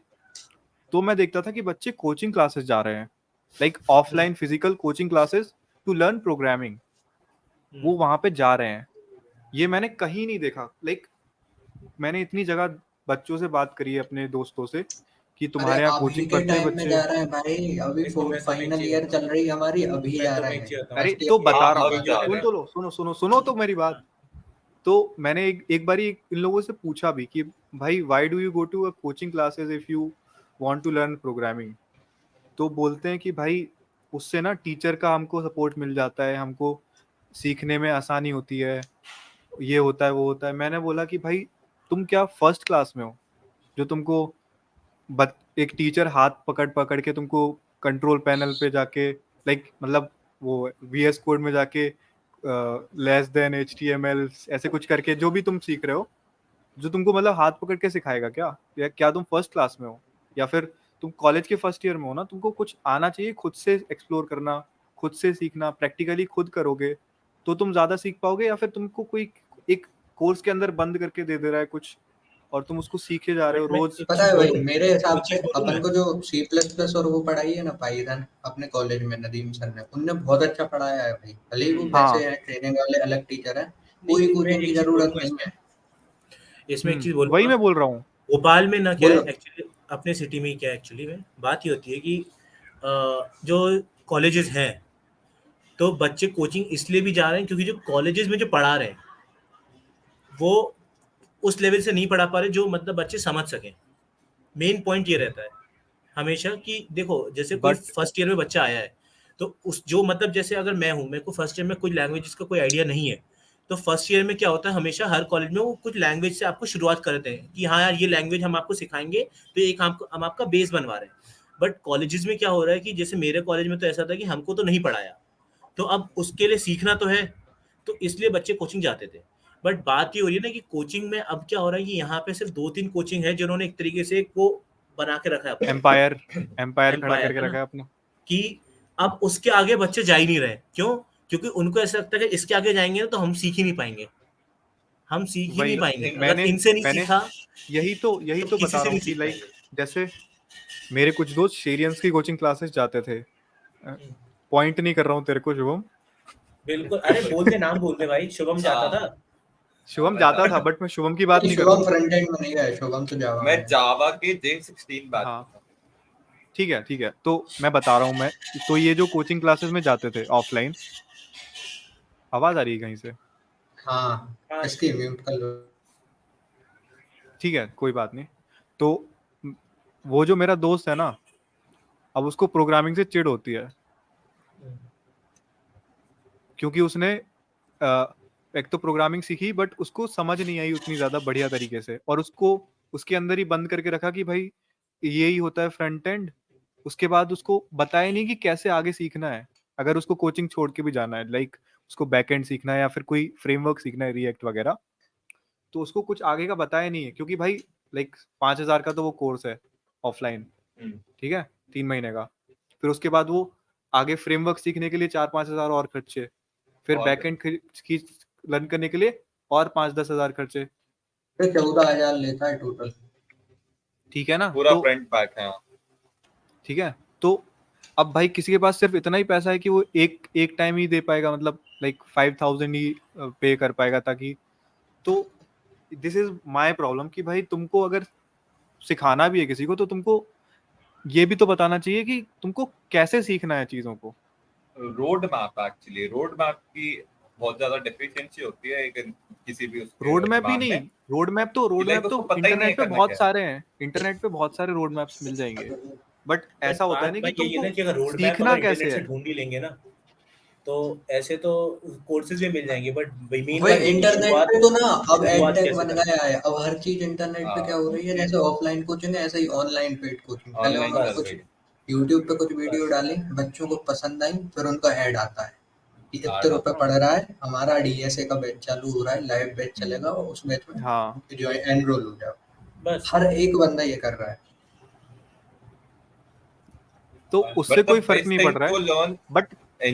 A: तो मैं देखता था कि बच्चे कोचिंग क्लासेस जा रहे हैं, like offline physical coaching classes to learn programming, वो वहाँ पे जा रहे हैं। ये मैंने कहीं नहीं देखा। लाइक मैंने इतनी जगह बच्चों से बात करी है अपने दोस्तों से कि
D: अरे
A: तुम्हारे यहाँ
D: अभी
A: कोचिंग
D: के
A: पढ़ते हैं
D: टाइम में
A: बच्चे।
D: जा रहे हैं भाई, अभी
B: देखो, मैं तुम्हें एक
D: फाइनल
B: चीज
D: ईयर
B: बताऊं,
D: चल रही है हमारी, अभी
B: मैं
D: जा
B: तुम्हें
D: रहे
B: एक
D: हैं।
B: चीज बताऊं।
A: अरे
D: फर्स्ट
A: तो
D: ईयर
A: बता
C: हाँ,
A: रहा
C: अभी
A: हूँ,
C: जा
A: सुन
C: रहे
A: तो लो, सुनो तो मेरी बात। तो मैंने एक बारी इन लोगों से पूछा भी कि भाई why do you go to a coaching classes if you want to learn programming. तो बोलते हैं कि भाई उससे ना टीचर का हमको सपोर्ट मिल जाता है, हमको सीखने में आसानी होती है, ये होता है वो होता है। मैंने बोला कि भाई तुम क्या फर्स्ट क्लास में हो जो तुमको एक टीचर हाथ पकड़ पकड़ के तुमको कंट्रोल पैनल पे जाके लाइक मतलब वो वीएस कोड में जाके लेस देन HTML ऐसे कुछ करके जो भी तुम सीख रहे हो, जो तुमको मतलब हाथ पकड़ के सिखाएगा क्या? या क्या तुम फर्स्ट क्लास में हो या फिर तुम कॉलेज के फर्स्ट ईयर में हो ना, तुमको कुछ आना चाहिए, खुद से एक्सप्लोर करना, खुद से सीखना, प्रैक्टिकली खुद करोगे तो तुम ज्यादा सीख पाओगे। या फिर तुमको कोई एक कोर्स के अंदर बंद करके दे रहा है कुछ और तुम उसको सीखे जा रहे हो
B: बट मैं
A: रोज।
B: एक
D: पता
B: चीज
D: है भाई,
B: बोलूं,
D: मेरे हिसाब
B: एक
D: से
B: चीज बोलूं
D: अपन
B: मैं।
D: को जो C++ और वो पढ़ाई है ना, पाइथन, अपने कॉलेज में नदीम सर ने, उनने बहुत अच्छा पढ़ाया है भाई। भले ही वो
A: हाँ।
D: वैसे हैं, ट्रेनिंग वाले अलग टीचर हैं, कोई
B: नहीं, मैं
D: कोचिंग की
B: एक चीज
D: जरूरत
B: बोलूंगा
D: नहीं है।
B: इसमें एक चीज बोलूंगा।
A: वही मैं बोल रहा हूँ।
B: भोपाल में ना क्या है
D: बोलो।
B: एक्चुअली, अपने सिटी में क्या है एक्चुअली में बात ये होती है कि जो कॉलेजेस हैं, तो बच्चे कोचिंग इसलिए भी जा रहे हैं क्योंकि जो कॉलेजेस में जो पढ़ा रहे हैं वो उस लेवल से नहीं पढ़ा पा रहे जो मतलब बच्चे समझ सकें। मेन पॉइंट ये रहता है हमेशा कि देखो, जैसे कोई
A: बट
B: फर्स्ट ईयर में बच्चा आया है, तो उस जो मतलब जैसे अगर मैं हूँ, मेरे को फर्स्ट ईयर में कोई लैंग्वेजेस का कोई आइडिया नहीं है, तो फर्स्ट ईयर में क्या होता है, हमेशा हर कॉलेज में वो कुछ लैंग्वेज से आपको शुरुआत करते हैं कि हाँ यार ये लैंग्वेज हम आपको सिखाएंगे, तो एक हम आपका बेस बनवा रहे हैं। बट कॉलेजेस में क्या हो रहा है कि जैसे मेरे कॉलेज में तो ऐसा था कि हमको तो नहीं पढ़ाया, तो अब उसके लिए सीखना तो है, तो इसलिए बच्चे कोचिंग जाते थे। बट बात ये हो रही है ना कि कोचिंग में अब क्या हो रहा है कि यहाँ पे सिर्फ 2-3 कोचिंग है जिन्होंने एक तरीके से वो बना के रखा है अपना
A: एम्पायर खड़ा
B: एम्पायर,
A: करके
B: है
A: रखा
B: ना,
A: है अपना।
B: कि अब उसके आगे बच्चे जा ही नहीं रहे। क्यों? क्योंकि उनको ऐसा लगता है कि इसके आगे जाएंगे ना तो हम सीख ही नहीं पाएंगे, हम सीख ही नहीं
A: वही
B: पाएंगे, अगर
A: मैंने
B: इनसे नहीं
A: मैंने
B: सीखा
A: यही तो
B: तो किसी
A: बता
B: से
A: रहा
B: नहीं
A: हूँ कि
B: सीख
A: लाइक
B: पाएंगे।
A: जैसे मेरे कुछ दोस्त शेरियंस की कोचिंग क्लासेस जाते थे। पॉइंट नहीं कर रहा हूँ तेरे को शुभम,
B: बिल्कुल, अरे बोल दे, नाम बोल दे भाई, शुभम जाता था।
A: शुभम जाता था, बट मैं शुभम की बात नहीं कर रहा
D: शुभम
A: हूँ।
D: फ्रंट एंड में नहीं गया, शुभम तो जावा
C: मैं
D: में है।
C: जावा के J16 बैच
A: हाँ
C: में था।
A: ठीक है, तो मैं बता रहा हूँ मैं, तो ये जो कोचिंग क्लासेस में जाते थे ऑफलाइन, आवाज आ रही है कहीं से?
D: हाँ,
B: हाँ,
D: इसकी म्यूट कर लो।
A: ठीक है कोई बात नहीं। तो वो जो मेरा दोस्त है ना, अब उसको प्रोग्रामिंग से चिढ़ होती है, क्योंकि उसने एक तो प्रोग्रामिंग सीखी बट उसको समझ नहीं आई उतनी ज्यादा बढ़िया तरीके से, और उसको उसके अंदर ही बंद करके रखा कि भाई यही होता है फ्रंट एंड। उसके बाद उसको बताया नहीं कि कैसे आगे सीखना है, अगर उसको कोचिंग छोड़ के भी जाना है, लाइक उसको बैक एंड सीखना है या फिर कोई फ्रेमवर्क सीखना है, रिएक्ट वगैरह, तो उसको कुछ आगे का बताया नहीं है, क्योंकि भाई लाइक 5,000 का तो वो कोर्स है ऑफलाइन, ठीक है, 3 महीने का। फिर उसके बाद वो आगे फ्रेमवर्क सीखने के लिए 4-5 हज़ार और खर्चे, फिर
C: और
A: बैकएंड की लर्न करने के लिए और 5-10 हज़ार खर्चे,
D: फिर 14,000 लेता है टोटल।
A: ठीक है ना?
C: पूरा
A: तो
C: फ्रंट बैक है।
A: ठीक है, तो अब भाई किसी के पास सिर्फ इतना ही पैसा है कि वो एक टाइम ही दे पाएगा, मतलब लाइक 5,000 ही पे कर पाएगा, ताकि, तो दिस इज माय प्रॉब्लम कि भाई तुमको अगर सिखाना भी है किसी को, तो तुमको ये भी तो बताना चाहिए कि तुमको कैसे सीखना है चीजों को।
C: Road map, actually road map की बहुत ज्यादा डेफिशिएंसी होती है एक किसी भी उसके
A: रोड मैप ही
C: दिमाग
A: नहीं,
C: में,
A: रोड
C: लाइक
A: मैप
C: उसको
A: तो
C: पता ही नहीं है
A: इंटरनेट पे
C: करना
A: बहुत
C: क्या है।
A: सारे हैं, इंटरनेट पे बहुत सारे रोड मैप्स मिल जाएंगे, बट
B: बट
A: ऐसा होता है
B: बात
A: ना कि
B: भाई यही है
A: तुमको
B: ना कि अगर रोड मैप
A: सीखना
B: अगर इंटरनेट
A: कैसे
B: से
A: है।
B: ढूंढ ही लेंगे ना, तो ऐसे तो कोर्सेज भी मिल जाएंगे, बट मेन
D: वही
B: बात ये कि
D: इंटरनेट पे तो ना अब
B: शुरुआत
D: एडटेक
B: कैसे
D: बन
B: करनी
D: गया है, अब हर चीज इंटरनेट पे क्या हो रही है, जैसे ऑफलाइन कोचिंग है ऐसे ही ऑनलाइन पेड कोचिंग। पहले
C: ऑनलाइन
D: उन्होंने
C: चल
D: कुछ
C: रही है।
D: यूट्यूब पे कुछ वीडियो
B: बस
D: डाली, बच्चों को पसंद आई, फिर उनका ऐड आता है कि इतने
C: Hard
D: रुपए
C: आता
D: पड़ रहा है, हमारा डीएसए का बैच चालू हो रहा है, लाइव बैच
C: है।
D: चलेगा और उस बैच में
A: हाँ,
D: जो एनरोल हो जाओ।
B: बस
D: हर एक बंदा ये कर रहा है।
A: तो उससे
C: But the
A: कोई फर्क
C: best
A: नहीं
C: thing
A: पड़ रहा
C: to
A: है,
C: learn
A: बट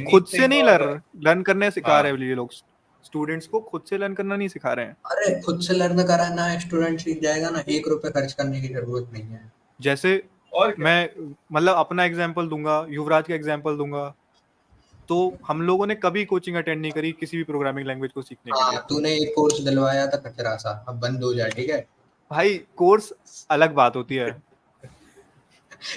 A: खुद से
C: anything
A: नहीं
C: or
A: लर्न करने सिखा
C: हाँ
A: रहे हैं ये लोग, स्टूडेंट्स को खुद से लर्न करना नहीं सिखा रहे हैं।
D: अरे खुद से लर्न कराना है, स्टूडेंट सीख जाएगा ना, 1 रुपए खर्च करने की जरूरत नहीं है।
A: जैसे
C: और क्या।
A: मैं मतलब अपना एग्जांपल दूंगा, युवराज का एग्जांपल दूंगा, तो हम लोगों ने कभी कोचिंग अटेंड नहीं करी किसी भी प्रोग्रामिंग लैंग्वेज को सीखने के लिए।
D: हाँ, तूने एक कोर्स दिलवाया था कचरा सा, अब बंद हो जाए, ठीक है।
A: भाई कोर्स अलग बात होती है।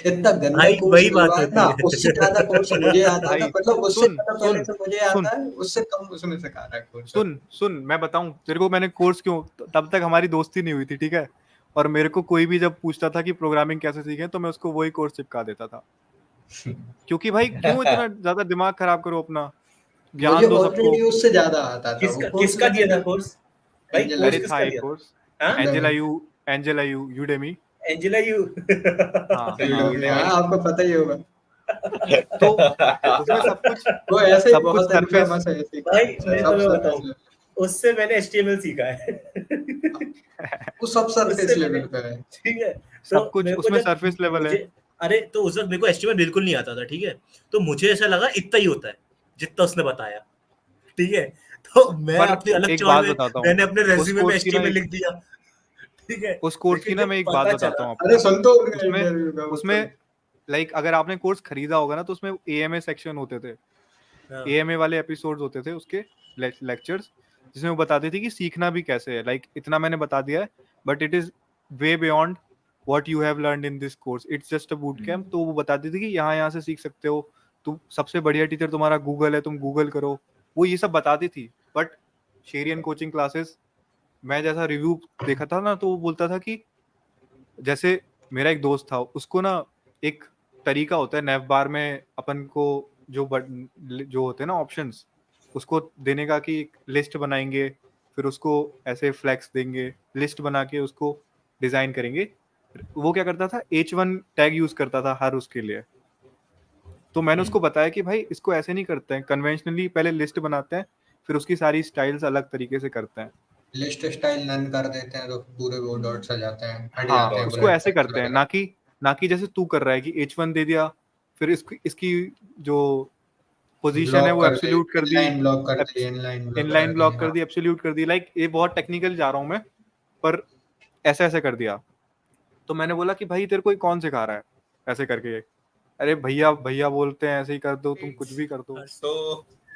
D: इतना गंदा
B: भाई
D: कोर्स
B: वही बात
D: दिलवाया
B: होती
D: ना,
B: है।
D: उससे ज्यादा कोर्स मुझे आता था,
A: भाई
D: मतलब उससे
A: सुन
D: ज्यादा पहले
A: सुन
D: से मुझे
A: सुन
D: आता है, उससे कम उसमें सिखा रहा है कोर्स।
A: सुन मैं बताऊं तेरे को, मैंने कोर्स क्यों, तब तक हमारी दोस्ती नहीं हुई थी, ठीक है, और मेरे को कोई भी जब पूछता था कि प्रोग्रामिंग कैसे सीखें, तो मैं उसको वही कोर्स चिपका देता था, क्योंकि भाई क्यों इतना ज्यादा दिमाग खराब करो अपना,
D: मुझे
A: ज्ञान दो सबको।
D: ऑलरेडी उससे ज्यादा आता था, वो
B: किसका
D: कोर्स
B: किसका
D: मैंने
B: दिया था कोर्स? भाई
D: एंजेला
B: कोर्स
A: अरे था
B: किसका
A: एक
B: दिया
A: कोर्स,
B: था? हाँ,
A: Angela you Udemy.
B: Angela you.
A: हाँ हाँ
D: यूडेमी, हाँ
A: हाँ,
D: आपको पता ही होगा।
A: तो उसमें
D: वो ऐसे ही
A: सब कुछ
D: बहुत
A: सरफेस,
D: फेमस है, ऐसे
B: भाई
D: ही
B: मैं
D: सब
B: तुम्हें
D: सरफेस
B: बताऊं,
D: लेवल।
B: उससे मैंने HTML सीखा है।
D: वो सब सरफेस
B: उससे मैंने,
D: लेवल पे है।
B: ठीक है, तो
A: सब कुछ
B: मेरे को
A: उसमें
B: जब
A: सरफेस लेवल है।
B: मुझे, अरे तो उस वक्त मेरे को HTML बिल्कुल नहीं आता था, ठीक है, तो मुझे ऐसा लगा इतना ही होता है जितना उसने बताया, ठीक है, तो मैं
A: पर
B: अपनी अलग
A: एक
B: चौड़
A: बात
B: में
A: बताता हूँ,
B: मैंने अपने
A: उस
B: रेज्यूमे में
A: कोर्स की ना
B: HTML
A: एक
B: लिख दिया, ठीक है,
A: उस कोर्स की
B: लेकिन
A: ना
B: जब
A: मैं एक बात
B: पता
A: बताता
B: चला,
A: हूँ
D: अरे
A: आपको।
D: सुन तो उनका
A: उसमें
D: इंटरव्यू का
A: उसमें
D: मतलब।
A: लाइक अगर आपने कोर्स खरीदा होगा ना, तो उसमें AMA सेक्शन होते थे,
B: हाँ,
A: AMA वाले एपिसोड्स होते थे उसके, लेक्चर्स, जिसमें वो बताती थी कि सीखना भी कैसे है, लाइक इतना मैंने बता दिया है, but it is way beyond what you have learned in this course, it's just a boot camp. तो वो बताती थी कि यहाँ से सीख सकते हो, तुम सबसे बढ़िया टीचर तुम्हारा गूगल है, तुम गूगल करो, वो ये सब बताती थी। बट शेरियन कोचिंग क्लासेस, मैं जैसा रिव्यू देखा था ना, तो वो बोलता था कि जैसे मेरा एक दोस्त था, उसको ना एक तरीका होता है नैव बार में अपन को जो जो होते हैं ना ऑप्शंस, उसको देने का कि लिस्ट बनाएंगे, फिर उसको ऐसे फ्लैक्स देंगे, लिस्ट बना के उसको डिजाइन करेंगे। वो क्या करता था, H1 टैग यूज करता था हर उसके लिए। तो मैंने उसको बताया कि भाई इसको ऐसे नहीं करते हैं, कन्वेंशनली पहले लिस्ट बनाते हैं, फिर उसकी सारी स्टाइल्स अलग तरीके से करते हैं।
D: लिस्ट स्टाइल नन कर देते हैं तो पूरे वो डॉट्स आ जाते हैं, हट
A: हाँ,
D: जाते हैं
A: उसको
D: बुलेट
A: ऐसे
D: पॉइंट्स
A: करते हैं,
D: वगैरह।
A: ना कि जैसे तू कर रहा है कि H1 दे दिया, फिर इसकी जो पोजीशन है
D: ब्लॉक
A: वो
D: कर दे,
A: एब्सोल्यूट कर दी,
D: इनलाइन ब्लॉक कर दी, इनलाइन ब्लॉक कर
A: इनलाइन
D: दी,
A: ब्लॉक कर दी, एब्सोल्यूट कर दी। लाइक ये बहुत टेक्निकल जा रहा हूँ मैं, पर ऐसे ऐसे कर दिया। तो मैंने बोला कि भाई तेरे को ये कौन सिखा रहा है ऐसे करके? अरे भैया भैया बोलते हैं ऐसे ही कर दो, तुम कुछ भी कर दो।
C: So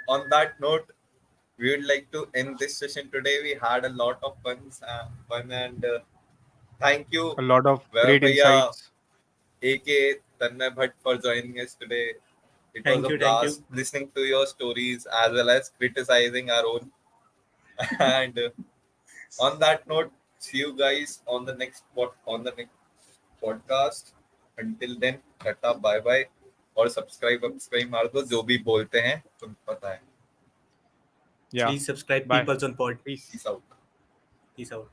C: on that note, we would like to end this session today. We had a lot of fun and thank you,
A: A lot of
C: Vaibhav
A: great
C: Bhaiya,
A: insights.
C: aka Tanmay Bhatt, for joining us today. It was
B: Thank
C: a
B: you, thank you.
C: blast listening to your stories as well as criticizing our own. And on that note, see you guys on the next podcast. Until then, tata, bye bye, और subscribe मार दो, जो भी बोलते हैं तुमको पता है।
A: Yeah.
B: Please subscribe
A: Bye.
B: Peoples on Pod.
A: Peace.
C: Peace out.
B: Peace out.